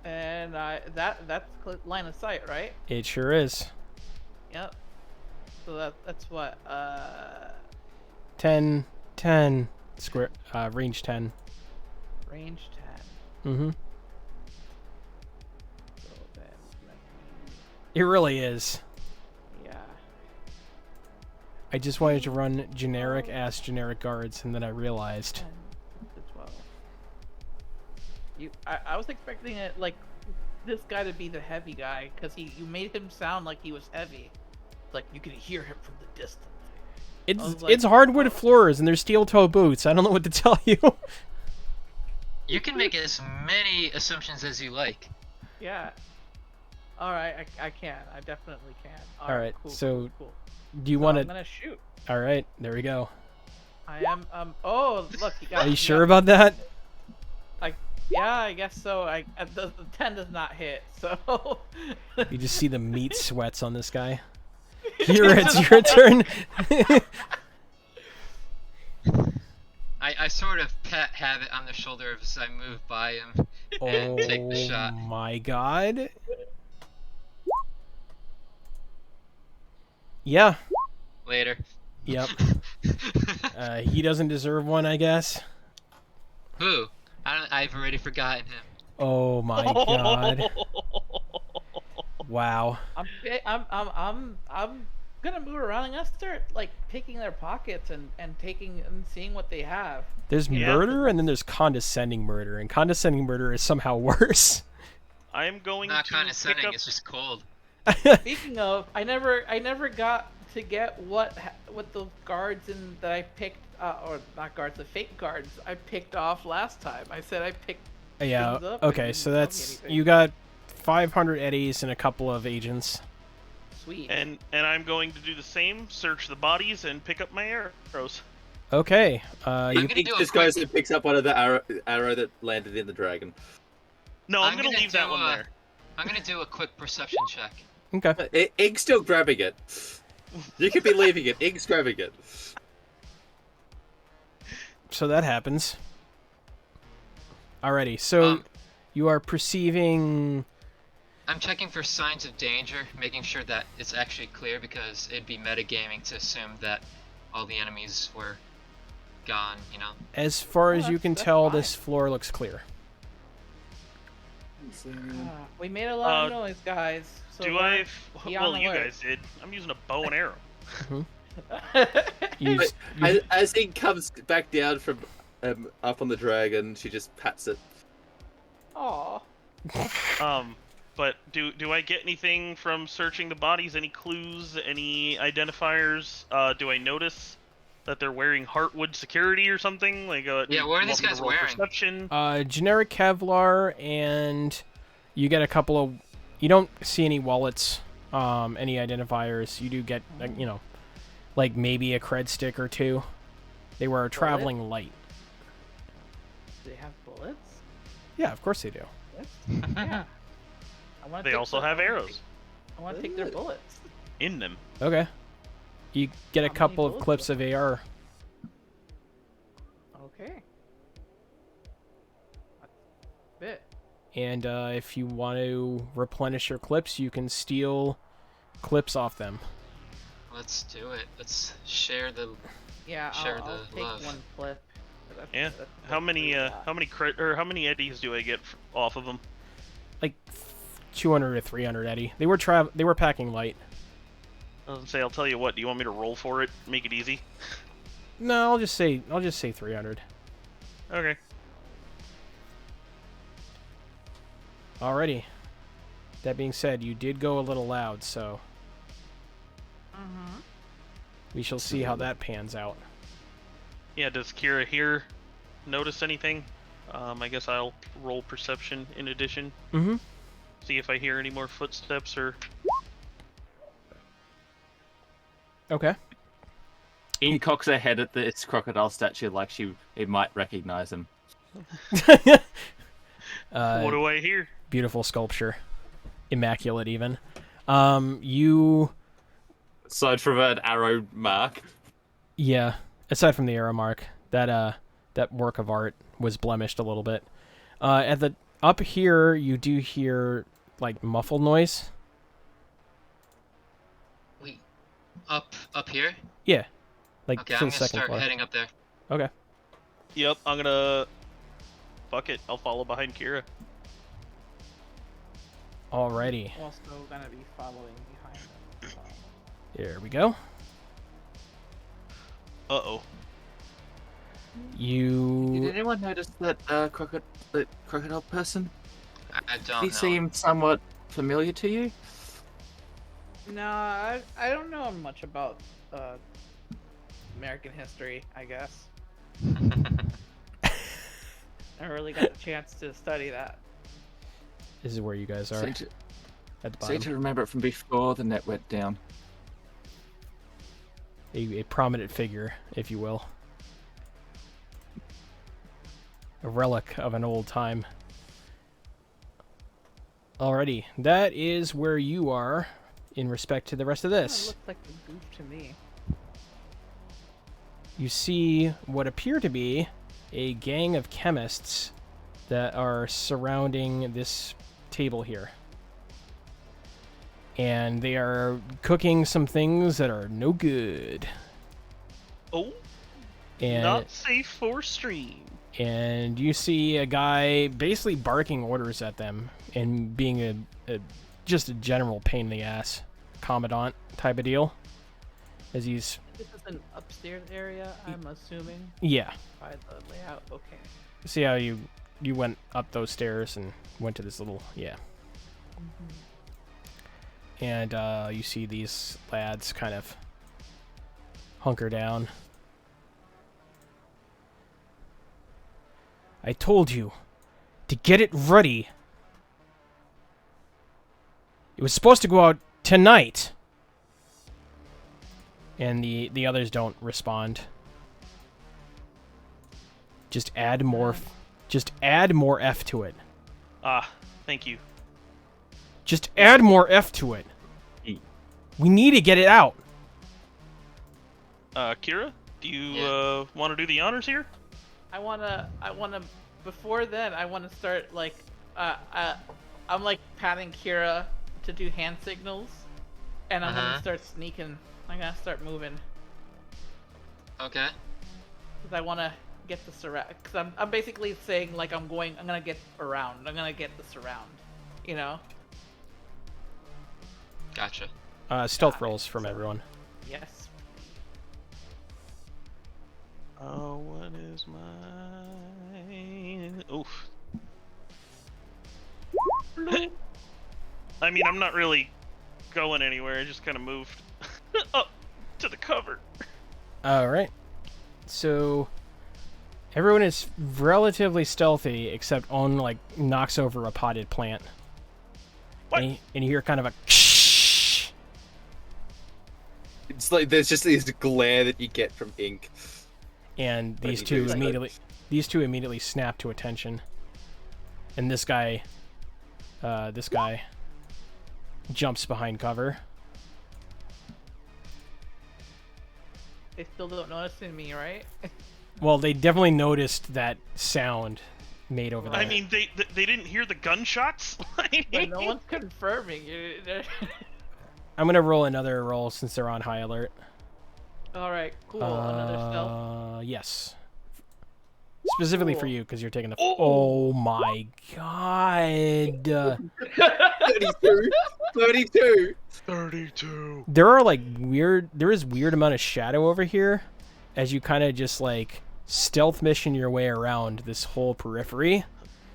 And that's line of sight, right? It sure is. Yep. So that's what 10 square range 10. range 10. Mm-hmm. So then, It really is. yeah. I just wanted to run generic guards, and then I realized. 10 to 12. I was expecting it like this guy to be the heavy guy because you made him sound like he was heavy. Like you could hear him from the distance. It's hardwood floors and they're steel toe boots. I don't know what to tell you. You can make as many assumptions as you like. Yeah. All right, I can. I definitely can. All right, cool, so cool. do you want I'm to? gonna shoot. All right, there we go. I am. Oh, look. You got. Are you sure about that? Yeah, I guess so. The 10 does not hit, so. You just see the meat sweats on this guy. Here, it's your turn. I sort of have it on the shoulder as I move by him and take the shot. Oh my god. Yeah. Later. Yep. He doesn't deserve one, I guess. Who? I've already forgotten him. Oh my god. Wow. I'm gonna move around and start like picking their pockets and taking and seeing what they have. There's murder and then there's condescending murder, and condescending murder is somehow worse. I am going Not to condescending, pick up... it's just cold. Speaking of, I never got to get what the guards that I picked or not guards, the fake guards I picked off last time. I said I picked. Yeah. things up, Okay, and so you didn't that's tell me anything. you got 500 eddies and a couple of agents. Sweet. And I'm going to do the same, search the bodies, and pick up my arrows. Okay. I'm gonna Ink do a just quick- goes and picks up one of the arrow that landed in the dragon. No, I'm I'm gonna gonna leave that do one a- there. I'm gonna do a quick perception check. Okay. Ink's still grabbing it. You could be leaving it. Ink's grabbing it. So that happens. Alrighty. So you are perceiving. I'm checking for signs of danger, making sure that it's actually clear because it'd be metagaming to assume that all the enemies were gone, you know? As far as you can tell, fine. this floor looks clear. We made a lot of noise, guys. So Do we're- I? be on Well, you alert. guys did. I'm using a bow and arrow. You, As Ink comes back down from up on the dragon, she just pats it. Aw. But do I get anything from searching the bodies? Any clues? Any identifiers? Do I notice that they're wearing Heartwood security or something? Like, Yeah, what are you these want me to guys roll wearing? Perception? generic Kevlar, and you get a couple of. You don't see any wallets, any identifiers. You do get, like maybe a cred stick or two. They were a traveling light. Do they have bullets? Yeah, of course they do. Yeah. I wanna They take also their- have I wanna arrows take- I want to take their bullets. in them. Okay. You get a How many couple of bullets clips do of AR. Okay. Bit. And if you want to replenish your clips, you can steal clips off them. Let's do it. Let's share the... Yeah, Share I'll the take love. one clip. That's- Yeah. that's How many? pretty bad. How many eddies do I get off of them? Like 200 to 300 Eddie. They were packing light. I'll tell you what. Do you want me to roll for it? Make it easy. No, I'll just say 300. Okay. Alrighty. That being said, you did go a little loud, so Mhm. we shall see how that pans out. Yeah. Does Kira here notice anything? I guess I'll roll perception in addition. Mm-hmm. See if I hear any more footsteps or. Okay. Ink cocks her head at its crocodile statue like it might recognize him. What do I hear? Beautiful sculpture. Immaculate, even. You... Aside from an arrow mark. Yeah. Aside from the arrow mark, that work of art was blemished a little bit. Up here, you do hear, like, muffled noise. Wait. Up here? Yeah. Like, Okay, to I'm the gonna second start floor. heading up there. Okay. Yep. I'm gonna. Fuck it. I'll follow behind Kira. Alrighty. Also gonna be following behind them. Here we go. Uh-oh. Did You anyone notice that crocodile person? I Did don't he know. seem somewhat familiar to you? No, I don't know much about American history, I guess. I really got the chance to study that. this is where you guys are Seem to, at the seem bottom. to remember it from before the net went down. A prominent figure, if you will. A relic of an old time. Alrighty, that is where you are in respect to the rest of It this. looks like a goof to me. You see what appear to be a gang of chemists that are surrounding this table here. And they are cooking some things that are no good. Oh, And not safe for stream. and you see a guy basically barking orders at them and being just a general pain in the ass commandant type of deal. As he's This is an upstairs area, I'm assuming, yeah. by the layout. Okay. See how you went up those stairs and went to this little and you see these lads kind of hunker down. I told you to get it ready. It was supposed to go out tonight. And the others don't respond. Just add more F to it. Ah, thank you. Just add more F to it. We need to get it out. Kira, do you Yeah. want to do the honors here? I wanna, before then, I wanna start, like, I'm, like, patting Kira to do hand signals, and I'm gonna start sneaking. I'm gonna start moving, Okay. because I wanna get the surround, because I'm basically saying, like, I'm gonna get around, I'm gonna get the surround, you know? Gotcha. Stealth rolls from everyone. Yes. Oh, what is mine? Oof. I mean, I'm not really going anywhere. I just kind of moved up to the cover. All right. So everyone is relatively stealthy, except On like knocks over a potted plant. What? And you hear kind of a It's like there's just this glare that you get from ink. and What these do you two do? immediately snap to attention. And this guy jumps behind cover. They still don't notice me, right? Well, they definitely noticed that sound made over there. I mean, they didn't hear the gunshots. But no one's confirming. I'm gonna roll another roll since they're on high alert. Alright, cool. Another stealth. Yes. Specifically for Cool. you, because you're taking the. Oh! Oh my god! 32. 32. 32. There is weird amount of shadow over here, as you kind of just like stealth mission your way around this whole periphery.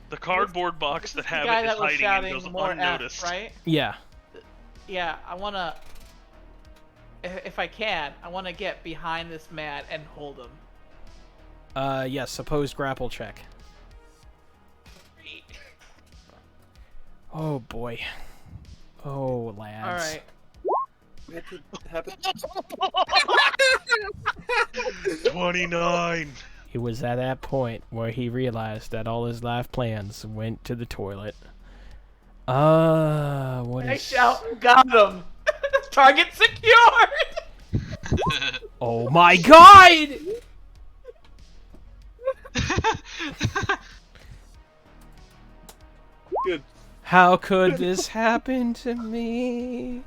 The cardboard box that The Habit guy is that was hiding in shouting goes more unnoticed. F, right? Yeah. Yeah, I wanna. If I can, I wanna get behind this man and hold him. Yes. Opposed grapple check. Oh boy. Oh lads. Alright. What did happen? 29. It was at that point where he realized that all his life plans went to the toilet. What I is... shout, got him! Target secured! Oh my god! Good. How could this happen to me?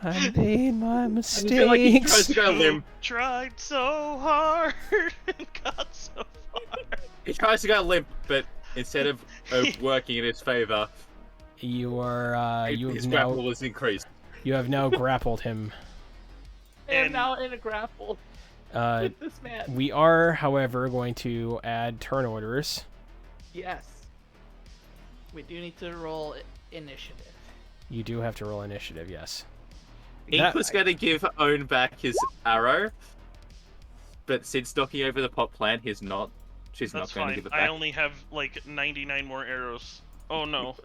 I made my I just feel like he tries mistakes. to go limp. Tried so hard and got so far. He tries to go limp, but instead of working in his favor, You are his grapple was increased. you have now grappled him. I am And- now in a grapple. with this man. We are, however, going to add turn orders. Yes. We do need to roll initiative. You do have to roll initiative, yes. Ink was going to give Owen back his arrow, but since knocking over the pot plant, she's not That's going to fine. give it back. I only have like 99 more arrows. Oh no.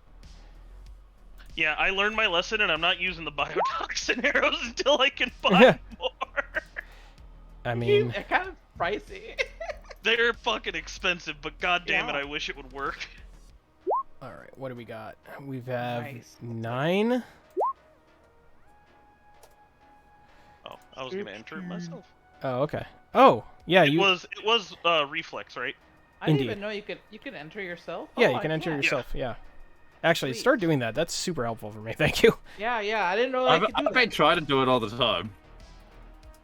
Yeah, I learned my lesson, and I'm not using the biotoxin arrows until I can buy more. I mean, They're kind of pricey. They're fucking expensive, but goddamn it, Yeah. I wish it would work. all right, what do we got? We have Nice. 9. Oh, I was gonna enter it myself. Oh, okay. Oh, yeah, It was reflex, right? I didn't Indeed. even know you could enter yourself. Yeah, Oh, you can I enter can. yourself, yeah. Actually, Sweet. start doing that. That's super helpful for me. Thank you. Yeah, I didn't know I could do I've been that. trying to do it all the time.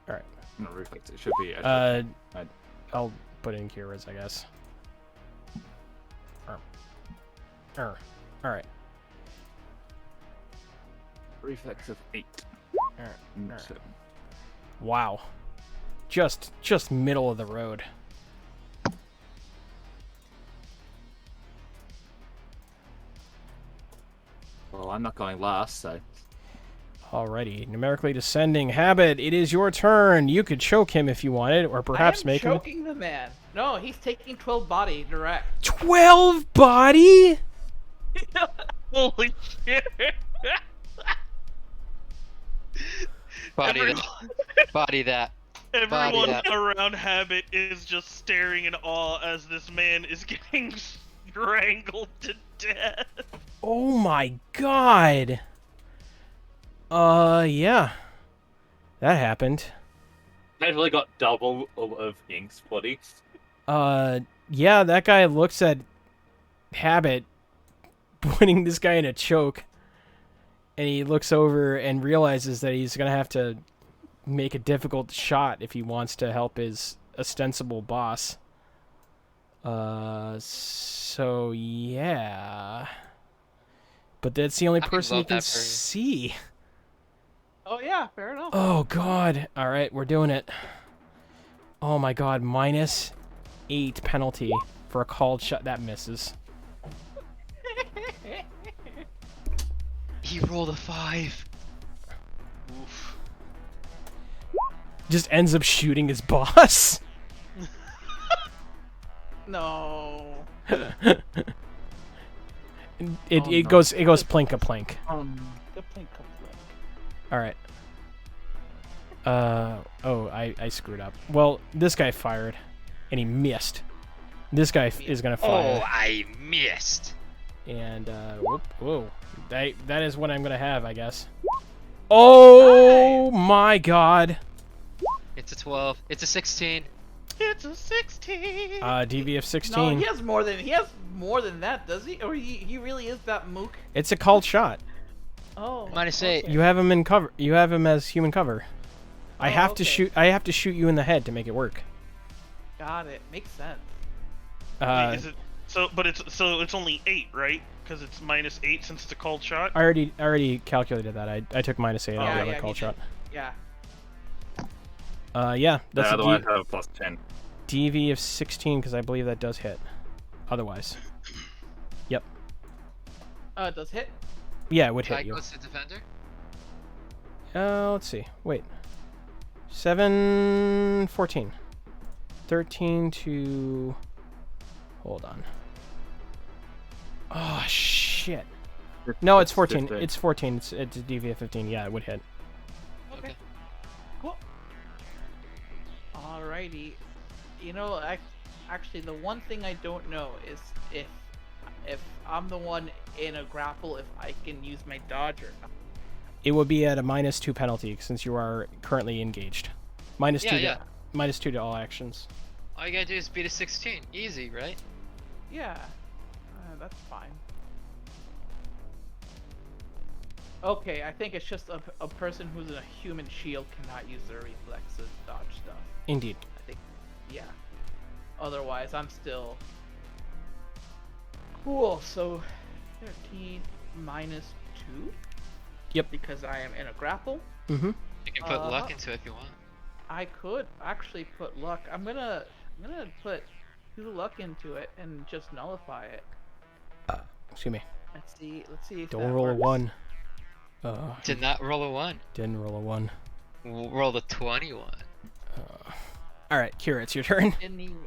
All right. Not reflex. It should be. Actually. I'll put in Kira's, I guess. All right. Reflex of 8. Alright, Mm, alright. 7. Wow. Just middle of the road. Well, I'm not going last, so. Alrighty, numerically descending. Habit, it is your turn. You could choke him if you wanted, or perhaps I am make him choking the man. No, he's taking 12 body direct. 12 body. Holy shit! Body Everyone- that. Body that. Everyone that. around Habit is just staring in awe as this man is getting strangled to death. Oh my god. Yeah. That happened. Actually got double of Ink's body. Yeah, that guy looks at Habit putting this guy in a choke, and he looks over and realizes that he's gonna have to make a difficult shot if he wants to help his ostensible boss. So yeah. But that's the only I would person he love can that for you. see. Oh yeah, fair enough. Oh god. Alright, we're doing it. Oh my god, -8 penalty for a called shot. That misses. He rolled a 5. Oof. Just ends up shooting his boss. No. It no. goes plink-a-plink. The plink comes in. Alright. Oh, I screwed up. Well, this guy fired, and he missed. This guy is gonna fire. Oh, I missed. And, whoa. That is what I'm gonna have, I guess. Oh my god. It's a 12. It's a 16. It's a 16. DV of No, 16. he has more than that, does he? Or he really is that mook? It's a called shot. Oh. -8. okay. You have him in cover. You have him as human cover. I Oh, have to okay. shoot. I have to shoot you in the head to make it work. Got it. Makes sense. Wait, is it but it's only 8, right? Because it's -8 since it's a cold shot. I already calculated that. I took -8 on Yeah, the other yeah, called he shot. Yeah. Yeah, that's a Otherwise, I have a +10. DV of 16 because I believe that does hit. Otherwise, yep. It does hit. Yeah, it would That hit you. goes to defender. Let's see. Wait. 7, 14. 13 to... Hold on. Oh, shit. No, it's 14. 15. It's 14. It's a DV of 15. Yeah, it would hit. Okay. Cool. Alrighty. You know, actually, the one thing I don't know is if I'm the one in a grapple, if I can use my dodge or not. It would be at a -2 penalty since you are currently engaged. -2 Yeah. -2 to all actions. All you gotta do is beat a 16. Easy, right? Yeah, that's fine. Okay, I think it's just a person who's in a human shield cannot use their reflexes, dodge stuff. Indeed. I think, yeah. Otherwise, I'm still cool. So, 13 -2. Yep. Because I am in a grapple. Mm-hmm. You can put luck into it if you want. I could actually put luck. I'm gonna put 2 luck into it and just nullify it. Excuse me. Let's see if Don't that roll works. a 1. Did not roll a 1. Didn't roll a 1. Rolled a 21. Alright, Kira, it's your turn. Didn't even...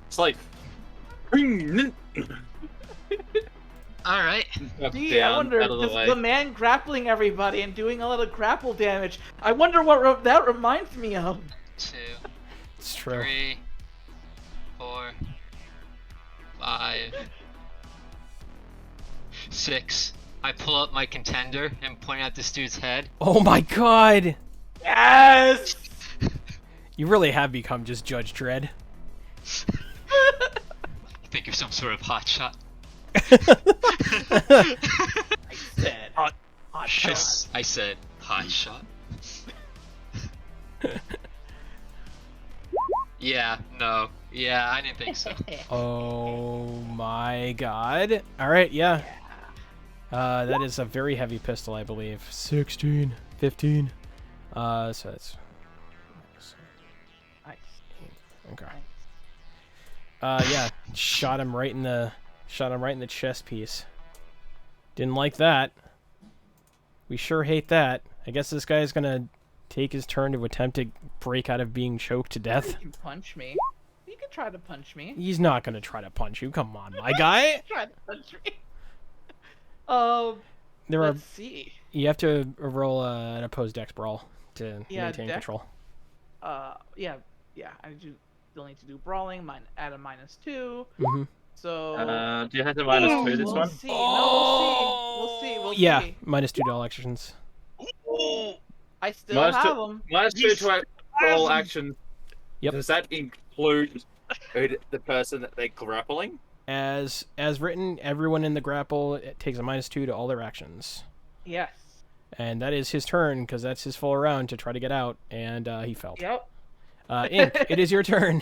It's like. Alright. Gee, I wonder, the man grappling everybody and doing a lot of grapple damage. I wonder what that reminds me of. 2, It's true. 3, 4, 5, 6. I pull up my contender and point at this dude's head. Oh my god! Yes! You really have become just Judge Dredd. Think you're some sort of hotshot. I said hot shot. I said hotshot. Yeah, no. Yeah, I didn't think so. Oh my god. Alright, yeah. That is a very heavy pistol, I believe. 16, 15. So that's... Nice. Okay. Nice. Yeah. Shot him right in the chest piece. Didn't like that. We sure hate that. I guess this guy's gonna take his turn to attempt to break out of being choked to death. You can punch me. You can try to punch me. He's not gonna try to punch you. Come on, my guy. Try to punch me. There are. Let's see. You have to roll an opposed dex brawl to Yeah, maintain dex- control. Yeah. I do still need to do brawling. Add a -2. Mm-hmm. So. Do you have to -2 this we'll one? see. No, we'll see. We'll see. Yeah, See. -2 to all actions. I still have them. -2 to all action. Yep. Does that include the person that they're grappling? As written, everyone in the grapple takes a -2 to all their actions. Yes. And that is his turn, because that's his full round to try to get out, and he failed. Yep. Ink, it is your turn.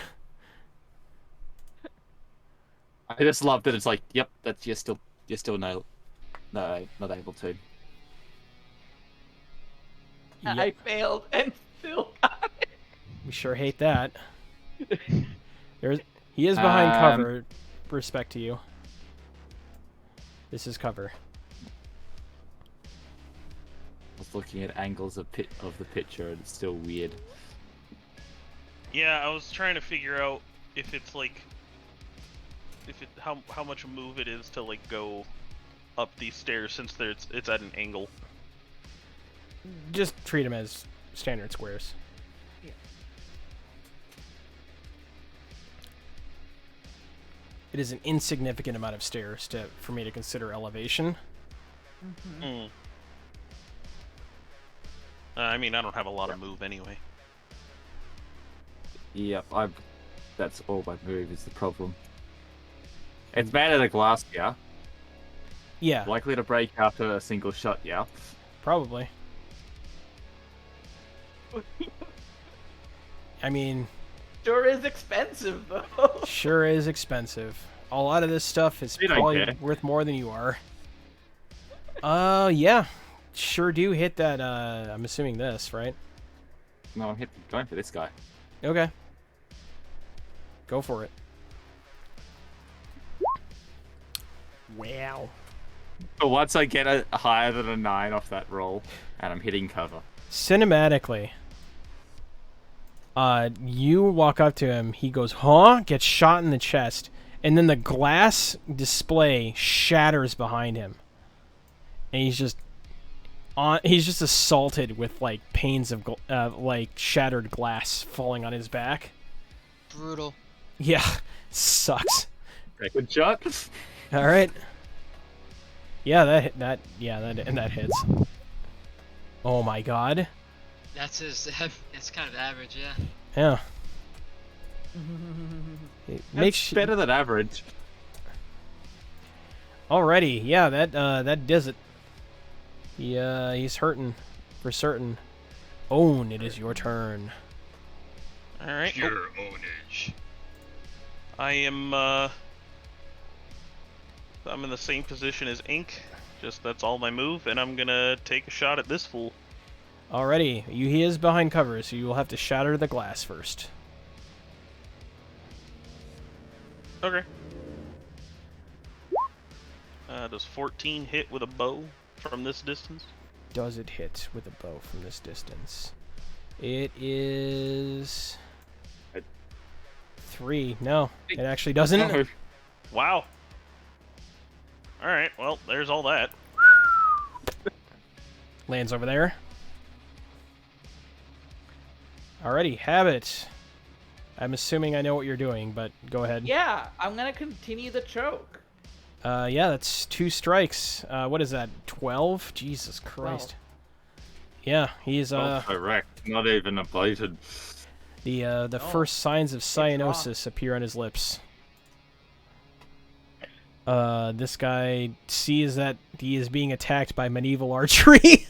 I just love that it's like, yep, that's you're still no, not able to. Yep. I failed and still got it. We sure hate that. He is behind cover. Respect to you. This is cover. I was looking at angles of the picture and it's still weird. Yeah, I was trying to figure out if it's like, how much a move it is to like go up these stairs since it's at an angle. Just treat them as standard squares. Yeah. It is an insignificant amount of stairs for me to consider elevation. Mm-hmm. I mean, I don't have a lot of move anyway. Yep, that's all my move is the problem. It's bad at a glass, yeah. Yeah, Likely to break after a single shot, yeah. probably. I mean, Sure is expensive though. sure is expensive. A lot of this stuff is You don't probably care. worth more than you are. Yeah. Sure do hit that, I'm assuming this, right? No, I'm going for this guy. Okay. Go for it. Wow. But once I get a higher than a 9 off that roll, and I'm hitting cover. Cinematically, you walk up to him, he goes, huh? Gets shot in the chest, and then the glass display shatters behind him. And he's just assaulted with like panes of like shattered glass falling on his back. Brutal. Yeah, sucks. Good shot. All right. Yeah, that hits. Oh my god. That's it's kind of average, yeah. Yeah. Makes better than average. Alrighty, yeah, that does it. He's hurting for certain. Own, it is your turn. All right. Pure ownage. I am. I'm in the same position as Ink. Just that's all my move, and I'm gonna take a shot at this fool. Alrighty, he is behind cover, so you will have to shatter the glass first. Okay. Does 14 hit with a bow from this distance? Does it hit with a bow from this distance? It is 3. No, it actually doesn't. No. Wow. Alright, well, there's all that. Lands over there. Alrighty, Habit. I'm assuming I know what you're doing, but go ahead. Yeah, I'm gonna continue the choke. Yeah, that's 2 strikes. What is that? 12? Jesus Christ. Yeah, he's Correct. Not even a bladed. the first signs of cyanosis appear on his lips. This guy sees that he is being attacked by medieval archery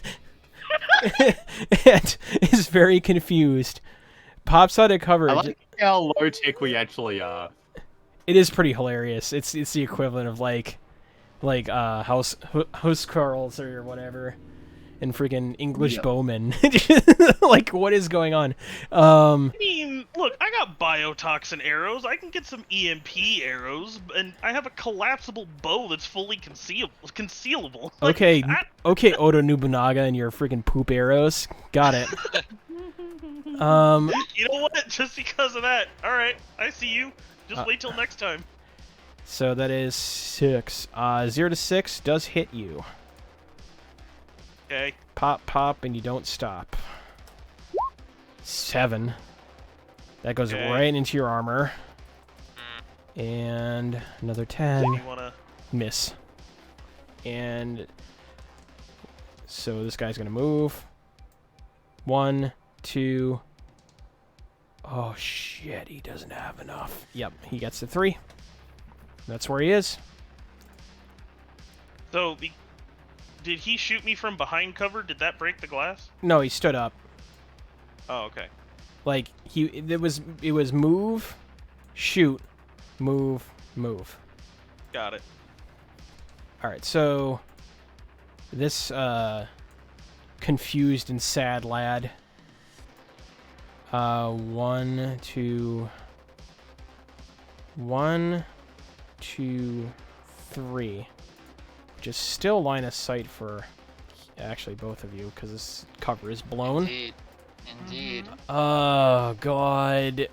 and is very confused. Pops out of cover. I like how low tech we actually are. It is pretty hilarious. It's the equivalent of like house Carls or whatever, and freaking English bowmen. Like, what is going on? I mean, look, I got biotoxin arrows. I can get some EMP arrows, and I have a collapsible bow that's fully concealable. Like, Okay, okay, Oda Nobunaga and your freaking poop arrows. Got it. You know what? Just because of that. All right, I see you. Just wait till next time. So that is 6. 0 to 6 does hit you. Okay. Pop, pop, and you don't stop. 7. That goes Okay. right into your armor. And another 10. You wanna? Miss. And so this guy's gonna move. 1, 2. Oh shit, he doesn't have enough. Yep, he gets to 3. That's where he is. So, did he shoot me from behind cover? Did that break the glass? No, he stood up. Oh, okay. Like it was move, shoot, move, move. Got it. All right, so this confused and sad lad. 1, 2, 1, 2, 3. Just still line of sight for actually both of you because this cover is blown. Indeed. Indeed. Oh god.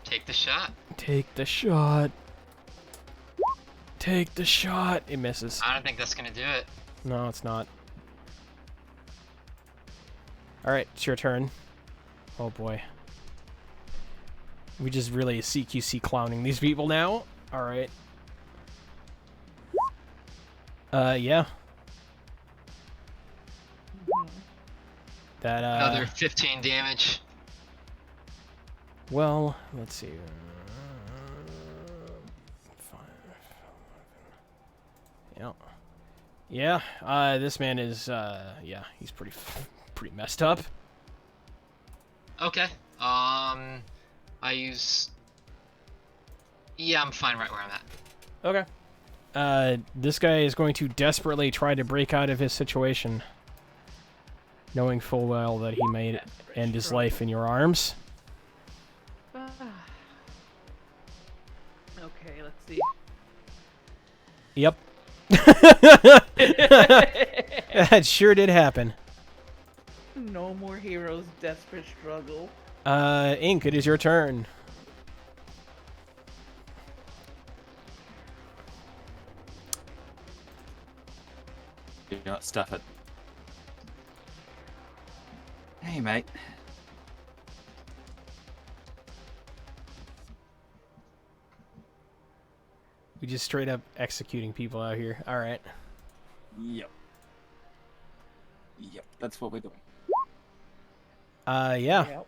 Take the shot. Take the shot. Take the shot. It misses. I don't think that's gonna do it. No, it's not. Alright, it's your turn. Oh boy. We just really CQC clowning these people now. Alright. Yeah. That, Another 15 damage. well, let's see. 5. Yeah. Yeah, this man is, yeah, he's pretty messed up. Okay. I use. Yeah, I'm fine right where I'm at. Okay. This guy is going to desperately try to break out of his situation, knowing full well that he may end his life in your arms. Okay, let's see. Yep. That sure did happen. No more heroes, desperate struggle. Ink, it is your turn. You know, stuff it. Hey, mate. We just straight up executing people out here. All right. Yep. Yep, that's what we're doing. Yeah. Yep.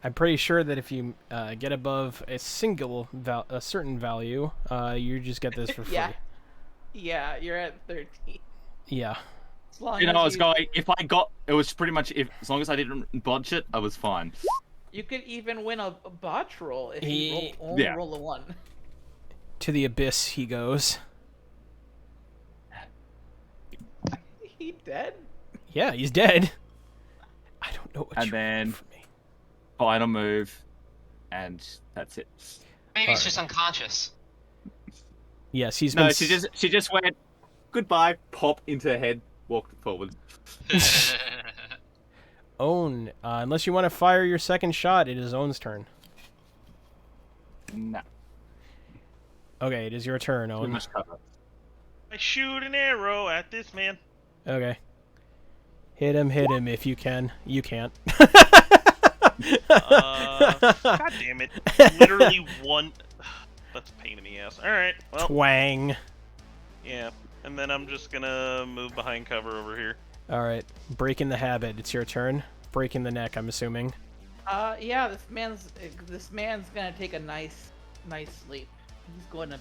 I'm pretty sure that if you get above a certain value, you just get this for free. Yeah. Yeah, you're at 13. Yeah. As long You know, as I was going. If I got, it was pretty much. As long as I didn't bodge it, I was fine. You could even win a botch roll if you Yeah. roll a 1. To the abyss he goes. He dead? Yeah, he's dead. what And you then- want from me? Final move, and that's it. Maybe he's Alright. just unconscious. Yes, he's No, been. she just went goodbye, pop into her head, walked forward. Own. Unless you want to fire your second shot, it is Own's turn. Nah, Okay, it is your turn, too Own. much cover. I shoot an arrow at this man. Okay. Hit him if you can. You can't. God damn it. Literally one. That's a pain in the ass. Alright, well, Twang. yeah. And then I'm just gonna move behind cover over here. Alright. Breaking the habit. It's your turn. Breaking the neck, I'm assuming. Yeah, this man's gonna take a nice sleep. He's going to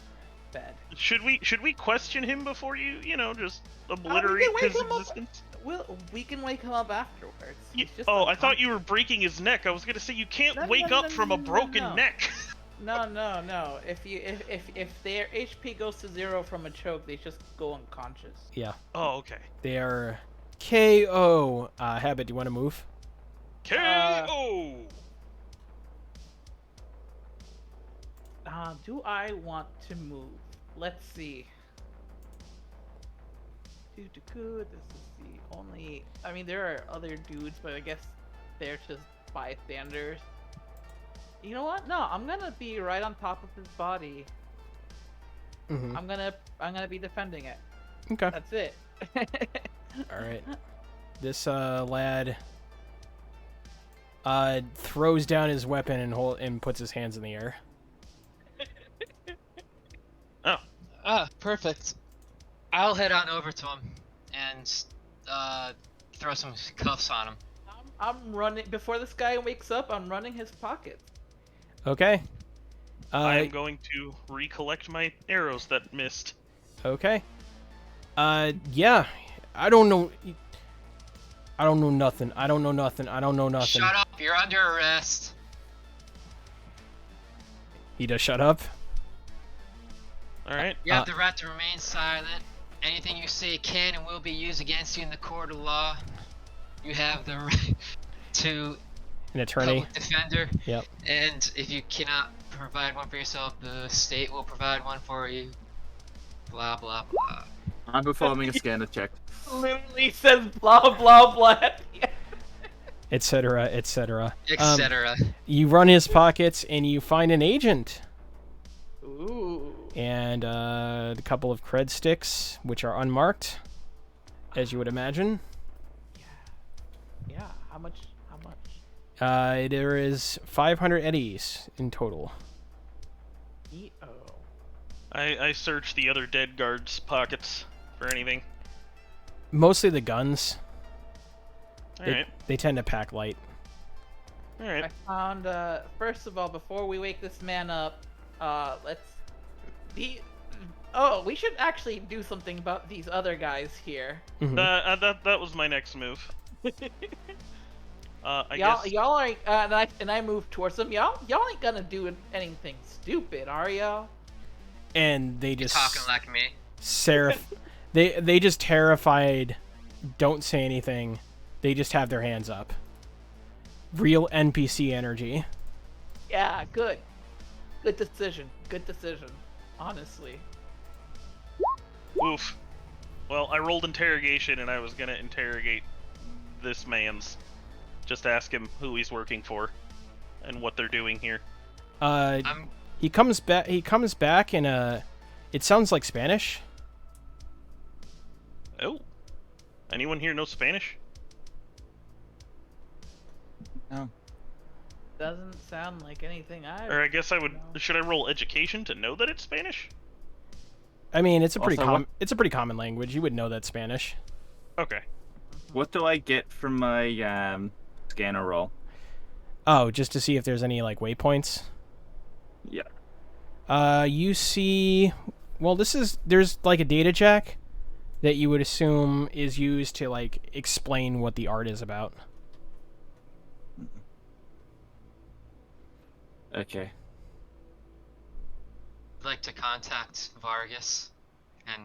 bed. Should we question him before you know, just obliterate wake his him up. existence? We can wake him up afterwards. You- He's just oh, I thought you were unconscious. breaking his neck. I was gonna say you can't No, wake no, up no, from no, a no, broken no. neck. No. If their HP goes to 0 from a choke, they just go unconscious. Yeah. Oh, okay. They are KO. Habit, do you want to move? KO. Do I want to move? Let's see. This is the only. I mean, there are other dudes, but I guess they're just bystanders. You know what? No, I'm gonna be right on top of his body. Mm-hmm. I'm gonna be defending it. Okay. That's it. Alright. This lad throws down his weapon and puts his hands in the air. Oh, Ah, perfect. I'll head on over to him and throw some cuffs on him. I'm running before this guy wakes up. I'm running his pockets. Okay. I am going to recollect my arrows that missed. Okay. Yeah. I don't know nothing. I don't know nothing. Shut up, you're under arrest. He does shut up. Alright. You have the right to remain silent. Anything you say can and will be used against you in the court of law. You have the right to An attorney. public defender. Yep. And if you cannot provide one for yourself, the state will provide one for you. Blah blah blah. I'm performing a scanner check. Literally says blah blah blah. Etc. Etc. Etc. You run his pockets and you find an agent Ooh. and a couple of cred sticks, which are unmarked, as you would imagine. Yeah. How much? How much? There is 500 eddies in total. E-O. I searched the other dead guards' pockets for anything. Mostly the guns. Alright. They tend to pack light. Alright. I found. First of all, before we wake this man up, let's. Oh, we should actually do something about these other guys here. Mhm. That was my next move. I y'all, guess. y'all are, and I move towards them. Y'all ain't gonna do anything stupid, are y'all? And they You're just talking like me. they just terrified, don't say anything. They just have their hands up. Real NPC energy. Yeah, good. Good decision. Good decision. Honestly. Oof. Well, I rolled interrogation and I was gonna interrogate this man's. Just ask him who he's working for and what they're doing here. I'm He comes back. He comes back in a. It sounds like Spanish. Oh. Anyone here know Spanish? No. Doesn't sound like anything I. Or I guess I would. No. Should I roll education to know that it's Spanish? I mean, it's a pretty Also, it's a pretty common language. You would know that Spanish. Okay. What do I get from my scanner roll? Oh, just to see if there's any like waypoints. Yeah. You see. Well, there's like a data jack that you would assume is used to like explain what the art is about. Okay. like to contact Vargas and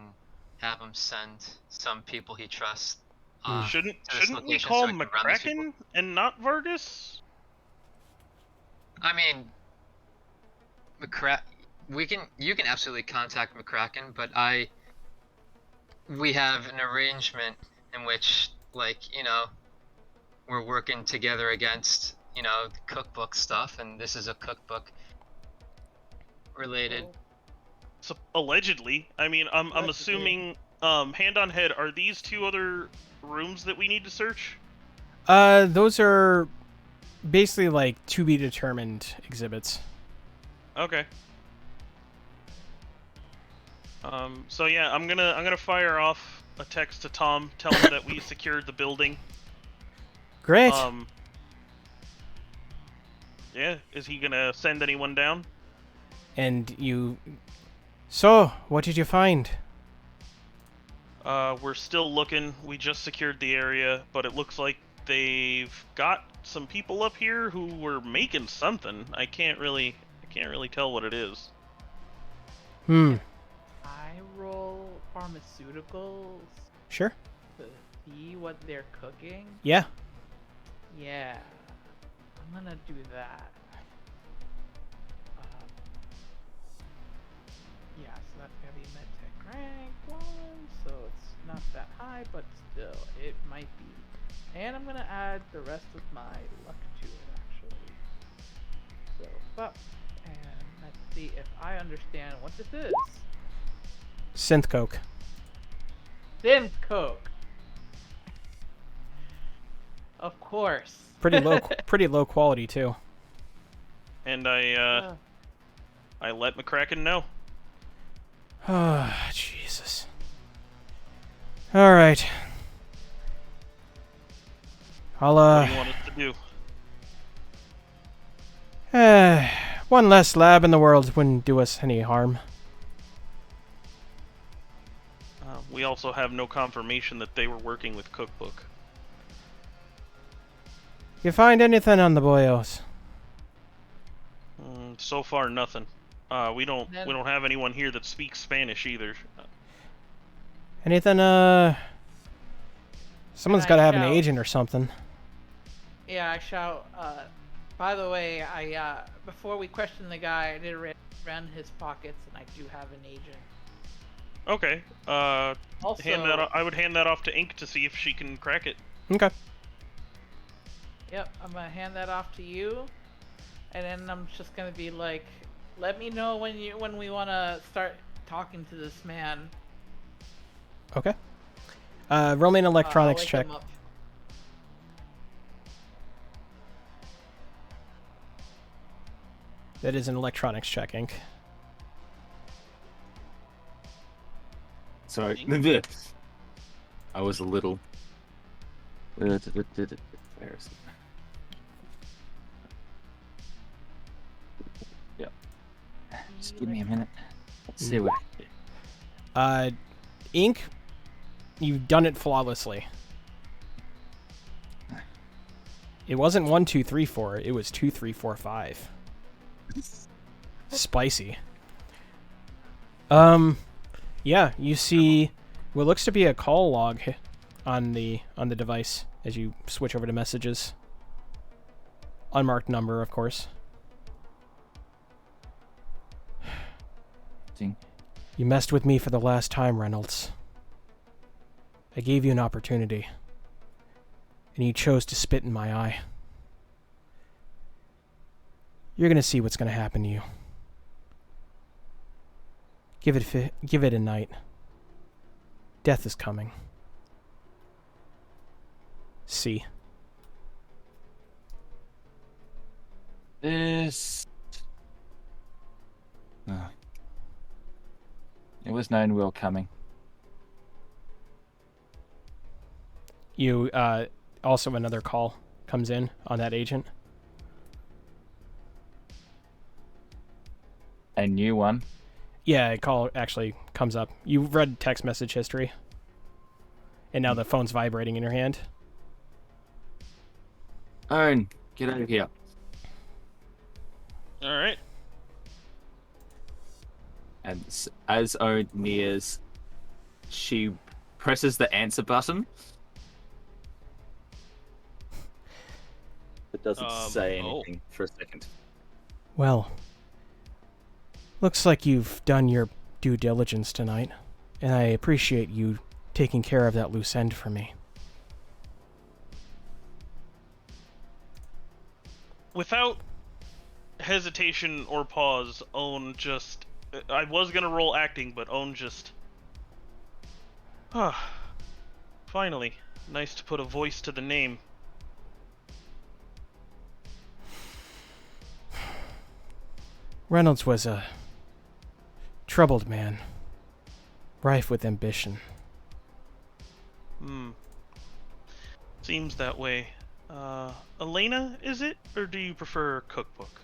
have him send some people he trusts Shouldn't to this we location call so we can run these people. McCracken and not Vargas? I mean, you can absolutely contact McCracken, but we have an arrangement in which, like, we're working together against, the cookbook stuff, and this is a cookbook related. So, allegedly. I mean, I'm Allegedly. assuming, hand on head, are these 2 other rooms that we need to search? Those are basically like to be determined exhibits. Okay. So yeah, I'm gonna fire off a text to Tom, tell him that we secured the building. Great. Yeah, is he gonna send anyone down? And you... So, what did you find? We're still looking. We just secured the area, but it looks like they've got some people up here who were making something. I can't really tell what it is. I roll pharmaceuticals Sure. to see what they're cooking. Yeah. Yeah, I'm gonna do that. Yeah, so that's gonna be medtech rank 1, so it's not that high, but still, it might be. And I'm gonna add the rest of my luck to it, actually. So, and let's see if I understand what this is. Synth coke. Thin Coke. Of course. Pretty low quality too. And I let McCracken know. Oh, Jesus. All right. I'll What do you want us to do? one less lab in the world wouldn't do us any harm. We also have no confirmation that they were working with Cookbook. You find anything on the boyos? So far, nothing. We don't have anyone here that speaks Spanish either. Anything, someone's I got to have an shout? agent or something. Yeah, I shout. By the way, before we question the guy, I did ran his pockets, and I do have an agent. Okay. Also, I would hand that off to Ink to see if she can crack it. Okay. Yep, I'm gonna hand that off to you, and then I'm just gonna be like, let me know when we wanna start talking to this man. Okay. Roll me an electronics I'll wake check. him up. That is an electronics check, Ink. Sorry. I was a little. Where is it? Yep. Just give me a minute. Let's see what. Ink, you've done it flawlessly. It wasn't 1, 2, 3, 4. It was 2, 3, 4, 5. Spicy. Yeah, you see what looks to be a call log on the device as you switch over to messages. Unmarked number, of course. Ding. You messed with me for the last time, Reynolds. I gave you an opportunity, and you chose to spit in my eye. You're gonna see what's gonna happen to you. Give it a night. Death is coming. See. This. It was known we were coming. You, also another call comes in on that agent. A new one. Yeah, a call actually comes up. You read text message history. And now the phone's vibrating in your hand. Owen, get over here. Alright. And as Owen nears, she presses the answer button It doesn't say oh. anything for a second. Well, looks like you've done your due diligence tonight, and I appreciate you taking care of that loose end for me. Without hesitation or pause, Owen just... I was gonna roll acting, but Owen just... Finally. Nice to put a voice to the name. Reynolds was a troubled man, rife with ambition. Seems that way. Elena, is it? Or do you prefer cookbook?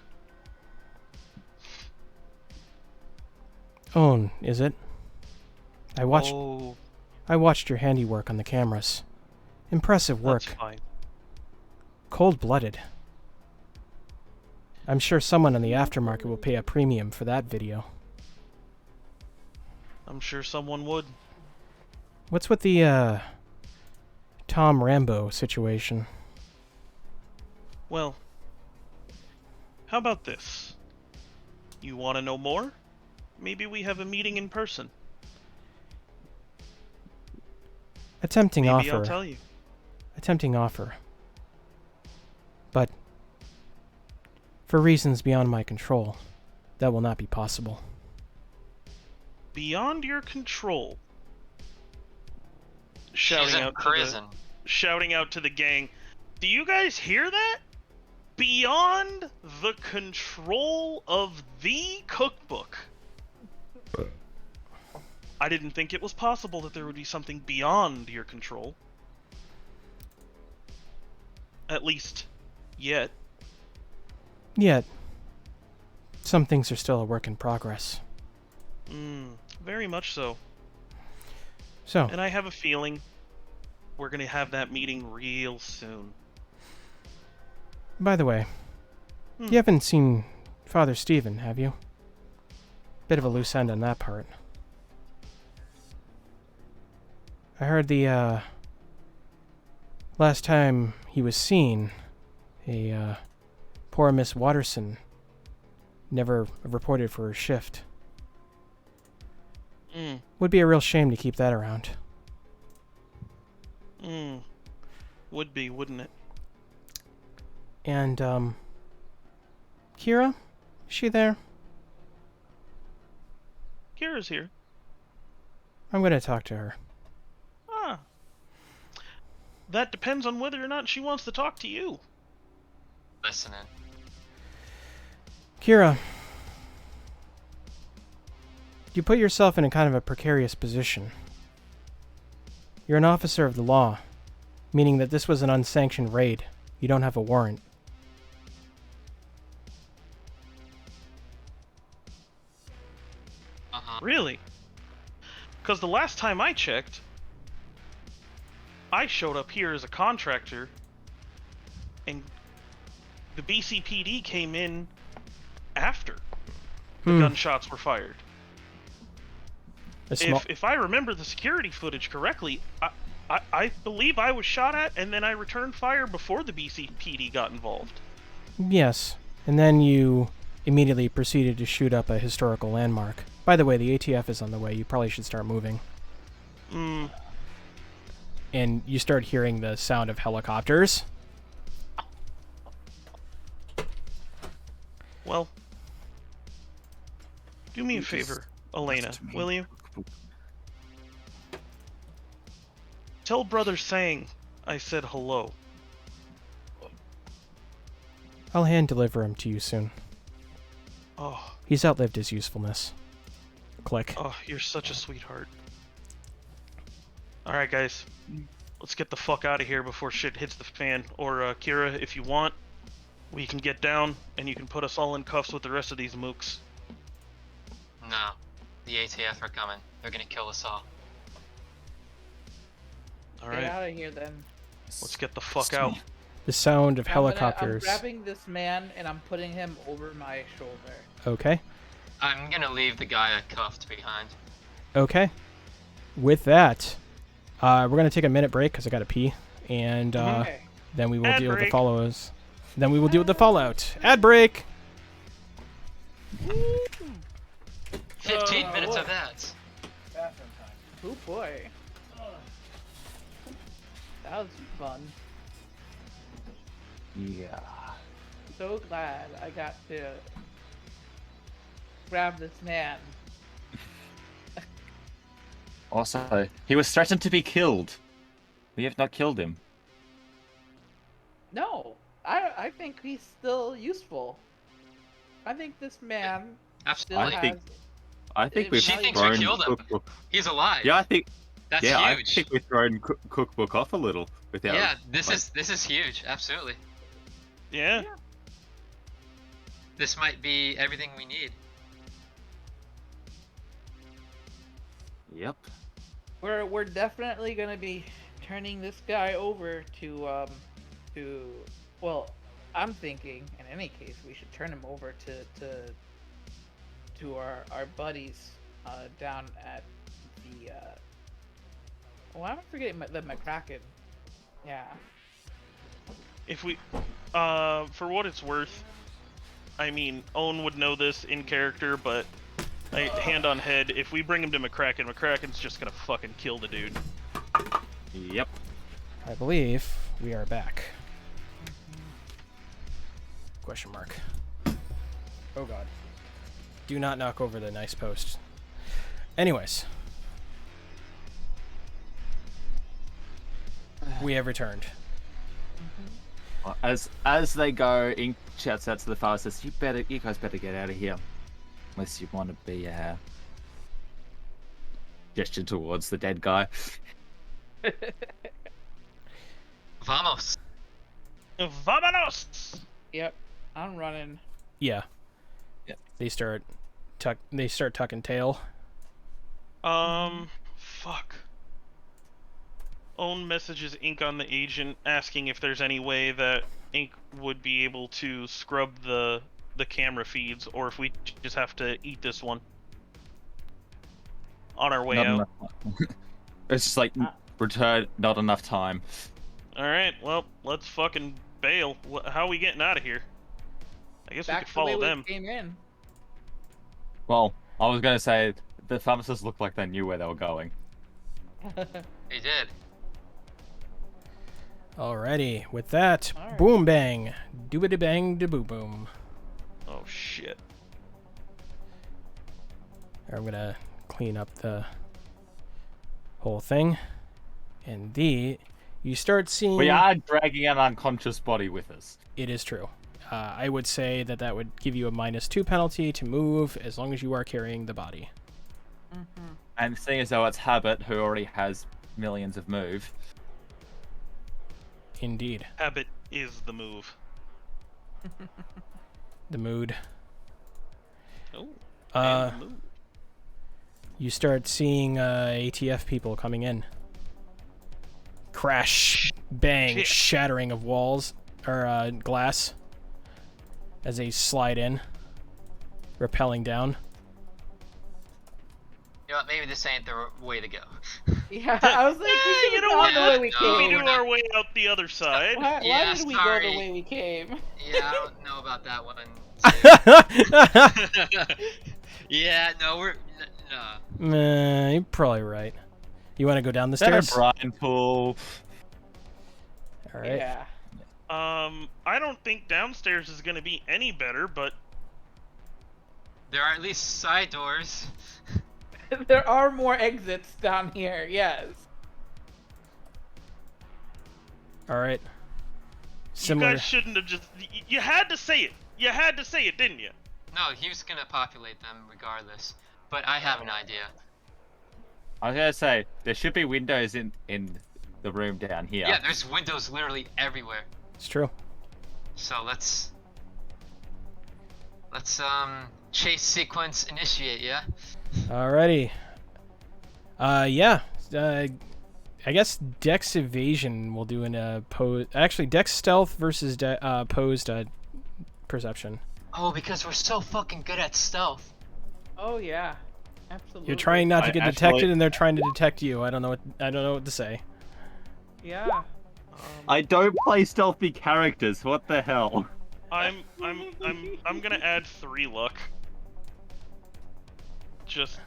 Own, is it? I Oh, watched your handiwork on the cameras. Impressive work. that's fine. Cold-blooded. I'm sure someone in the aftermarket will pay a premium for that video. I'm sure someone would. What's with the, Tom Rambo situation? Well, how about this? You want to know more? Maybe we have a meeting in person. A tempting Maybe offer. I'll tell you. A tempting offer. But, for reasons beyond my control, that will not be possible. Beyond your control. She's in prison. Shouting out to the gang. Do you guys hear that? Beyond the control of the cookbook. I didn't think it was possible that there would be something beyond your control. At least, yet. Yet, some things are still a work in progress. Very much so. So, And I have a feeling we're gonna have that meeting real soon. by the way, you haven't seen Father Stephen, have you? Bit of a loose end on that part. I heard the, last time he was seen, poor Miss Watterson never reported for her shift. Would be a real shame to keep that around. Would be, wouldn't it? And, Kira? Is she there? Kira's here. I'm gonna talk to her. Ah. That depends on whether or not she wants to talk to you. Listening. Kira, you put yourself in a kind of a precarious position. You're an officer of the law, meaning that this was an unsanctioned raid. You don't have a warrant. Really? Because the last time I checked, I showed up here as a contractor, and the BCPD came in after the gunshots were fired. If I remember the security footage correctly, I believe I was shot at, and then I returned fire before the BCPD got involved. Yes, and then you immediately proceeded to shoot up a historical landmark. By the way, the ATF is on the way. You probably should start moving. And you start hearing the sound of helicopters. Well, do me a favor, Elena, will you? Tell Brother Sang I said hello. I'll hand deliver him to you soon. Oh, He's outlived his usefulness. Click. oh, you're such a sweetheart. Alright, guys. Let's get the fuck out of here before shit hits the fan. Or, Kira, if you want, we can get down, and you can put us all in cuffs with the rest of these mooks. No. The ATF are coming. They're gonna kill us all. Get Alright, out of here then. let's get the fuck out. The sound of I'm helicopters. grabbing this man and I'm putting him over my shoulder. Okay. I'm gonna leave the guy cuffed behind. Okay. With that, we're going to take a minute break because I got to pee. And Okay. then we will Ad deal with the break. follows. Then we will deal with the fallout. Ad break. 15 minutes of that. Bathroom time. Oh boy. That was fun. Yeah. So glad I got to grab this man. Also, he was threatened to be killed. We have not killed him. No, I think he's still useful. I think this man still Absolutely. I think we've She thinks thrown we killed him. cookbook. He's alive. Yeah, I think. That's I huge. think we've thrown cookbook off a little without. Yeah, this is huge. Absolutely. Yeah. This might be everything we need. Yep. We're definitely gonna be turning this guy over to well, I'm thinking in any case we should turn him over to our buddies down at the I'm forgetting the McCracken. Yeah. If we, for what it's worth, I mean, Owen would know this in character, but hand on head, if we bring him to McCracken, McCracken's just gonna fucking kill the dude. Yep. I believe we are back. Question mark. Oh god. Do not knock over the nice post. Anyways. We have returned. As they go, Ink shouts out to the father, says, you guys better get out of here. Unless you want to be, gesture towards the dead guy. Vamos. Vamonos! Yep. I'm running. Yeah. Yep. They start tucking tail. Fuck. Owen messages Ink on the agent asking if there's any way that Ink would be able to scrub the camera feeds, or if we just have to eat this one on our way out. It's just like, return, not enough time. Alright, well, let's fucking bail. How are we getting out of here? I guess we Back could the way follow we them. came in. Well, I was going to say, the pharmacists looked like they knew where they were going. He did. Alrighty, with that, Alright. boom bang, doobity bang da boom boom. Oh shit. I'm gonna clean up the whole thing. And you start seeing. We are dragging an unconscious body with us. It is true. I would say that would give you a -2 penalty to move as long as you are carrying the body. Mm-hmm. And seeing as though it's Habit, who already has millions of move. Indeed. Habit is the move. The mood. Oh. Uh, and the move. You start seeing ATF people coming in. Crash, bang, Shit. shattering of walls or glass as they slide in, rappelling down. You know what? Maybe this ain't the way to go. Yeah, I was like, we should you have know gone the what? way we No, We came. knew we're not- our way out the other side. Why Yeah, did we go sorry. the way we came? Yeah, I don't know about that one. Meh, Yeah, no, no. you're probably right. You want to go down the Is that a stairs? brine pool? All right. Yeah. I don't think downstairs is gonna be any better, but There are at least side doors. There are more exits down here, yes. All right. you Similar. guys shouldn't have just. You had to say it. You had to say it, didn't you? No, he was gonna populate them regardless. But I have an idea. I was gonna say there should be windows in the room down here. Yeah, there's windows literally everywhere. It's true. So let's chase sequence initiate, yeah? Alrighty. Yeah. I guess Dex evasion will do in a pose. Actually, Dex stealth versus posed perception. Oh, because we're so fucking good at stealth. Oh yeah. Absolutely. You're trying not to I get actually- detected, and they're trying to detect you. I don't know what to say. Yeah. I don't play stealthy characters. What the hell? I'm gonna add 3 luck. Just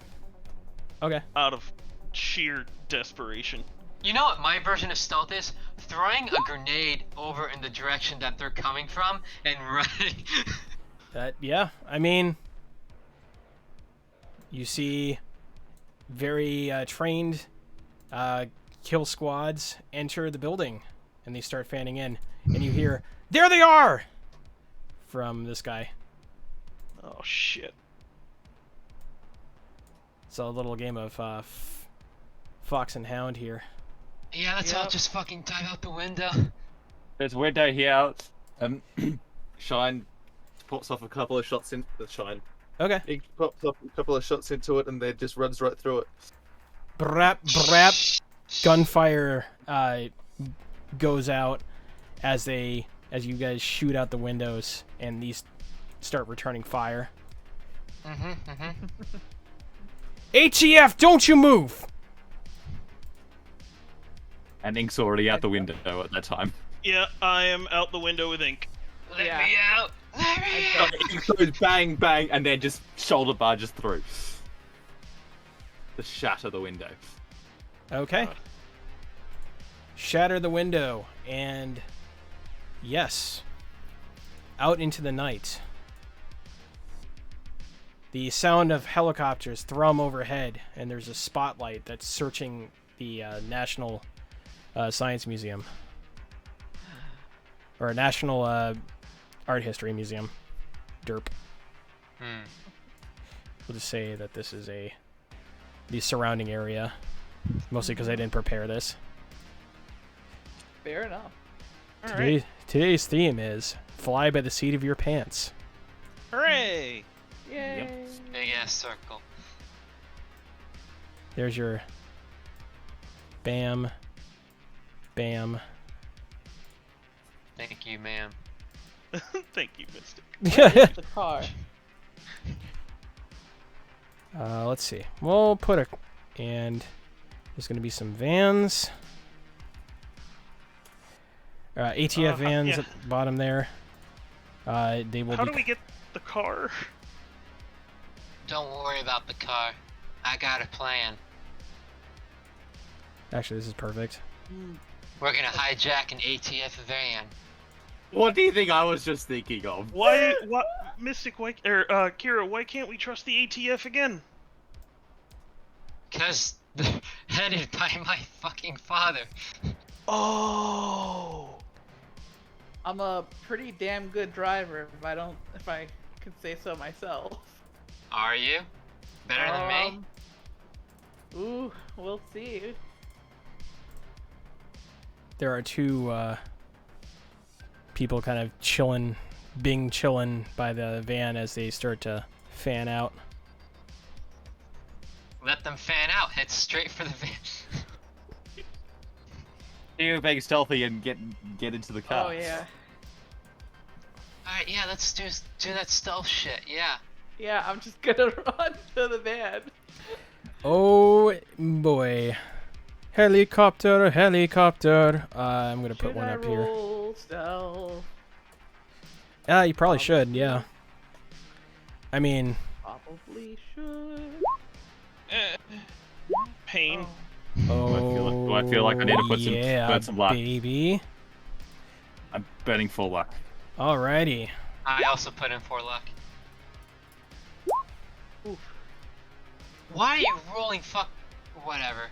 Okay. out of sheer desperation. You know what my version of stealth is? Throwing a grenade over in the direction that they're coming from and running. Yeah, I mean, you see very trained kill squads enter the building, and they start fanning in, and you hear, "There they are!" from this guy. Oh shit. It's a little game of fox and hound here. Yeah, let's all Yep. just fucking dive out the window. There's a window here. Shine pops off a couple of shots into the Shine. Okay. He pops up a couple of shots into it and then just runs right through it. Brap, brap. Gunfire goes out as you guys shoot out the windows, and these start returning fire. ATF, don't you move! And Ink's already out the window at that time. Yeah, I am out the window with ink. Let Yeah. me out! Let me out! Ink goes bang, bang, and then just shoulder barges through. To shatter the window. Okay. Shatter the window, and yes, out into the night. The sound of helicopters thrum overhead, and there's a spotlight that's searching the National Science Museum. Or National Art History Museum. Derp. We'll just say that this is the surrounding area. Mostly because I didn't prepare this. Fair enough. Today's theme is fly by the seat of your pants. Hooray! Yay. Big ass circle. There's your bam, bam. Thank you, ma'am. Thank you, Mystic. The car. Let's see. We'll put and there's going to be some vans. ATF vans yeah. at the bottom there. They will How be. do we get the car? Don't worry about the car. I got a plan. Actually, this is perfect. We're gonna hijack an ATF van. What do you think I was just thinking of? Why, what, Mystic, why, Kira, why can't we trust the ATF again? Cause they're headed by my fucking father. Oh. I'm a pretty damn good driver if I could say so myself. Are you? Better than me? Ooh, we'll see. There are two people kind of chilling by the van as they start to fan out. Let them fan out. Head straight for the van. You're being stealthy and get into the car. Oh yeah. Alright, yeah, let's do that stealth shit, yeah. Yeah, I'm just gonna run to the van. Oh boy. Helicopter, helicopter. I'm gonna put Should one I up here. roll stealth? You probably should, yeah. I mean, Probably should. Pain. oh, Do I feel like I need to put some yeah, burn some luck? baby. I'm burning full luck. Alrighty. I also put in 4 luck. Oof. Why are you rolling whatever.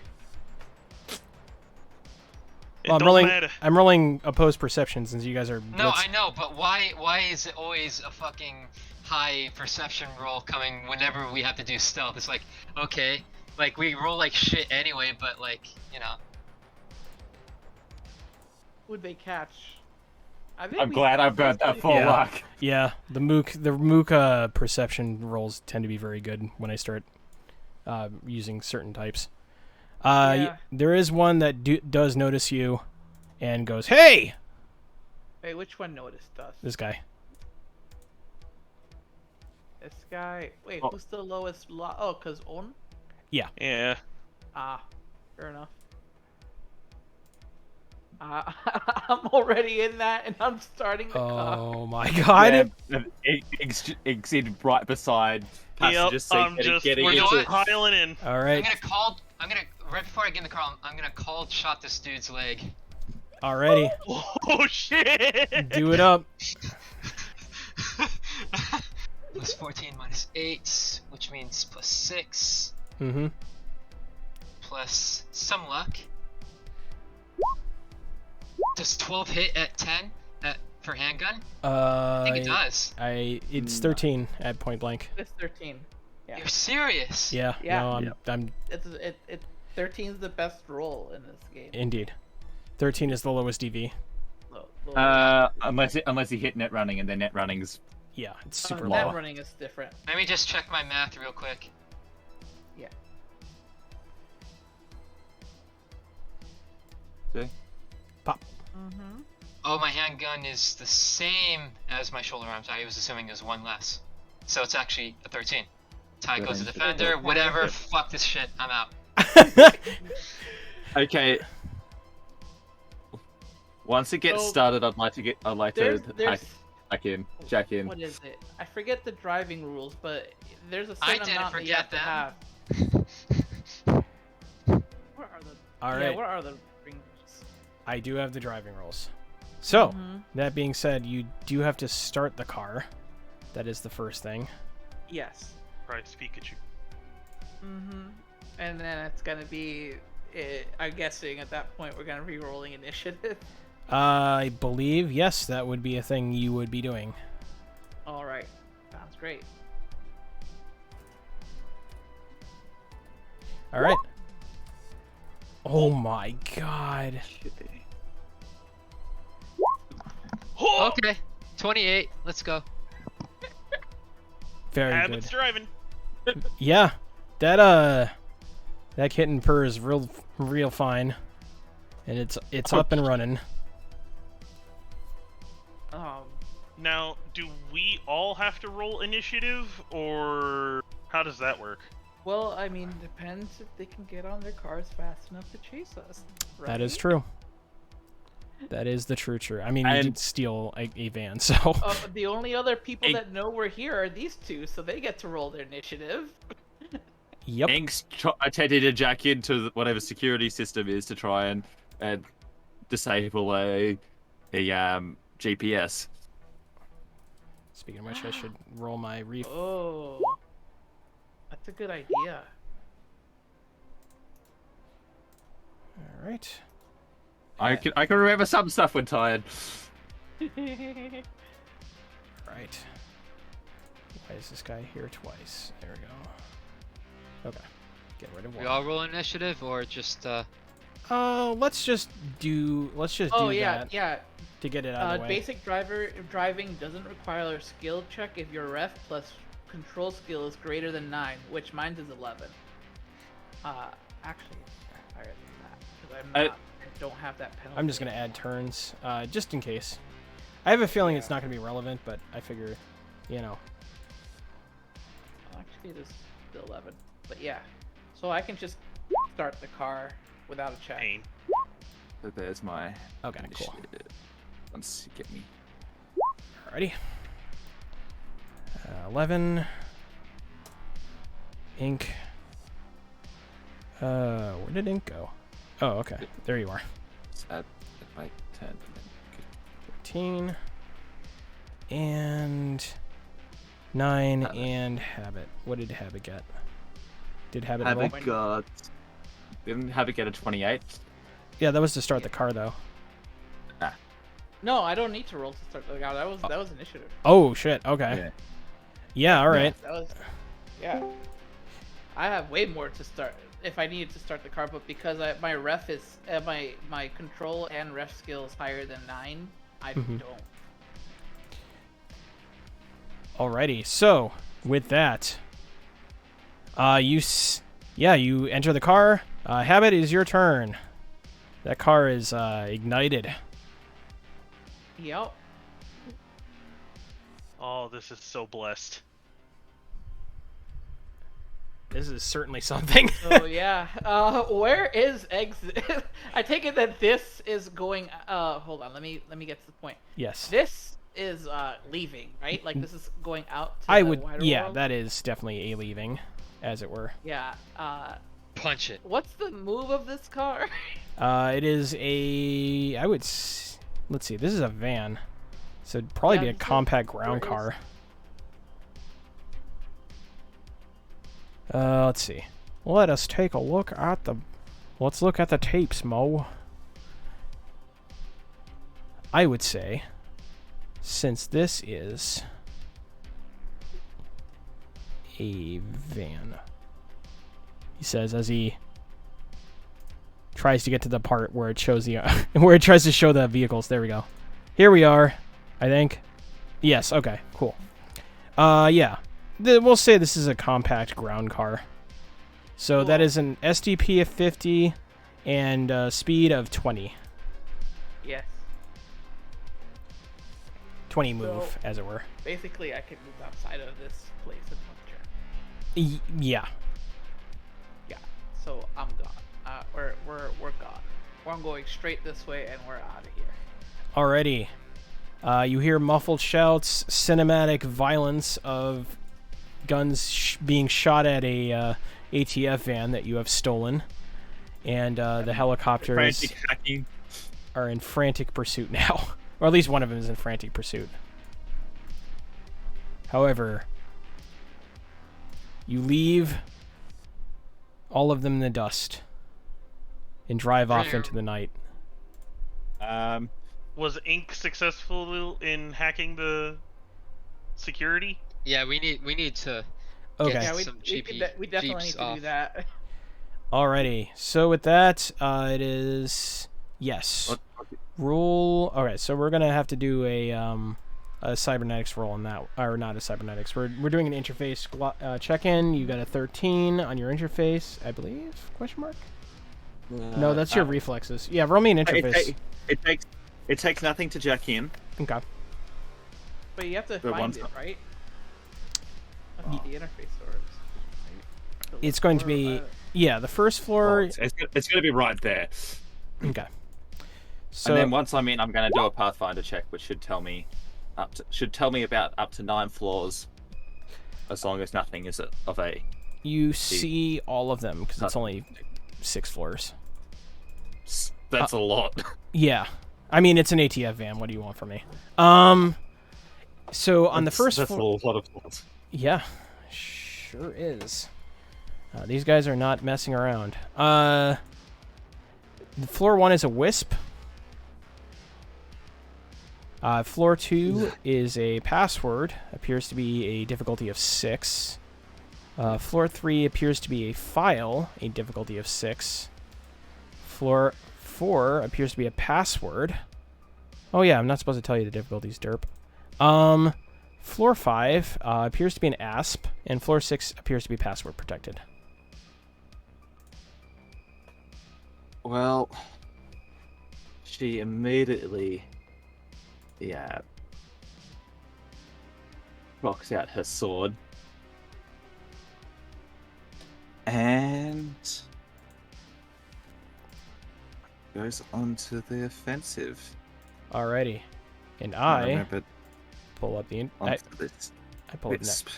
It Well, don't matter. I'm rolling opposed perception since you guys are. No, I know, but why is it always a fucking high perception roll coming whenever we have to do stealth? It's like, okay, like we roll like shit anyway, but like, you know. Would they catch? I think I'm glad I burnt that full Yeah. luck. Yeah, the mook perception rolls tend to be very good when I start using certain types. Yeah. There is one that does notice you, and goes, "Hey!" Wait, which one noticed us? This guy. This guy. Wait, Oh. who's the lowest? Oh, cause on. Yeah. Ah, fair enough. I'm already in that, and I'm starting the car. Oh my god. Yeah, exceeded right beside passenger Yep, seat, I'm just getting You know into. what? piling in. All I'm right. gonna right before I get in the car, I'm gonna cold shot this dude's leg. Alrighty. Oh shit! Do it up. Plus 14 minus 8, which means plus 6, Mm-hmm. plus some luck. Does 12 hit at 10 for handgun? I think it does. It's 13 at point blank. It's 13. Yeah. You're serious? Yeah. Yeah. No, I'm 13 is the best roll in this game. indeed. 13 is the lowest DV. Unless you hit net running, and then net running's Yeah, it's super low. Net low. running is different. Let me just check my math real quick. Yeah. Okay. Pop. Mm-hmm. Oh, my handgun is the same as my shoulder arms. I was assuming it was one less. So it's actually a 13. Tie goes to defender, whatever. Fuck this shit. I'm out. Okay. Once it gets So, started, I'd like to There's jack in. what is it? I forget the driving rules, but there's a I certain didn't amount that you have forget to have. them. Where are the? All Yeah, right. where are the rings? I do have the driving rules. So, Mhm. that being said, you do have to start the car. That is the first thing. Yes. Price Pikachu. Mm-hmm. And then it's gonna be, I'm guessing at that point we're gonna be rolling initiative. I believe, yes, that would be a thing you would be doing. All right. Sounds great. All right. Oh my god. Okay, 28. Let's go. Very good. Abbott's driving. Yeah. That kitten purr is real fine. And it's up and running. Now, do we all have to roll initiative, or how does that work? Well, I mean, depends if they can get on their cars fast enough to chase us. Right? That is true. That is the true. I mean, you And- did steal a van, so. The only other people that know we're here are these two, so they get to roll their initiative. Yep. Inks attempted to jack into whatever security system is to try and disable a GPS. Speaking of which, I should roll my reef. Oh, that's a good idea. All right. I can remember some stuff when tired. Right. Why is this guy here twice? There we go. Okay. Get rid of one. We all roll initiative or just Let's just do Oh that yeah. to get it out of the way. Basic driving doesn't require a skill check if your ref plus control skill is greater than 9, which mine is 11. Actually, it's higher than that because I don't have that penalty. I'm just gonna add turns, just in case. I have a feeling it's not gonna be relevant, but I figure, you know. Actually, it is still 11. But yeah, so I can just start the car without a check. Pain. So there's my. Okay, cool. initiative. Once you get me. Alrighty. 11. Ink. Where did ink go? Oh, okay. There you are. Let's add like 10. 13. And 9 and habit. What did habit get? Did habit roll? Habit got. Didn't Habit get a 28? Yeah, that was to start the car though. No, I don't need to roll to start the car. That was initiative. Oh shit. Okay. Yeah. Yeah. All right. That was, yeah. I have way more to start if I needed to start the car, but because my ref is my control and ref skill is higher than 9, I don't. Alrighty. So with that, you enter the car. Habit, is your turn. That car is ignited. Yep. Oh, this is so blessed. This is certainly something. So yeah, where is exit? I take it that this is going. Hold on, let me get to the point. Yes. This is leaving, right? Like this is going out to I the would. wider Yeah, world? that is definitely a leaving, as it were. Yeah. Punch it. What's the move of this car? It is a. Let's see. This is a van, so it'd probably Yeah, be a so compact ground where car. Let's see. Let us take a look at the. Let's look at the tapes, Mo. I would say, since this is a van, he says as he tries to get to the part where it shows the where it tries to show the vehicles. There we go. Here we are, I think. Yes. Okay. Cool. Yeah. We'll say this is a compact ground car. So that is an SDP of 50 and speed of 20. Yes. 20 move, So- as it were. Basically, I can move outside of this place in one turn. Yeah. Yeah. So I'm gone. We're gone. I'm going straight this way, and we're out of here. Alrighty. You hear muffled shouts, cinematic violence of guns being shot at a ATF van that you have stolen, and the helicopters Frantic hacking. are in frantic pursuit now, or at least one of them is in frantic pursuit. However, you leave all of them in the dust and drive off into the night. Was Ink successful in hacking the security? Yeah, we need to Okay. get Yeah, some we definitely Jeeps need to off. do that. Alrighty. So with that, it is yes. Roll. Okay, so we're gonna have to do a cybernetics roll on that, or not a cybernetics. We're doing an interface check-in. You got a 13 on your interface, I believe? Question mark? No, that's your reflexes. Yeah, roll me an interface. It takes nothing to jack in. Okay. But you have to But find once- it, right? That's what the interface doors. It's going to be the first floor. It's going to be right there. Okay. So And then once I'm in, I'm going to do a Pathfinder check, which should tell me about up to 9 floors, as long as nothing is of a. you see all of them because it's only 6 floors. That's a lot. Yeah. I mean, it's an ATF van. What do you want from me? So on the first that's floor. a lot of floors. Yeah, sure is. These guys are not messing around. Floor 1 is a wisp. Floor 2 is a password. Appears to be a difficulty of 6. Floor 3 appears to be a file, a difficulty of 6. Floor 4 appears to be a password. Oh yeah, I'm not supposed to tell you the difficulties, derp. Floor 5 appears to be an ASP, and floor 6 appears to be password protected. Well, she immediately, rocks out her sword and goes onto the offensive. Alrighty. And I I remember pull up the... onto this. I pull up net. Wisp.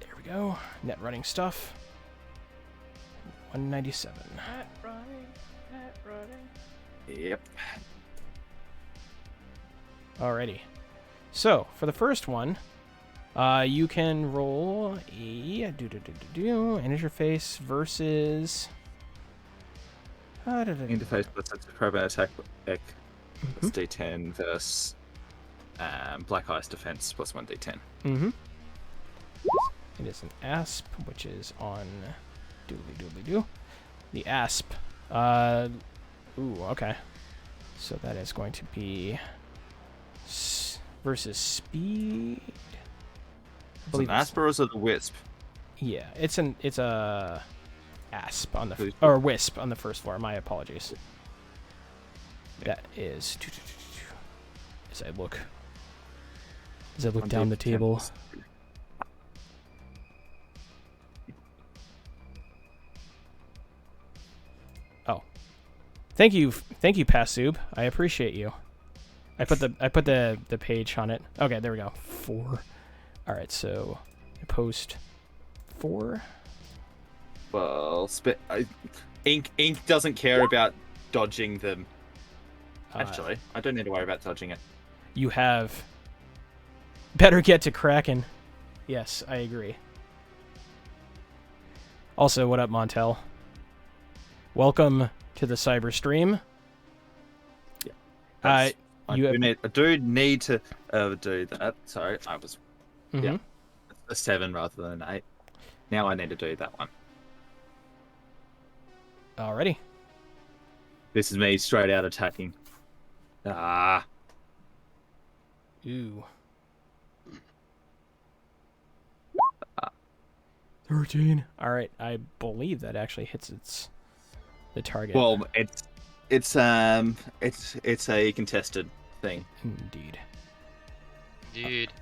There we go. Net running stuff. 197. Net running. Yep. Alrighty. So, for the first one, you can roll a interface versus... Interface plus its program attack plus D10 versus Black Ice defense plus 1D10. Mm-hmm. It is an ASP, which is on doobly-doobly-doo. The ASP. Ooh, okay. So that is going to be versus speed. Is it an Asp or is it a Wisp? Yeah, it's a ASP on the or Wisp on the first floor. My apologies. That is as I look down the table. Thank you, Pasub. I appreciate you. I put the page on it. Okay, there we go. 4. All right, so post 4. Well, Ink doesn't care about dodging them. Actually, I don't need to worry about dodging it. You have better get to Kraken. Yes, I agree. Also, what up, Montel? Welcome to the cyber stream. Yeah. I do need to do that. Sorry, I was yeah, a 7 rather than an 8. Now I need to do that one. Alrighty. This is me straight out attacking. Ooh. 13. All right, I believe that actually hits the target. Well, it's a contested thing. Indeed. Dude.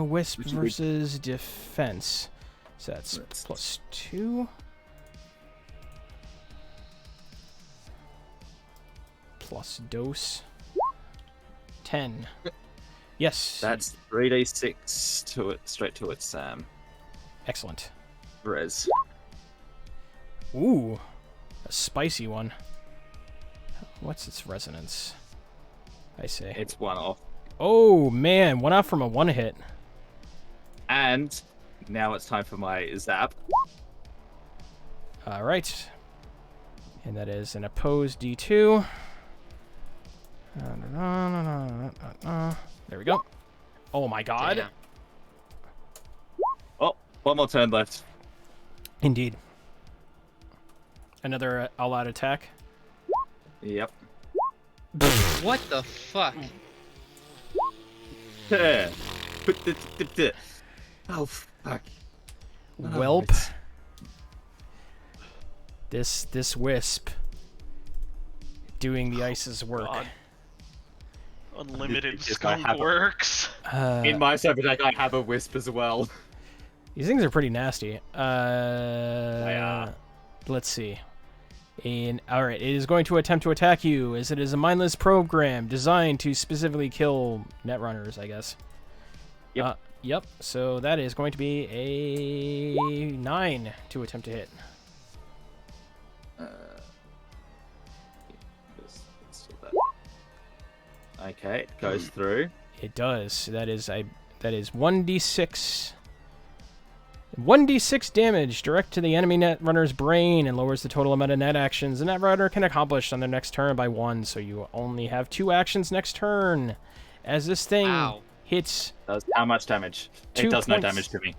Wisp versus defense. So that's +2. Plus dose. 10. Yes. That's 3d6 to it, straight to its Excellent. res. Ooh, a spicy one. What's its resonance? I say. It's 1 off. Oh man, 1 off from a 1 hit. And now it's time for my zap. All right. And that is an opposed D2. There we go. Oh my god. Damn. Oh, 1 more turn left. Indeed. Another all-out attack. Yep. What the fuck? Oh, fuck. Welp. This wisp doing the ice's work. God. Unlimited Because skunk works. In my cyber deck, I have a wisp as well. These things are pretty nasty. They are. Let's see. Alright, it is going to attempt to attack you, as it is a mindless program designed to specifically kill netrunners, I guess. Yep. Yep, so that is going to be a 9 to attempt to hit. Okay, it goes through. It does. That is 1d6. 1d6 damage direct to the enemy netrunner's brain and lowers the total amount of net actions the netrunner can accomplish on their next turn by 1, so you only have 2 actions next turn. As this thing hits... Does how much damage? 2 It does no points. damage to me.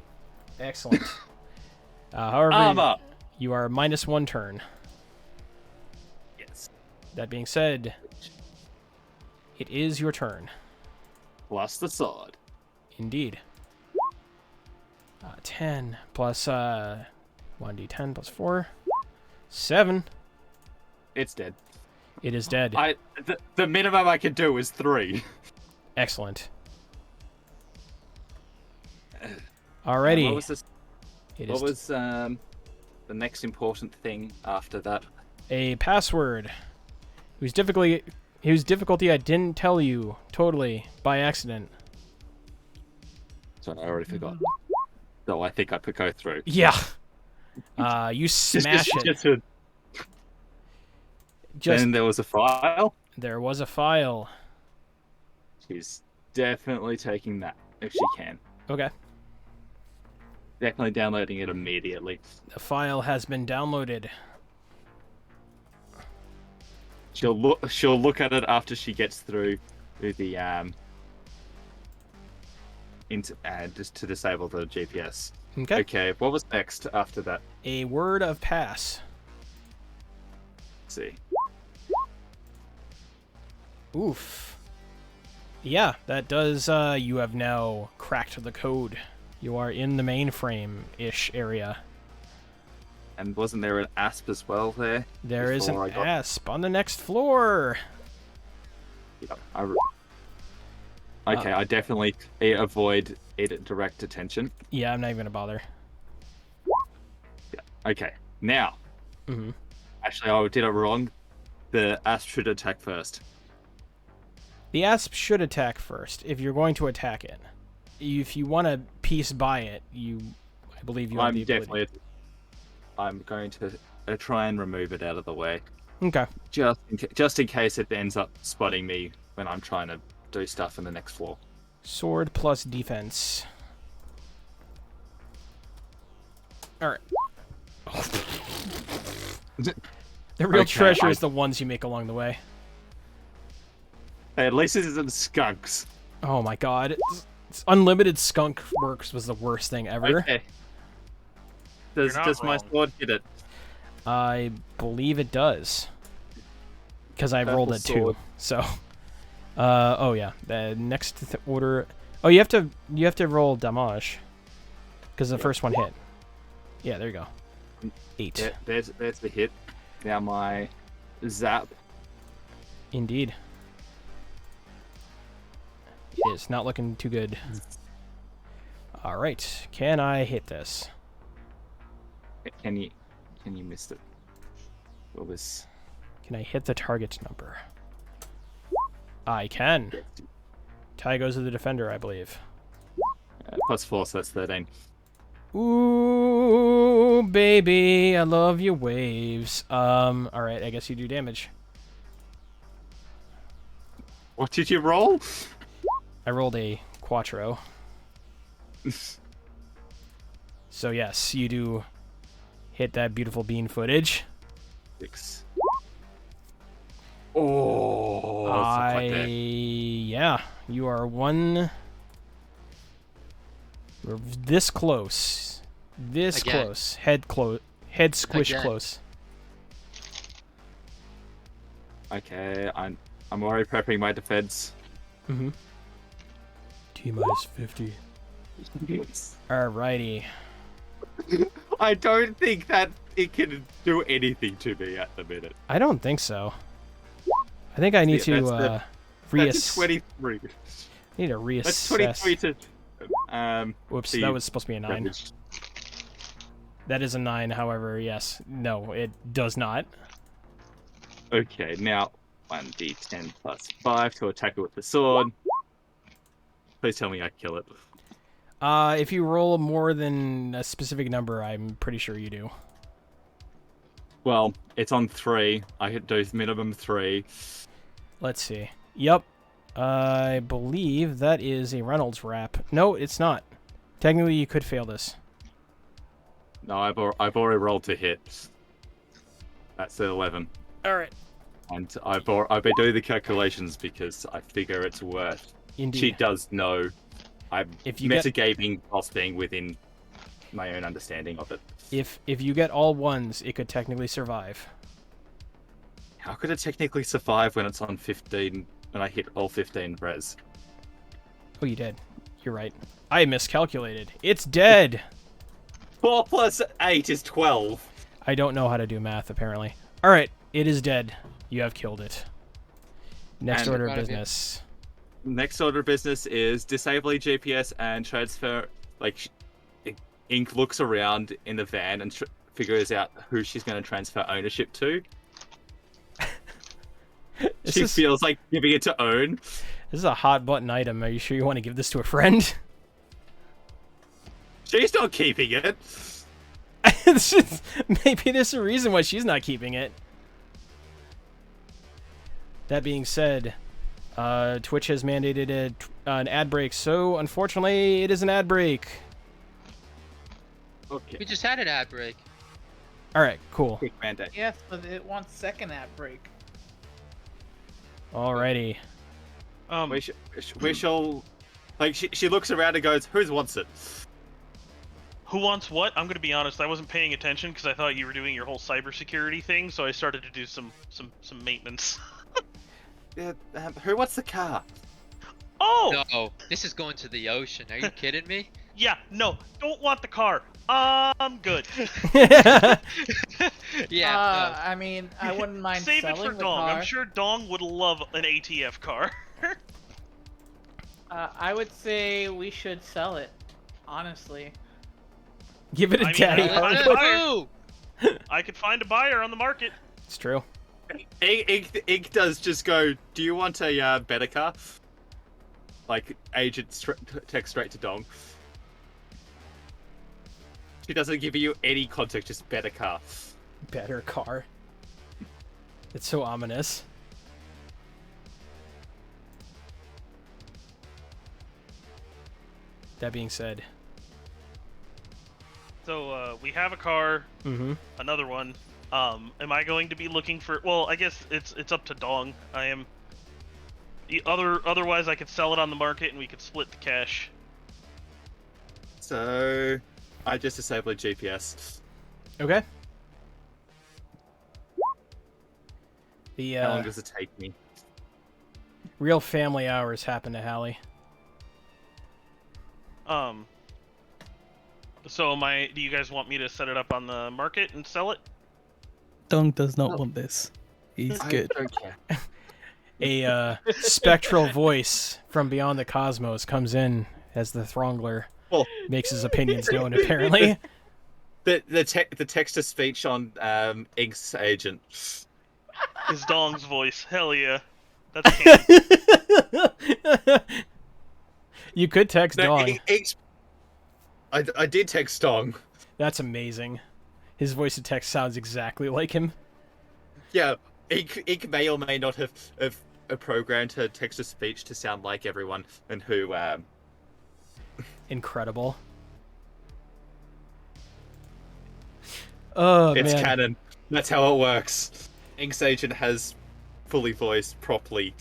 Excellent. However, Armor! you are -1 turn. Yes. That being said, it is your turn. Plus the sword. Indeed. 10 plus 1d10 plus 4. 7. It's dead. It is dead. The minimum I can do is 3. Excellent. Alrighty. What was this? It What is was the next important thing after that? a password whose difficulty I didn't tell you totally by accident. So I already forgot. So I think I could go through. Yeah. You smash it. Then there was a file. There was a file. She's definitely taking that if she can. Okay. Definitely downloading it immediately. The file has been downloaded. She'll look at it after she gets through the just to disable the GPS. Okay. Okay, what was next after that? A word of pass. Let's see. Oof. Yeah, that does, you have now cracked the code. You are in the mainframe-ish area. And wasn't there an ASP as well there? There is an before I got- ASP on the next floor. Yep, Okay, I definitely avoid direct attention. Yeah, I'm not even gonna bother. Yeah. Okay, now. Mm-hmm. Actually, I did it wrong. The asp should attack first. The asp should attack first if you're going to attack it. If you want to piece by it, I believe you have the ability. I'm going to try and remove it out of the way. Okay. Just in case it ends up spotting me when I'm trying to do stuff in the next floor. Sword plus defense. Alright. The real treasure is the ones you make along the way. Hey, at least it isn't skunks. Oh my god. Unlimited skunk works was the worst thing ever. Okay. Does my sword hit it? I believe it does. Because I rolled it too. So, oh yeah, the next order. Oh, you have to roll damage. Because the first one hit. Yeah, there you go. 8. Yeah, there's the hit. Now my zap. Indeed. It is not looking too good. All right, can I hit this? Can you miss it? What was? Can I hit the target number? I can. Tie goes to the defender, I believe. +4, so that's 13. Ooh, baby, I love your waves. All right, I guess you do damage. What did you roll? I rolled a quattro. So yes, you do hit that beautiful bean footage. 6. Oh, that's not quite there. Yeah, you are one. We're this close. This Again. close. Head squish Again. close. Okay, I'm already prepping my defense. Mm-hmm. T-minus 50. Alrighty. I don't think that it can do anything to me at the minute. I don't think so. I think I need to That's reassess. 23. Need to reassess. That's 23 to. Whoops, the that was supposed to be a 9. damage. That is a 9, however, yes. No, it does not. Okay, now 1d10 plus 5 to attack it with the sword. Please tell me I kill it. If you roll more than a specific number, I'm pretty sure you do. Well, it's on 3. I could do minimum 3. Let's see. Yep. I believe that is a Reynolds wrap. No, it's not. Technically, you could fail this. No, I've already rolled to hit. That's at 11. All right. And I've been doing the calculations because I figure it's worth. Indeed. She does know. I'm If you get- metagaming whilst being within my own understanding of it. If you get all 1s, it could technically survive. How could it technically survive when it's on 15? When I hit all 15 res? Oh, you did. You're right. I miscalculated. It's dead. 4 plus 8 is 12. I don't know how to do math, apparently. All right. It is dead. You have killed it. Next And- order of Proud of you. business. Next order of business is disabling GPS and transfer. Ink looks around in the van and figures out who she's going to transfer ownership to. She feels like giving it to Own. This is a hot button item. Are you sure you want to give this to a friend? She's not keeping it. Maybe there's a reason why she's not keeping it. That being said, Twitch has mandated an ad break, so unfortunately it is an ad break. Okay. We just had an ad break. Alright, cool. Quick mandate. Yes, but it wants second ad break. Alrighty. We shall. Like she looks around and goes, "Who wants it?" Who wants what? I'm gonna be honest. I wasn't paying attention because I thought you were doing your whole cybersecurity thing, so I started to do some maintenance. Yeah, who wants the car? Oh! No, this is going to the ocean. Are you kidding me? Yeah, no, don't want the car. I'm good. Yeah. I mean, I wouldn't mind Save it selling for the Dong. car. I'm sure Dong would love an ATF car. I would say we should sell it, honestly. Give it a I mean, daddy I- hard. I- No. I could find a buyer on the market. It's true. Ink does just go, do you want a better car? Like, agent text straight to Dong. She doesn't give you any context, just better car. Better car. It's so ominous. That being said. So we have a car, Mm-hmm. another one. Am I going to be looking for? Well, I guess it's up to Dong. I am. Otherwise, I could sell it on the market and we could split the cash. So, I just disabled GPS. Okay. The How long does it take me? real family hours happen to Hallie. So do you guys want me to set it up on the market and sell it? Dong does not want this. He's I good. don't care. A spectral voice from beyond the cosmos comes in as the Throngler Well, makes his opinions known, apparently. the text to speech on Ink's agent. Is Dong's voice? Hell yeah, that's canon. You could text No, Dong. Ink's... I did text Dong. That's amazing. His voice to text sounds exactly like him. Yeah, Ink may or may not have programmed her text to speech to sound like everyone and who Incredible. Oh, it's man. canon. That's how it works. Ink's agent has fully voiced, properly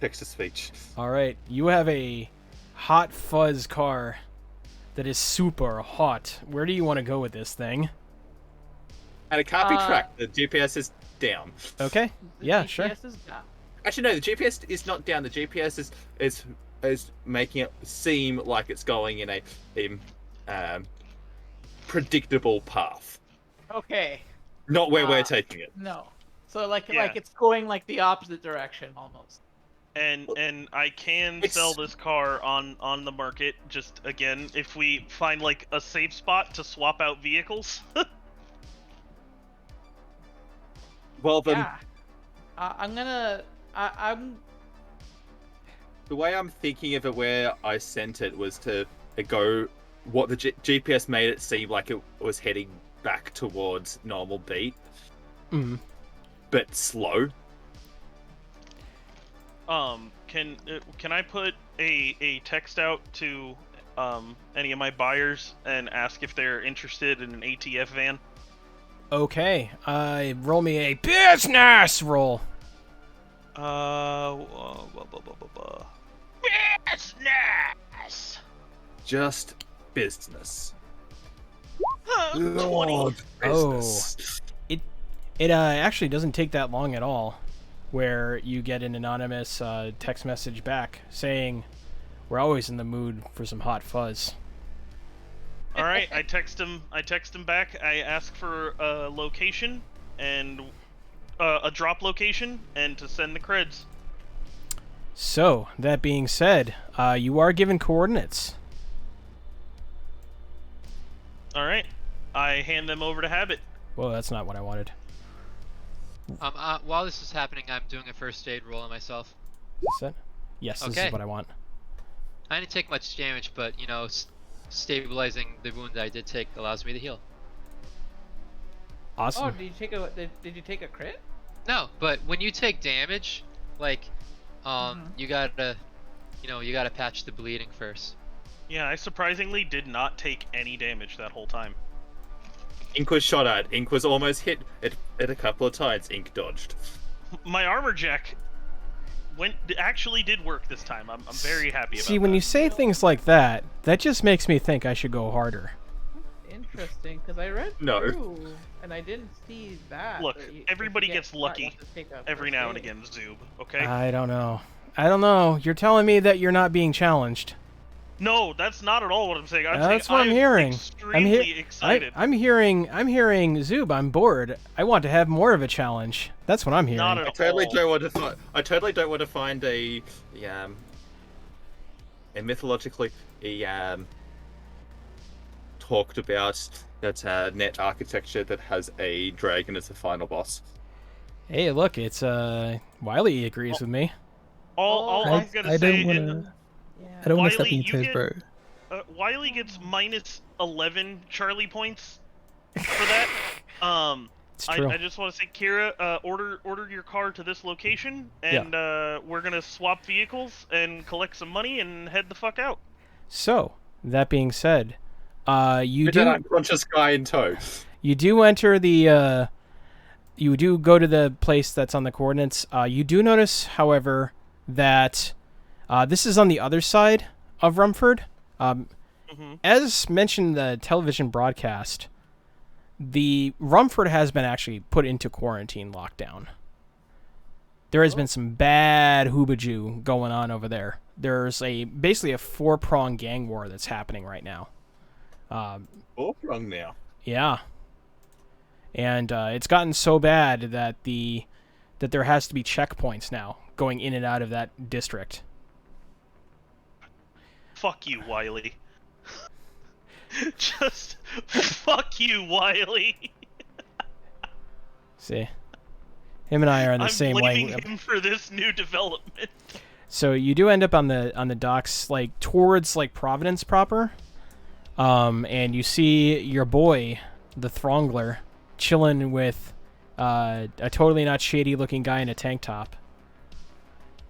text to speech. All right, you have a hot fuzz car that is super hot. Where do you want to go with this thing? And it can't be tracked. The GPS is down. Okay. The Yeah, GPS sure. is down. Actually, no. The GPS is not down. The GPS is making it seem like it's going in a predictable path. Okay. Not where we're taking it. No. So like Yeah. it's going like the opposite direction almost. And I can It's- sell this car on the market. Just again, if we find like a safe spot to swap out vehicles. Well, then Yeah. I'm the way I'm thinking of it, where I sent it, was to go. What the GPS made it seem like it was heading back towards normal beat, Mm. but slow. Can I put a text out to any of my buyers and ask if they're interested in an ATF van? Okay. Roll me a business roll. Business. Just business. Lord, business. It actually doesn't take that long at all, where you get an anonymous text message back saying, "We're always in the mood for some hot fuzz." All right, I text him back. I ask for a location and a drop location and to send the creds. So, that being said, you are given coordinates. All right, I hand them over to Habit. Well, that's not what I wanted. While this is happening, I'm doing a first aid roll on myself. Is that? Yes, this Okay. is what I want. I didn't take much damage, but you know, stabilizing the wound I did take allows me to heal. Oh, Awesome. did you take a crit? No, but when you take damage, like, you gotta patch the bleeding first. Yeah, I surprisingly did not take any damage that whole time. Ink was shot at. Ink was almost hit at a couple of times. Ink dodged. My armor jack actually did work this time. I'm very happy about See, when that. you say things like that, that just makes me think I should go harder. Interesting, because I read No. through and I didn't see that. Look, that if everybody you get gets shot, lucky you have to take a every first now and aid. again, Zoob, okay? I don't know. You're telling me that you're not being challenged. No, that's not at all what I'm saying. That's what I'm hearing. Extremely excited. I'm hearing, Zoob, I'm bored. I want to have more of a challenge. That's what I'm hearing. Not at I totally all. don't want to. I totally don't want to find a mythologically talked about that net architecture that has a dragon as the final boss. Hey, look, it's Wiley agrees with me. All Oh, I'm gonna I say don't is, wanna. Yeah. I don't wanna step Wiley, on your you toes, get bro. Wiley gets minus 11 Charlie points for that. It's true. I just want to say, Kira, order your car to this location, Yeah. and we're gonna swap vehicles and collect some money and head the fuck out. So, that being said, you With that do unconscious guy in tow. enter the you do go to the place that's on the coordinates. You do notice, however, that this is on the other side of Rumford. As mentioned in the television broadcast, the Rumford has been actually put into quarantine lockdown. There has been some bad hoobajoo going on over there. There's basically a 4-pronged gang war that's happening right now. All wrong now. Yeah. And it's gotten so bad that there has to be checkpoints now going in and out of that district. Fuck you, Wiley. Just fuck you, Wiley. See, him and I are on the I'm same blaming lane. him for this new development. So you do end up on the docks, like towards like Providence proper, and you see your boy, the Throngler, chilling with a totally not shady looking guy in a tank top.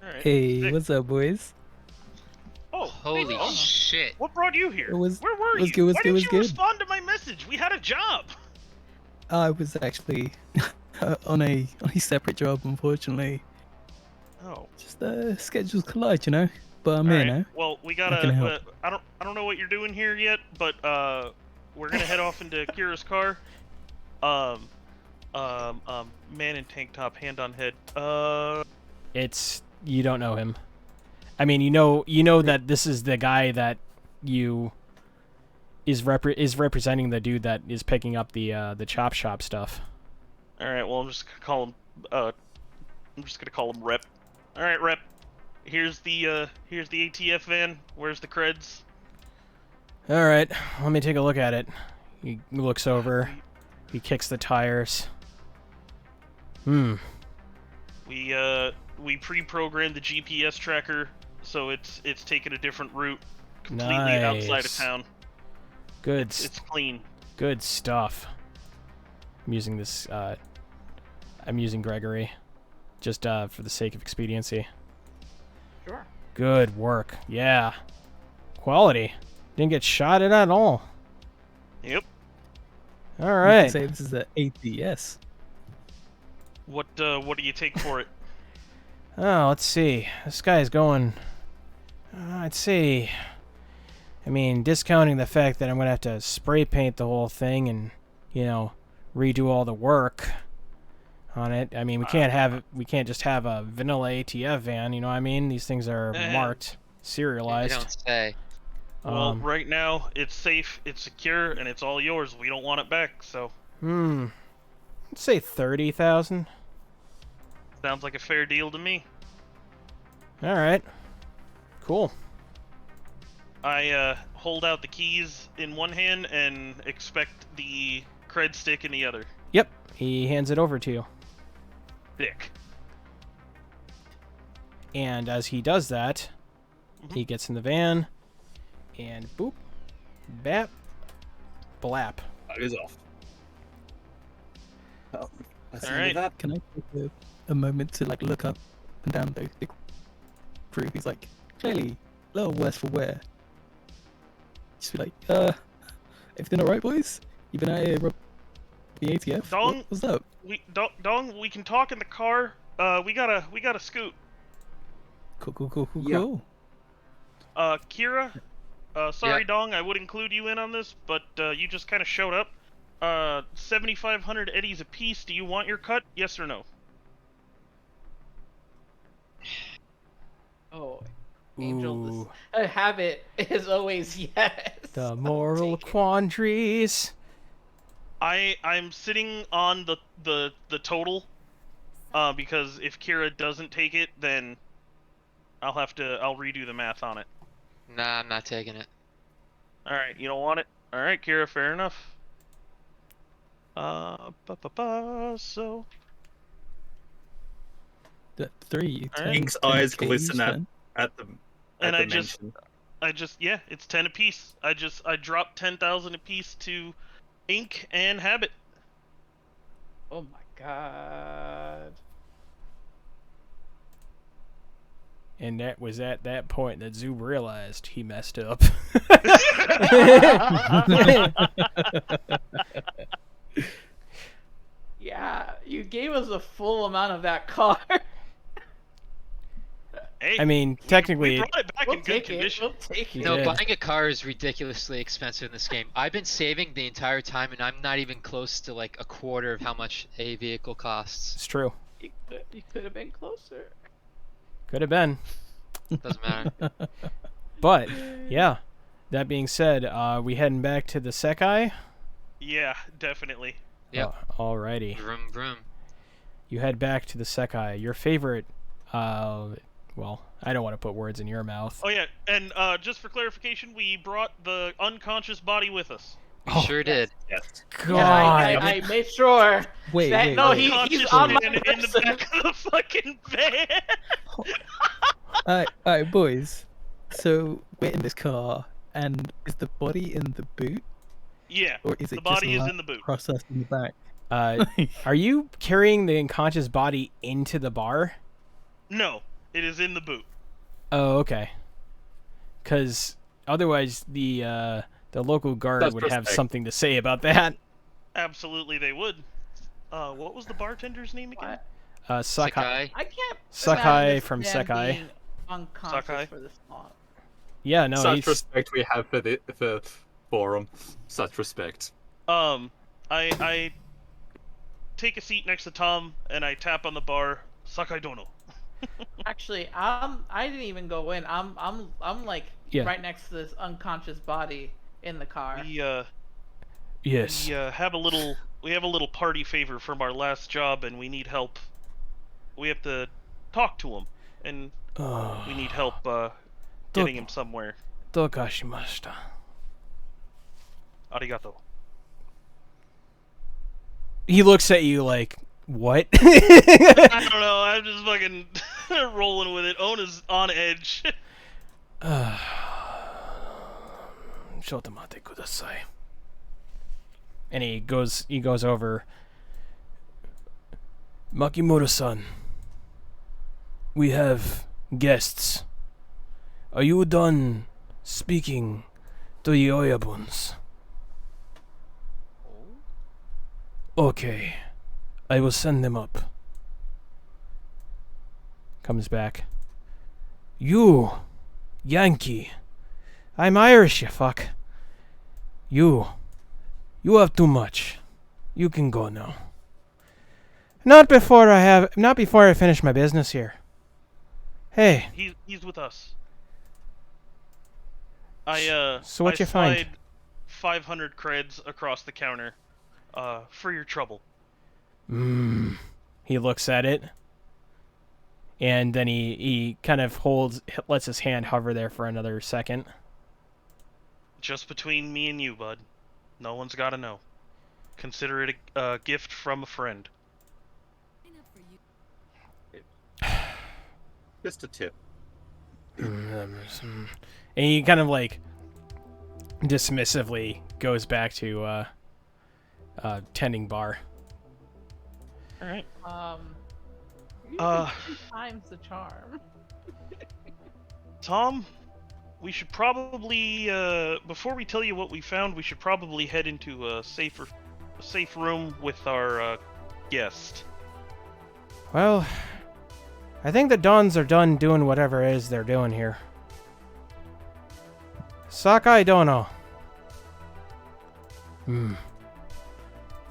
All right. Hey, Sick. what's up, boys? Oh, Holy hey, shit. what brought you here? It was- Where were was you? good, was Why good, didn't was you good. respond to my message? We had a job. I was actually on a separate job, unfortunately. Oh. Just schedules collide, you know. But I'm All here right. now. Well, we How can I gotta. help? I don't know what you're doing here yet, but we're gonna head off into Kira's car. Man in tank top, hand on head. It's you don't know him. I mean, you know that this is the guy that is representing the dude that is picking up the chop shop stuff. All right. Well, I'm just gonna call him. I'm just gonna call him Rep. All right, Rep. Here's the ATF van. Where's the creds? All right, let me take a look at it. He looks over. He kicks the tires. We pre-programmed the GPS tracker, so it's taking a different route, completely outside of Nice. town. Good. It's clean. Good stuff. I'm using this. I'm using Gregory, just for the sake of expediency. Sure. Good work. Yeah. Quality. Didn't get shot at all. Yep. All You can right. say this is the ATS. What do you take for it? Oh, let's see. This guy's going. I'd say. I mean, discounting the fact that I'm gonna have to spray paint the whole thing and, redo all the work on it. I mean, we can't just have a vanilla ATF van. You know what I mean? These things are marked, You serialized. don't say. Well, right now it's safe, it's secure, and it's all yours. We don't want it back, so Let's say 30,000. sounds like a fair deal to me. All right. Cool. I hold out the keys in one hand and expect the cred stick in the other. Yep. He hands it over to you. Dick. And as he does that, he gets in the van, and boop, bap, blap. That is off. Oh, that's All the end of right. that. Can I take a moment to look up and down the crew? He's clearly a little worse for wear. Just be everything alright, boys? You been out here robbing the ATF? Dong. What's up? Dong, we can talk in the car. We gotta scoot. Cool. Yeah. Kira. Sorry, Yeah. Dong, I would include you in on this, but you just kind of showed up. 7,500 eddies apiece. Do you want your cut? Yes or no? Oh, Angel, Ooh, this habit is always yes. the I'll moral take it. quandaries. I'm sitting on the total, because if Kira doesn't take it, then I'll redo the math on it. Nah, I'm not taking it. All right, you don't want it. All right, Kira, fair enough. So The 3. All right. Ink's 10 eyes each glisten then. at the And at the mention. yeah, it's 10 apiece. I dropped 10,000 apiece to Ink and Habit. Oh my god. And that was at that point that Zoob realized he messed up. Yeah, you gave us a full amount of that car. Hey, I mean, we technically, brought it back We'll in good take it. condition. We'll take You it. No, did. buying a car is ridiculously expensive in this game. I've been saving the entire time, and I'm not even close to like a quarter of how much a vehicle costs. it's true. You could have been closer. Could have been. Doesn't matter. But, yeah. That being said, we heading back to the Sekai? Yeah, definitely. Yep. Alrighty. Vroom vroom. You head back to the Sekai. Your favorite, well, I don't want to put words in your mouth. Oh yeah, and just for clarification, we brought the unconscious body with us. We Oh, sure did. Yes. God. Yeah, I made sure. Wait, that, wait, no, wait. he's Unconscious on my man in the person. back of the fucking van. Alright, boys. So we're in this car, and is the body in the boot, Yeah, or is it the body just is in the boot. processed in the back? Are you carrying the unconscious body into the bar? No, it is in the boot. Oh, okay. Because otherwise, the local guard That's would have respect. something to say about that. Absolutely, they would. What was the bartender's name again? What? Sakai. Sakai. I can't. Sakai imagine from this man Sekai. being Unconscious Sakai? for this long. Yeah, no, Such he's respect we have for Forum. Such respect. I take a seat next to Tom and I tap on the bar. Sakai dono. Actually, I didn't even go in. I'm like Yeah. right next to this unconscious body in the car. yes. We have a little party favor from our last job, and we need help. We have to talk to him, and we need help getting him somewhere. Dokashimashita. Arigato. He looks at you like, what? I don't know. I'm just fucking rolling with it. Ona's on edge. Shotomate kudasai. And he goes over. Makimoto-san, we have guests. Are you done speaking to the Oyabuns? Okay, I will send them up. Comes back. You, Yankee. I'm Irish, you fuck. You have too much. You can go now. Not before I finish my business here. Hey, He's with us. I So what you find? slide 500 creds across the counter. For your trouble. He looks at it. And then he kind of lets his hand hover there for another second. Just between me and you, bud. No one's gotta know. Consider it a gift from a friend. Just a tip. And he kind of like dismissively goes back to tending bar. Alright. You did 2 times the charm. Tom, we should probably, before we tell you what we found, we should probably head into a safe room with our, guest. Well, I think the Dons are done doing whatever it is they're doing here. Sakai Dono. Do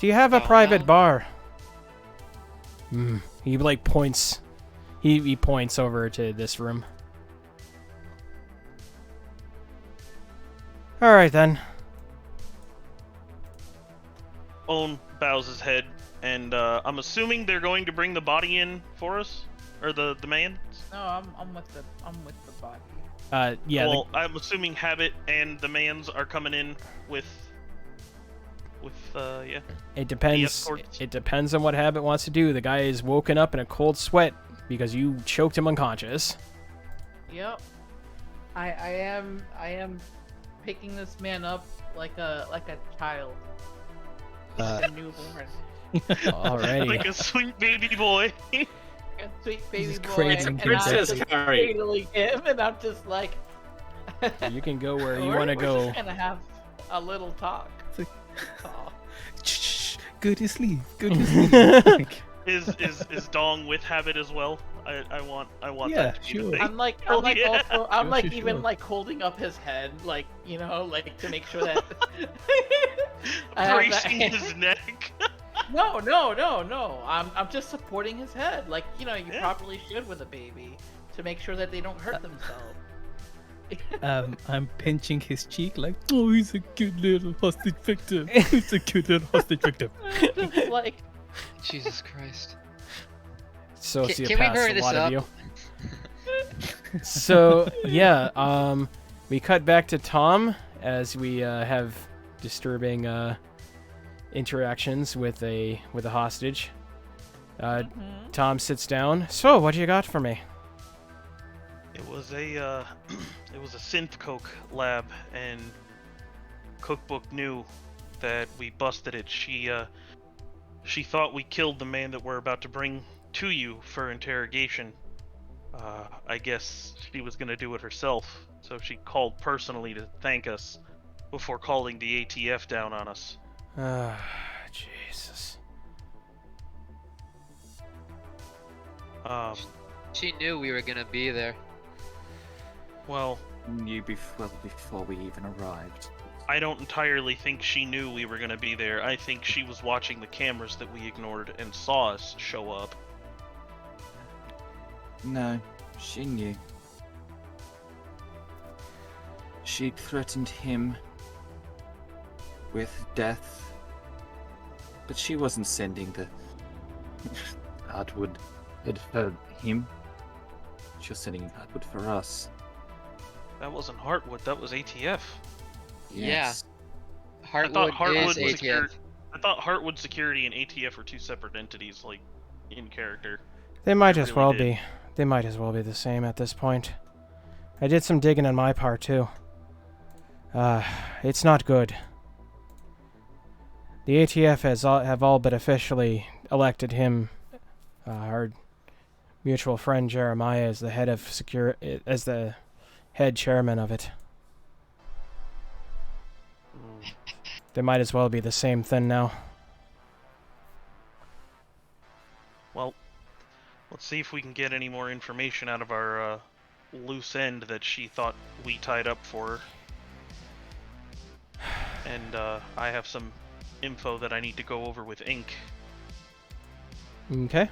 you have a private bar? He like points. He points over to this room. All right then. Owen bows his head, and I'm assuming they're going to bring the body in for us, or the man. No, I'm with the body. Yeah. Well, I'm assuming Habit and the mans are coming in with It depends. escorts. It depends on what Habit wants to do. The guy is woken up in a cold sweat because you choked him unconscious. Yep. I am picking this man up like a child. Like a newborn. Alrighty. Like a sweet baby boy. A sweet baby Just boy. cradling And Princess I'm just Carrie. cradling him, and I'm just like, You can go where you We're- want to we're go. just gonna have a little talk. Aw. Shh, go to sleep. Go to sleep. Is Dong with habit as well? I want Yeah, that to be the sure. thing. I'm like Oh, yeah. also I'm Sure, like sure, even sure. like holding up his head, like, you know, like to make sure that I have that- Bracing his neck. No. I'm just supporting his head, like, you know, you Yeah. properly should with a baby, to make sure that they don't hurt themselves. I'm pinching his cheek like, oh, he's a good little hostage victim. He's a good little hostage victim. Just like, Jesus Christ. Sociopaths, Can we hurry a this lot of up? you. So yeah, we cut back to Tom as we have disturbing interactions with a hostage. Tom sits down. So, what you got for me? It was a synth coke lab, and Cookbook knew that we busted it. She thought we killed the man that we're about to bring to you for interrogation. I guess she was gonna do it herself, so she called personally to thank us before calling the ATF down on us. Jesus. She knew we were gonna be there. Well, Knew before we even arrived. I don't entirely think she knew we were gonna be there. I think she was watching the cameras that we ignored and saw us show up. No, she knew. She threatened him with death, but she wasn't sending the hardwood for him. She was sending hardwood for us. That wasn't Heartwood, that was ATF. Yes. Heartwood, Heartwood is secured- ATF. I thought Heartwood Security and ATF were two separate entities, like, in character. They might I as really well did. be. They might as well be the same at this point. I did some digging on my part too. It's not good. The ATF have all but officially elected him, our mutual friend Jeremiah, as the head of as the head chairman of it. They might as well be the same thing now. Well, let's see if we can get any more information out of our loose end that she thought we tied up for her. And I have some info that I need to go over with Ink Okay.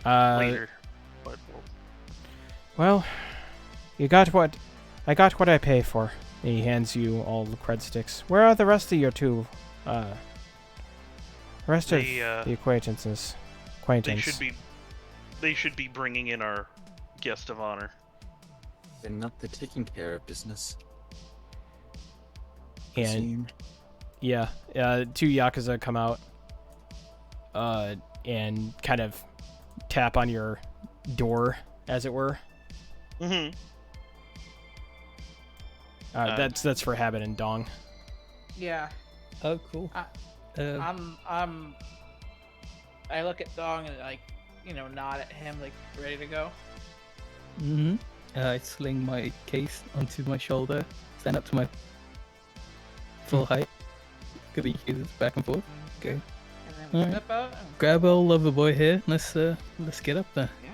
later. But Well, I got what I pay for. He hands you all the cred sticks. Where are the rest of your two, rest of They, the acquaintances? they should be bringing in our guest of honor. They're not the taking care of business. And Presume. yeah, two Yakuza come out, and kind of tap on your door, as it were. Mm-hmm. That's for Habit and Dong. yeah, Oh, cool. I look at Dong and, like, you know, nod at him, like, ready to go. Mm-hmm. I sling my case onto my shoulder, stand up to my full height. Could be used back and forth. Okay. And then we Alright. step out and Grab old lover boy here. Let's get up there. yeah.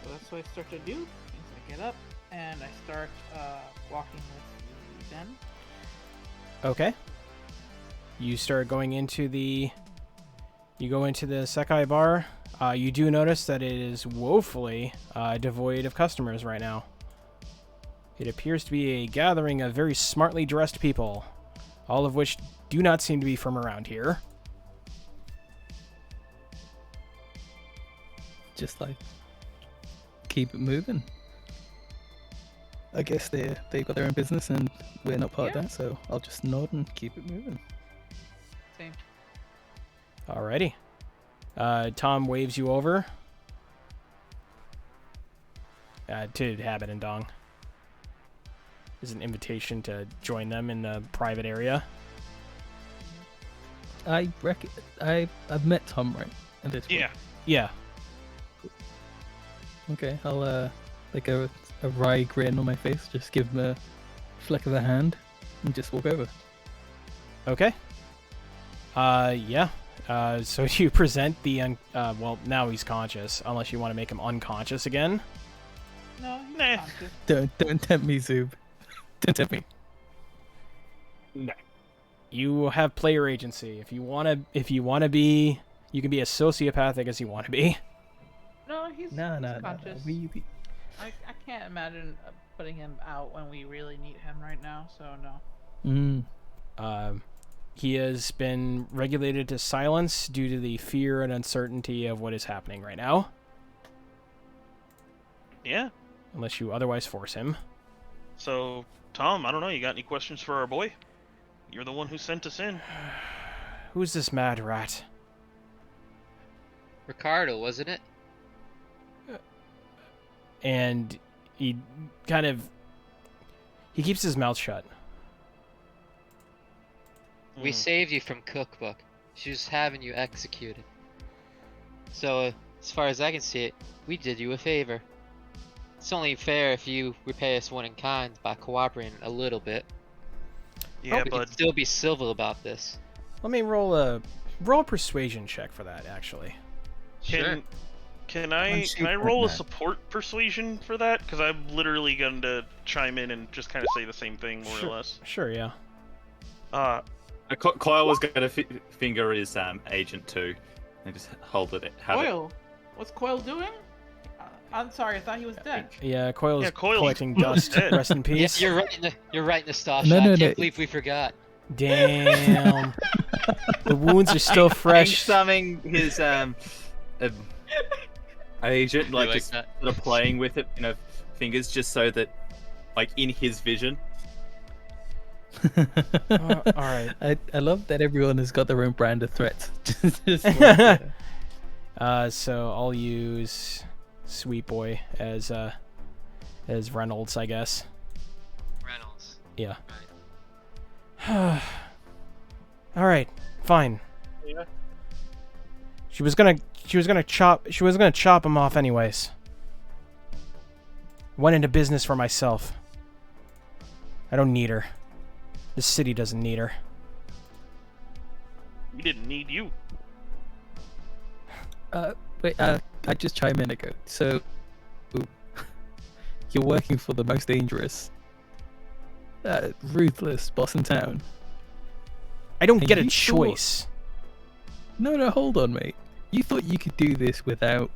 So that's what I start to do. Is I get up and I start walking with Ben. Okay. You start going into the. You go into the Sekai bar. You do notice that it is woefully devoid of customers right now. It appears to be a gathering of very smartly dressed people, all of which do not seem to be from around here. Just like keep it moving. I guess they've got their own business and we're not part Yeah. of that, so I'll just nod and keep it moving. Same. Alrighty. Tom waves you over to Habit and Dong. Is an invitation to join them in the private area. I reckon I've met Tom, right? In this one. Yeah. Yeah. Okay, I'll like a wry grin on my face, just give him a flick of the hand, and just walk over. Okay. Yeah. So you present the well, now he's conscious, unless you want to make him unconscious again. No, he's Nah. conscious. Don't tempt me, Zoob. Don't tempt me. No. You have player agency. If you wanna be, you can be as sociopathic as you want to be. No, he's No. conscious. We I can't imagine putting him out when we really need him right now. So no. He has been regulated to silence due to the fear and uncertainty of what is happening right now, Yeah. unless you otherwise force him. So, Tom, I don't know. You got any questions for our boy? You're the one who sent us in. Who's this mad rat? Ricardo, wasn't it? And he keeps his mouth shut. We saved you from Cookbook. She was having you executed. So, as far as I can see it, we did you a favor. It's only fair if you repay us one in kind by cooperating a little bit. Yeah, We bud. can still be civil about this. Let me roll a persuasion check for that, actually. Sure. Can I roll a support persuasion for that? Because I'm literally going to chime in and just kind of say the same thing, more or less. Sure, yeah. Coyle was going to finger his agent too, and just hold it. Have Coil, what's Coil doing? I'm sorry, I thought he was dead. Yeah, Coyle's Yeah, Coyle's collecting dust. dead. Rest in Yeah, peace. you're right, Nastasha. No, I no, can't no. believe we forgot. Damn. The wounds are still fresh. Summing his agent, like like just that. sort of playing with it, fingers, just so that, like, in his vision. All right. I love that everyone has got their own brand of threats. Just like, So I'll use Sweet Boy as Reynolds, I guess. Reynolds. Yeah. Right. All right, fine. Yeah. She was gonna chop him off anyways. Went into business for myself. I don't need her. The city doesn't need her. We didn't need you. wait, I just chime in and go. So, you're working for the most dangerous, ruthless boss in town. I don't And get a you choice. No, hold on, mate. You thought you could do this without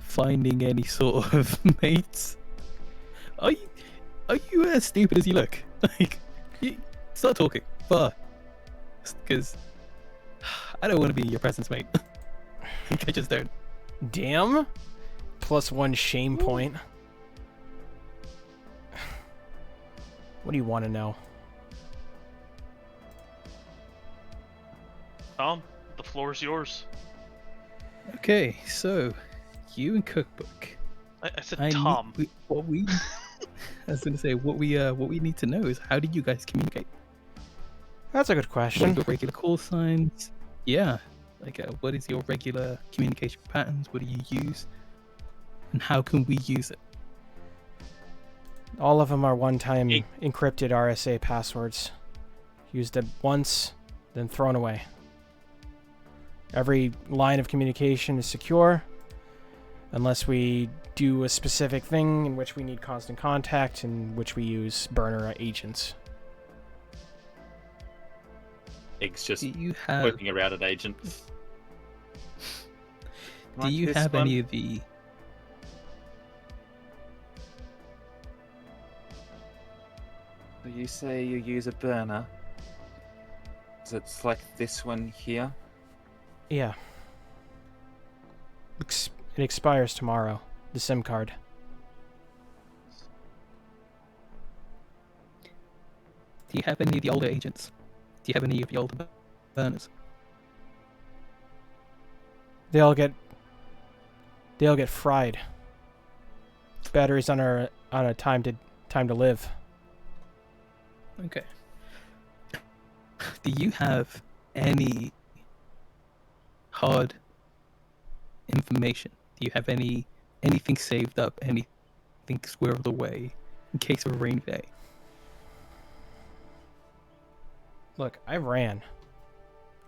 finding any sort of mates? Are you as stupid as you look? Like, start talking. Fuck. Because I don't want to be in your presence, mate. I just don't. Damn. +1 shame point. What do you want to know? Tom, the floor is yours. Okay, so you and Cookbook. I said I Tom. I was gonna say what we need to know is how did you guys communicate? That's a good What are question. your regular call signs? Yeah, like what is your regular communication patterns? What do you use? And how can we use it? All of them are one-time Hey. encrypted RSA passwords. Used it once, then thrown away. Every line of communication is secure, unless we do a specific thing in which we need constant contact, in which we use burner agents. Egg's just Do you have poking around at agent. do you have any of the You say you use a burner. Is it like this one here? Yeah. It expires tomorrow. The SIM card. Do you have any of the older agents? Do you have any of the older burners? They'll get fried. Batteries on a time to live. Okay. Do you have any hard information? Do you have anything saved up? Anything squirreled away in case of a rainy day? Look, I ran.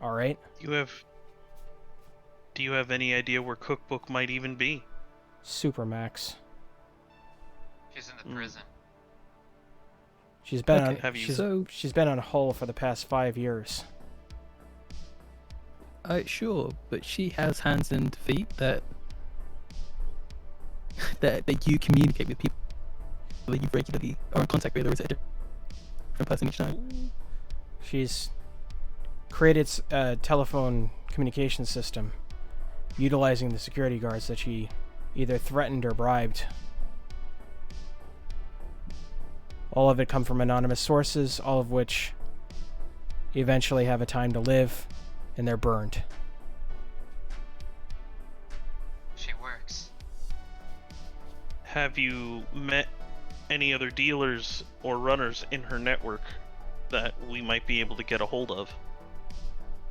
All right. Do you have any idea where Cookbook might even be? Supermax. She's in the prison. She's been Okay, she's been on Hull for the past 5 years. Sure, but she has hands and feet that you communicate with people that you regularly are in contact with, or is it a different person each time? She's created a telephone communication system utilizing the security guards that she either threatened or bribed. All of it come from anonymous sources, all of which eventually have a time to live, and they're burned. She works. Have you met any other dealers or runners in her network that we might be able to get a hold of?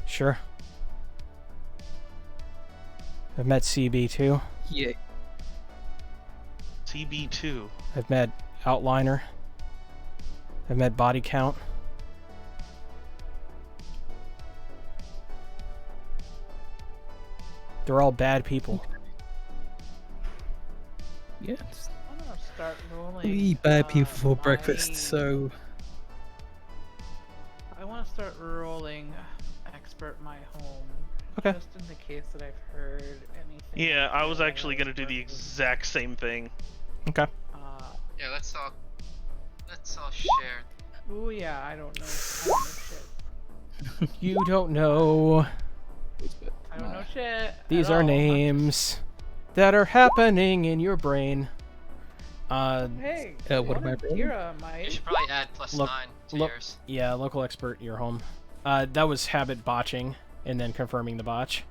Sure. I've met CB2. Yeah. CB2. I've met Outliner. I've met Body Count. They're all bad people. Yes. I'm gonna start rolling. We eat bad people for my- breakfast, so I want to start rolling expert my home. Okay. Just in the case that I've heard anything. Yeah, I was that actually gonna do the exact same thing. Okay. Yeah, let's all share. Oh yeah, I don't know. I don't know shit. You don't know. I don't know shit. These at are all. names that are happening in your brain. Hey, what am I one of rolling? Kira You might. should probably add plus Look- 9 to look- yours. Yeah, local expert, your home. That was habit botching and then confirming the botch.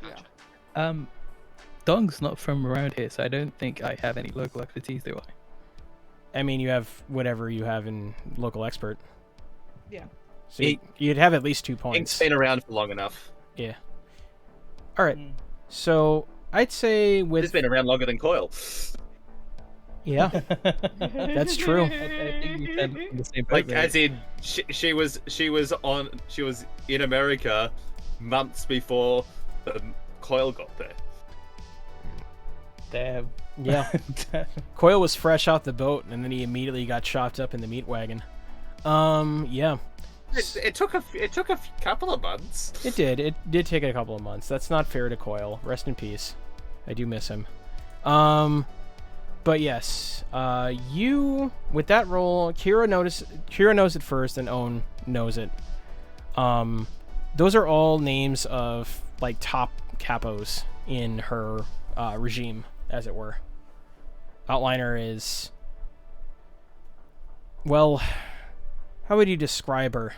Gotcha. Dong's not from around here, so I don't think I have any local expertise, do I? I mean, you have whatever you have in local expert. Yeah. So you'd have at least 2 Ink's points. been around for long enough. Yeah. All right. Mm. So I'd say It's with been around longer than Coil. yeah, that's true. I think we said on the same boat Like, there. as in, she was in America months before Coil got there. Damn. Yeah. Coyle was fresh off the boat, and then he immediately got chopped up in the meat wagon. Yeah. It took a couple of months. It did. It did take a couple of months. That's not fair to Coyle. Rest in peace. I do miss him. But yes, you with that roll, Kira knows it first, and Owen knows it. Those are all names of like top capos in her regime, as it were. Outliner is, well, how would you describe her?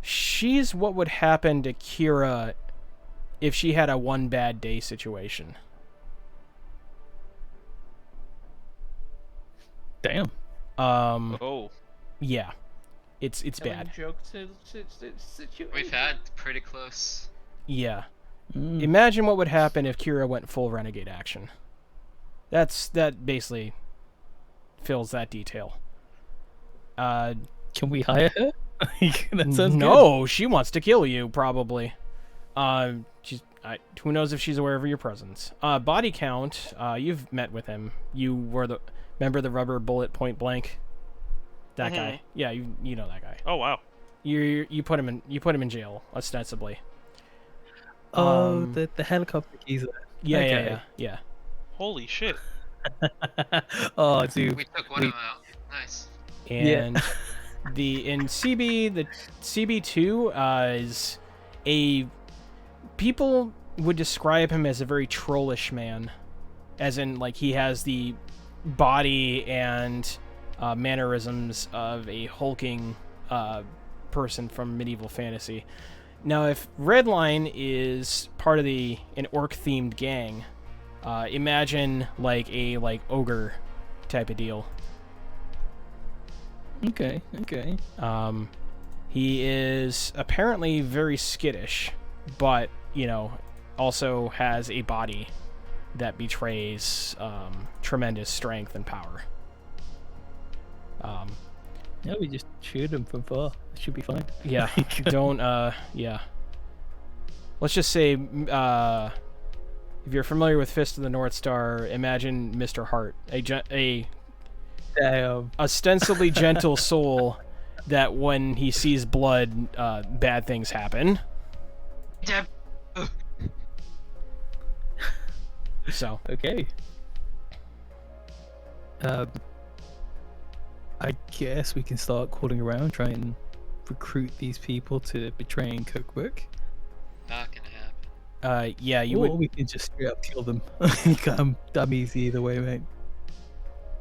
She's what would happen to Kira if she had a one bad day situation. Damn. Oh. Yeah, it's Telling bad. Jokes situation. We've had pretty close. Yeah. Mm. Imagine what would happen if Kira went full renegade action. That basically fills that detail. Can we hire her? That sounds no, she wants to kill you probably. Who knows if she's aware of your presence. Body count. You've met with him. You were remember the rubber bullet point blank. That guy. Yeah, you know that guy. Oh wow. You put him in jail ostensibly. Oh, the helicopter geezer. Yeah, Okay. yeah. Holy shit. Oh, dude. We took one of them out. Nice. And the CB2 is a people would describe him as a very trollish man, as in like he has the body and mannerisms of a hulking person from medieval fantasy. Now, if Redline is part of an orc-themed gang, imagine like a ogre type of deal. Okay. He is apparently very skittish, but also has a body that betrays tremendous strength and power. Yeah, we just shoot him from far. It should be fine. Yeah, don't, yeah. Let's just say, if you're familiar with Fist of the North Star, imagine Mr. Hart, a Damn. ostensibly gentle soul that when he sees blood, bad things happen. Deb. So. Okay. I guess we can start calling around, try and recruit these people to betraying Cookbook. Not gonna happen. Yeah, you Or would. we can just straight up kill them. I'm easy either way, mate.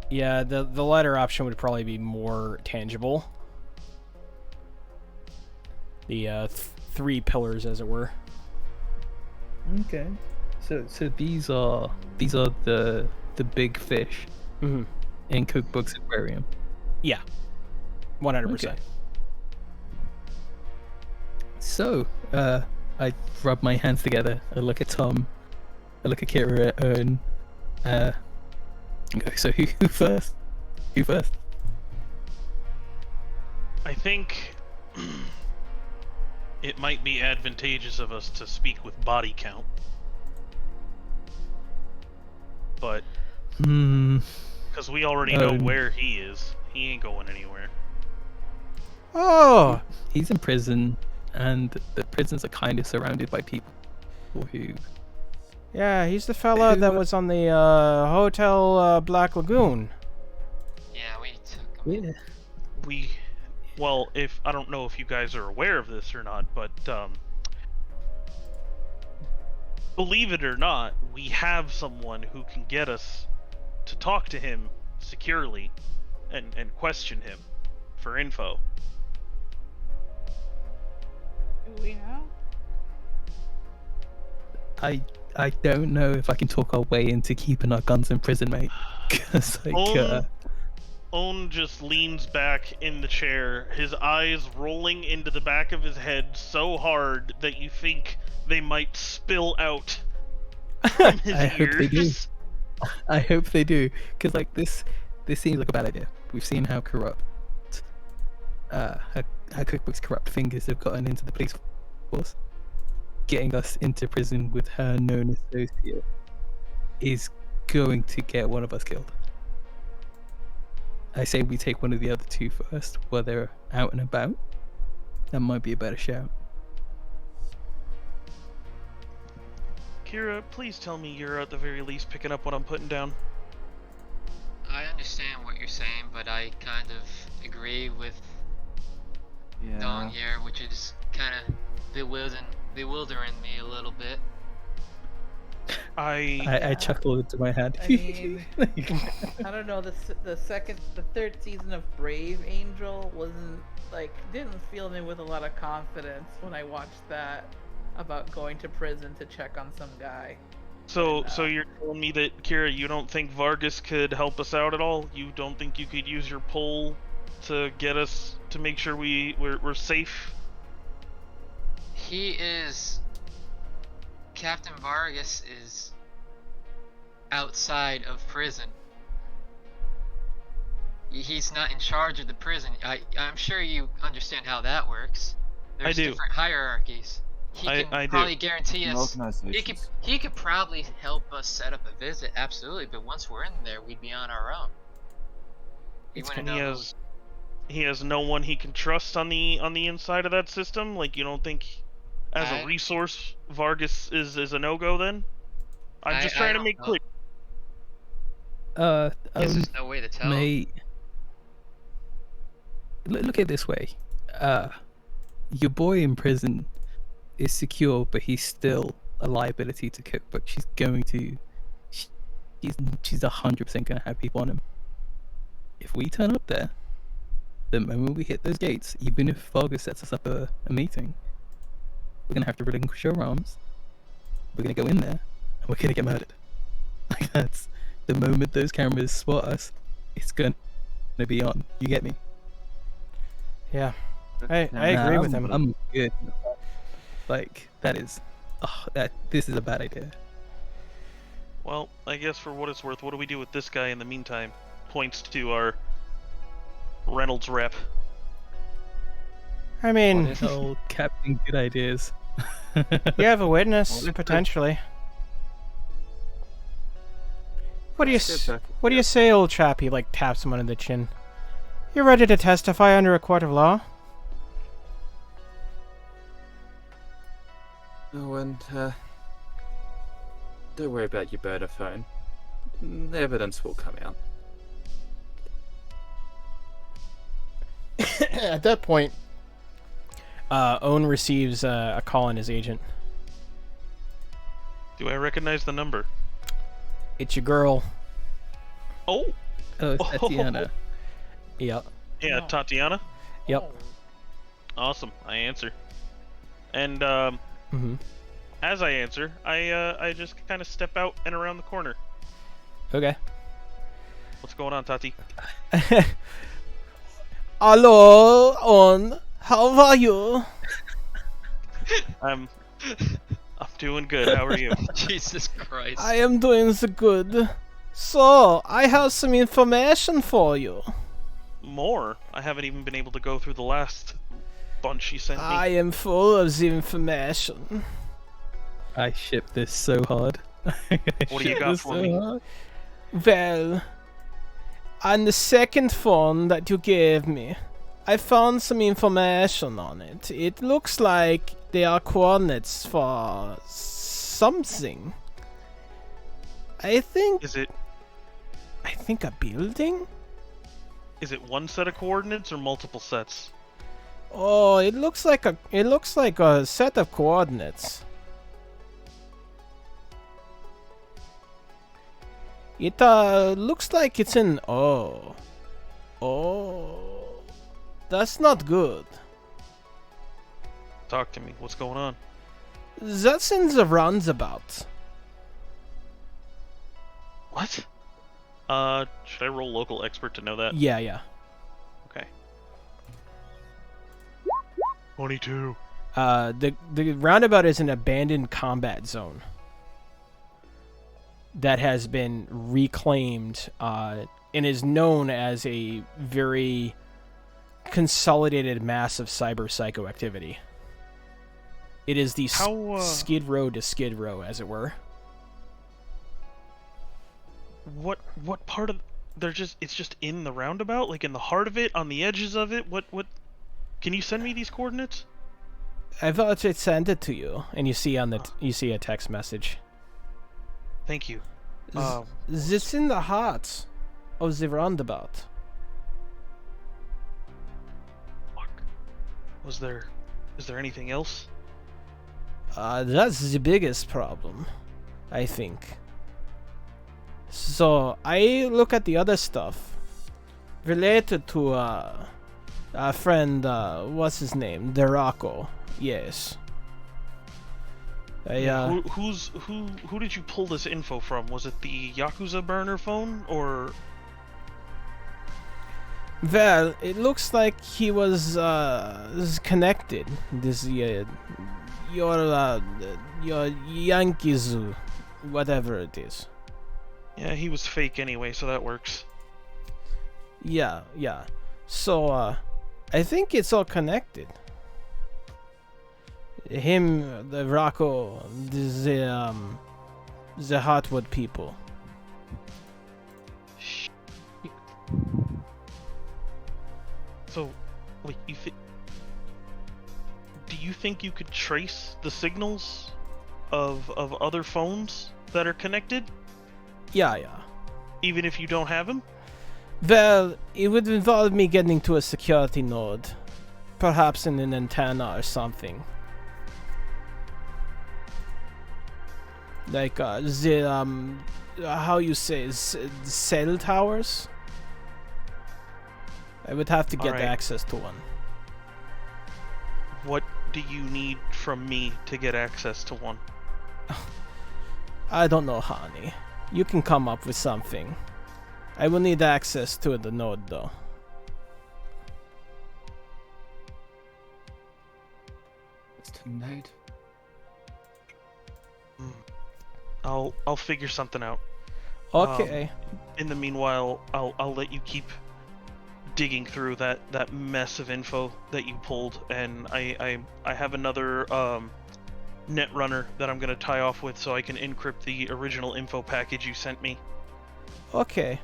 Yeah, the latter option would probably be more tangible. The three pillars, as it were. Okay. So these are the big fish Mm-hmm. in Cookbook's aquarium. Yeah, 100%. Okay. So, I rub my hands together. I look at Tom. I look at Kira and okay, so who first? Who first? I think it might be advantageous of us to speak with body count. But because we already know where he is, he ain't going anywhere. Oh, He's in prison, and the prisons are kind of surrounded by people who. yeah, he's the fella that was on the Hotel Black Lagoon. Yeah, we took him. Yeah. Well, if I don't know if you guys are aware of this or not, but believe it or not, we have someone who can get us to talk to him securely and question him for info. Do we know? I don't know if I can talk our way into keeping our guns in prison, mate. Cause Owen just leans back in the chair, his eyes rolling into the back of his head so hard that you think they might spill out from his I ears. hope they do. I hope they do, because this seems like a bad idea. We've seen how corrupt, how Cookbook's corrupt fingers have gotten into the police force. Getting us into prison with her known associate is going to get one of us killed. I say we take one of the other two first, while they're out and about. That might be a better shout. Kira, please tell me you're at the very least picking up what I'm putting down. I understand what you're saying, but I kind of agree with Dong here, which is kind of bewildering me a little bit. I chuckled into my head. I mean, I don't know. The third season of Brave Angel didn't fill me with a lot of confidence when I watched that about going to prison to check on some guy. So you're telling me that, Kira, you don't think Vargas could help us out at all? You don't think you could use your pull to get us to make sure we're safe? He is... Captain Vargas is outside of prison. He's not in charge of the prison. I'm sure you understand how that works. There's I do. different hierarchies. He can I probably do. guarantee us. Organizations. He could probably help us set up a visit, absolutely. But once we're in there, we'd be on our own. We wouldn't know. He has no one he can trust on the inside of that system. Like, you don't think, as a resource, Vargas is a no-go then? I'm just trying to make clear. There's no way to tell. Mate, look at it this way. Your boy in prison is secure, but he's still a liability to Cookbook. She's 100% gonna have people on him. If we turn up there, the moment we hit those gates, even if Vargas sets us up a meeting, we're gonna have to relinquish our arms. We're gonna go in there, and we're gonna get murdered. Like that's the moment those cameras spot us, it's gonna be on. You get me? Yeah, I agree with him. I'm good. Like that is, this is a bad idea. Well, I guess for what it's worth, what do we do with this guy in the meantime? Points to our Reynolds rep. I mean, Oh, Captain Good Ideas. you have a witness potentially. What do you say, old chap? He like taps him under the chin. You ready to testify under a court of law? Oh, and don't worry about your birder phone. The evidence will come out. At that point, Owen receives a call on his agent. Do I recognize the number? It's your girl. Oh! Oh, it's Tatiana. Yep. Yeah, No. Tatiana? Yep. Awesome. I answer. And, Mm-hmm. as I answer, I just kind of step out and around the corner. Okay. What's going on, Tati? Hello, Owen. How are you? I'm doing good. How are you? Jesus Christ. I am doing the good. So, I have some information for you. More? I haven't even been able to go through the last bunch you sent me. I am full of the information. I ship this so hard. What do you got for me? Well, on the second phone that you gave me, I found some information on it. It looks like they are coordinates for something. I think Is it a building? one set of coordinates or multiple sets? Oh, it looks like a set of coordinates. It looks like it's in oh. That's not good. Talk to me. What's going on? That's in the roundabout. What? Should I roll local expert to know that? Yeah. Okay. 22. The roundabout is an abandoned combat zone that has been reclaimed and is known as a very consolidated mass of cyber psycho activity. It is the Skid Row to Skid Row, as it were. What part of it's just in the roundabout, like in the heart of it, on the edges of it? What can you send me these coordinates? I thought I'd send it to you, and you see a text message. Thank you. This in the heart of the roundabout. Fuck. Is there anything else? That's the biggest problem, I think. So I look at the other stuff related to our friend. What's his name? Deraco. Yes. Who did you pull this info from? Was it the Yakuza burner phone or? Well, it looks like he was connected. This your Yankees, whatever it is. Yeah, he was fake anyway, so that works. Yeah. So I think it's all connected. Him, the Rocco, the Hotwood people. So, like, do you think you could trace the signals of other phones that are connected? Yeah. Even if you don't have them? Well, it would involve me getting to a security node. Perhaps in an antenna or something. Like, how you say, cell towers? I would have to get Alright. access to one. What do you need from me to get access to one? I don't know, honey. You can come up with something. I will need access to the node, though. It's tonight. I'll figure something out. Okay. In the meanwhile, I'll let you keep digging through that mess of info that you pulled, and I have another net runner that I'm gonna tie off with so I can encrypt the original info package you sent me. Okay.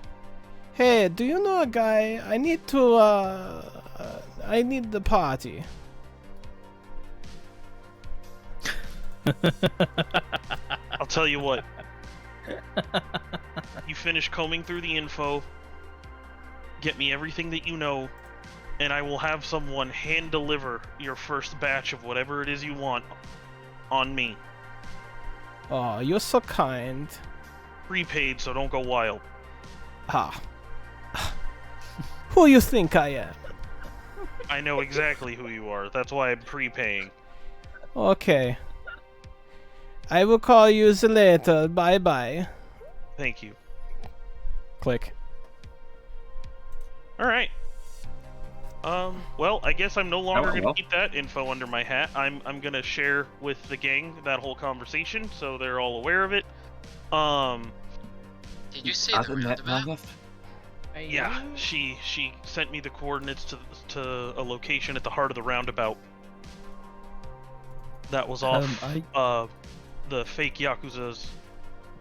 Hey, do you know a guy? I need to, I need the party. I'll tell you what. You finish combing through the info, get me everything that you know, and I will have someone hand deliver your first batch of whatever it is you want on me. Oh, you're so kind. Prepaid, so don't go wild. Ah. Who you think I am? I know exactly who you are. That's why I'm prepaying. Okay. I will call you later. Bye bye. Thank you. Click. Alright. Well, I guess I'm no longer Oh, gonna well. keep that info under my hat. I'm gonna share with the gang that whole conversation, so they're all aware of it. Did you say Are the the net roundabout? runners? Yeah, she sent me the coordinates to a location at the heart of the roundabout. That was off the fake Yakuza's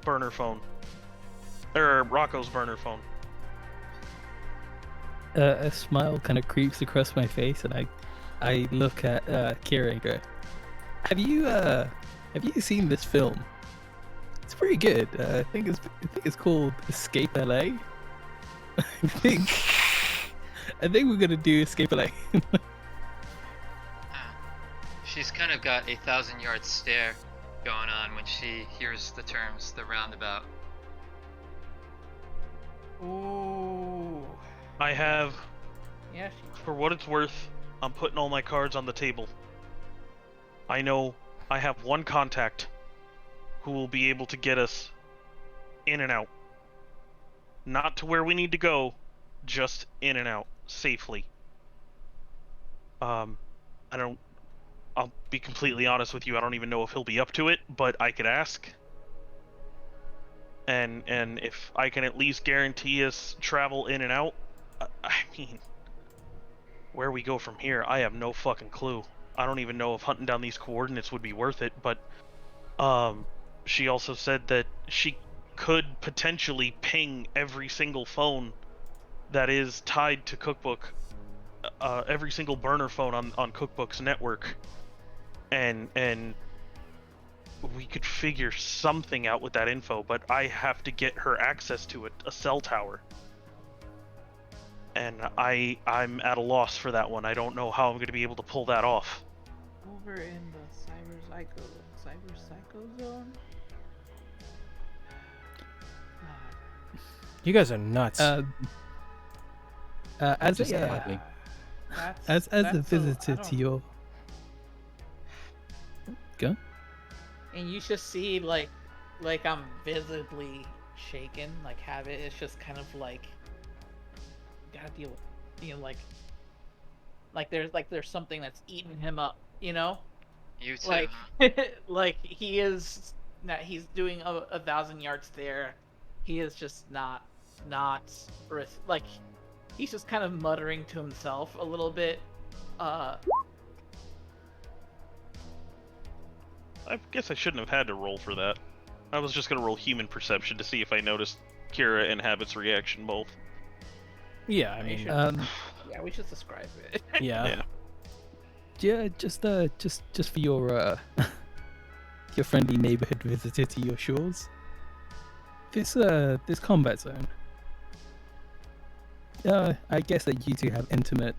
burner phone. Or Rocco's burner phone. A smile kind of creeps across my face, and I look at Kira and go, Have you seen this film? It's pretty good. I think it's called Escape LA. I think we're gonna do Escape LA. She's kind of got a 1,000-yard stare going on when she hears the terms the roundabout. Ooh. I have, Yeah. for what it's worth, I'm putting all my cards on the table. I know I have one contact who will be able to get us in and out. Not to where we need to go, just in and out safely. I'll be completely honest with you, I don't even know if he'll be up to it, but I could ask. And if I can at least guarantee us travel in and out, I mean, where we go from here, I have no fucking clue. I don't even know if hunting down these coordinates would be worth it, but she also said that she could potentially ping every single phone that is tied to Cookbook, every single burner phone on Cookbook's network, and we could figure something out with that info, but I have to get her access to a cell tower. And I'm at a loss for that one. I don't know how I'm going to be able to pull that off. Over in the cyber psycho zone. You guys are nuts. As Just a happening. as a that's visitor I to don't- your go. And you just see like I'm visibly shaken, like Habit is just kind of like gotta deal with, like there's something that's eating him up, you know? You too, Like huh? like he's doing a 1,000 yards there. He is just not like he's just kind of muttering to himself a little bit. I guess I shouldn't have had to roll for that. I was just gonna roll human perception to see if I noticed Kira and Habit's reaction both. Yeah, I mean, Yeah, we should describe it. yeah. Yeah, just for your your friendly neighborhood visitor to your shores. This combat zone. I guess that you two have intimate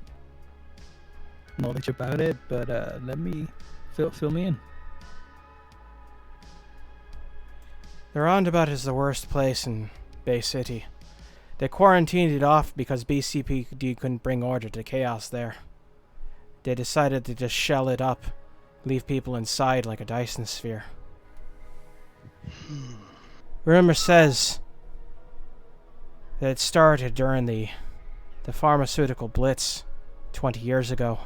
knowledge about it, but let me fill me in. The roundabout is the worst place in Bay City. They quarantined it off because BCPD couldn't bring order to chaos there. They decided to just shell it up leave people inside like a Dyson sphere. Rumor says that it started during the pharmaceutical blitz 20 years ago.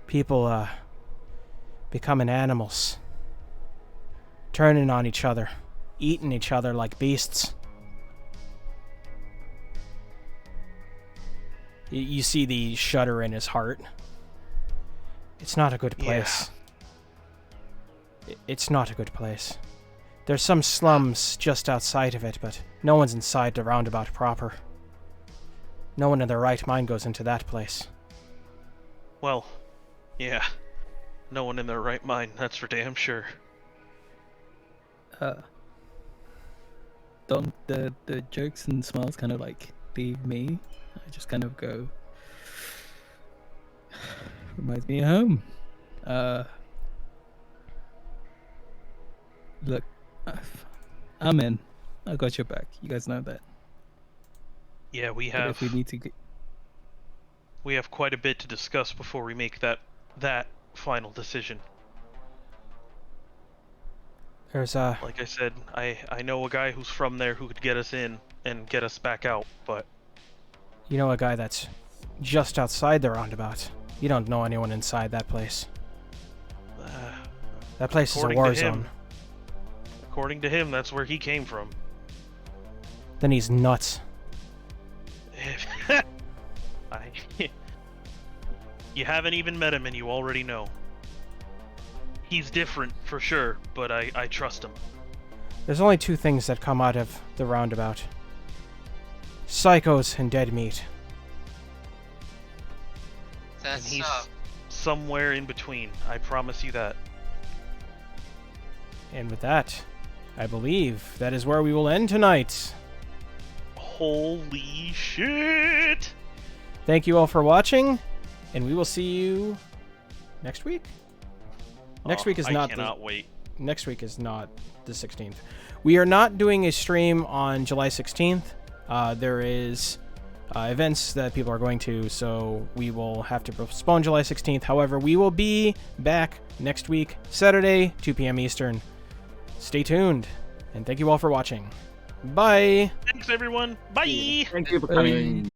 People, becoming animals. Turning on each other. Eating each other like beasts. You see the shudder in his heart. It's not a good place. It's not a good place. There's some slums just outside of it, but no one's inside the roundabout proper. No one in their right mind goes into that place. Well, yeah. No one in their right mind, that's for damn sure. Don't the jokes and smiles kind of like leave me? I just kind of go. Reminds me of home. Look, I'm in. I got your back. You guys know that. Yeah, we But have if we need to, we have quite a bit to discuss before we make that final decision. There's Like I said, I know a guy who's from there who could get us in and get us back out, but you know a guy that's just outside the roundabout. You don't know anyone inside that place. That place is a according war to him- zone. according to him, that's where he came from. Then he's nuts. You haven't even met him and you already know. He's different for sure, but I trust him. There's only two things that come out of the roundabout. Psychos and dead meat. And That's he's somewhere in between. I promise you that. And with that, I believe that is where we will end tonight. Holy shit! Thank you all for watching, and we will see you next week. Next week is not I cannot wait. Next week is not the 16th. We are not doing a stream on July 16th. There is events that people are going to, so we will have to postpone July 16th. However, we will be back next week, Saturday, 2 p.m. Eastern. Stay tuned, and thank you all for watching. Bye! Thanks everyone. Bye. Thank you for coming.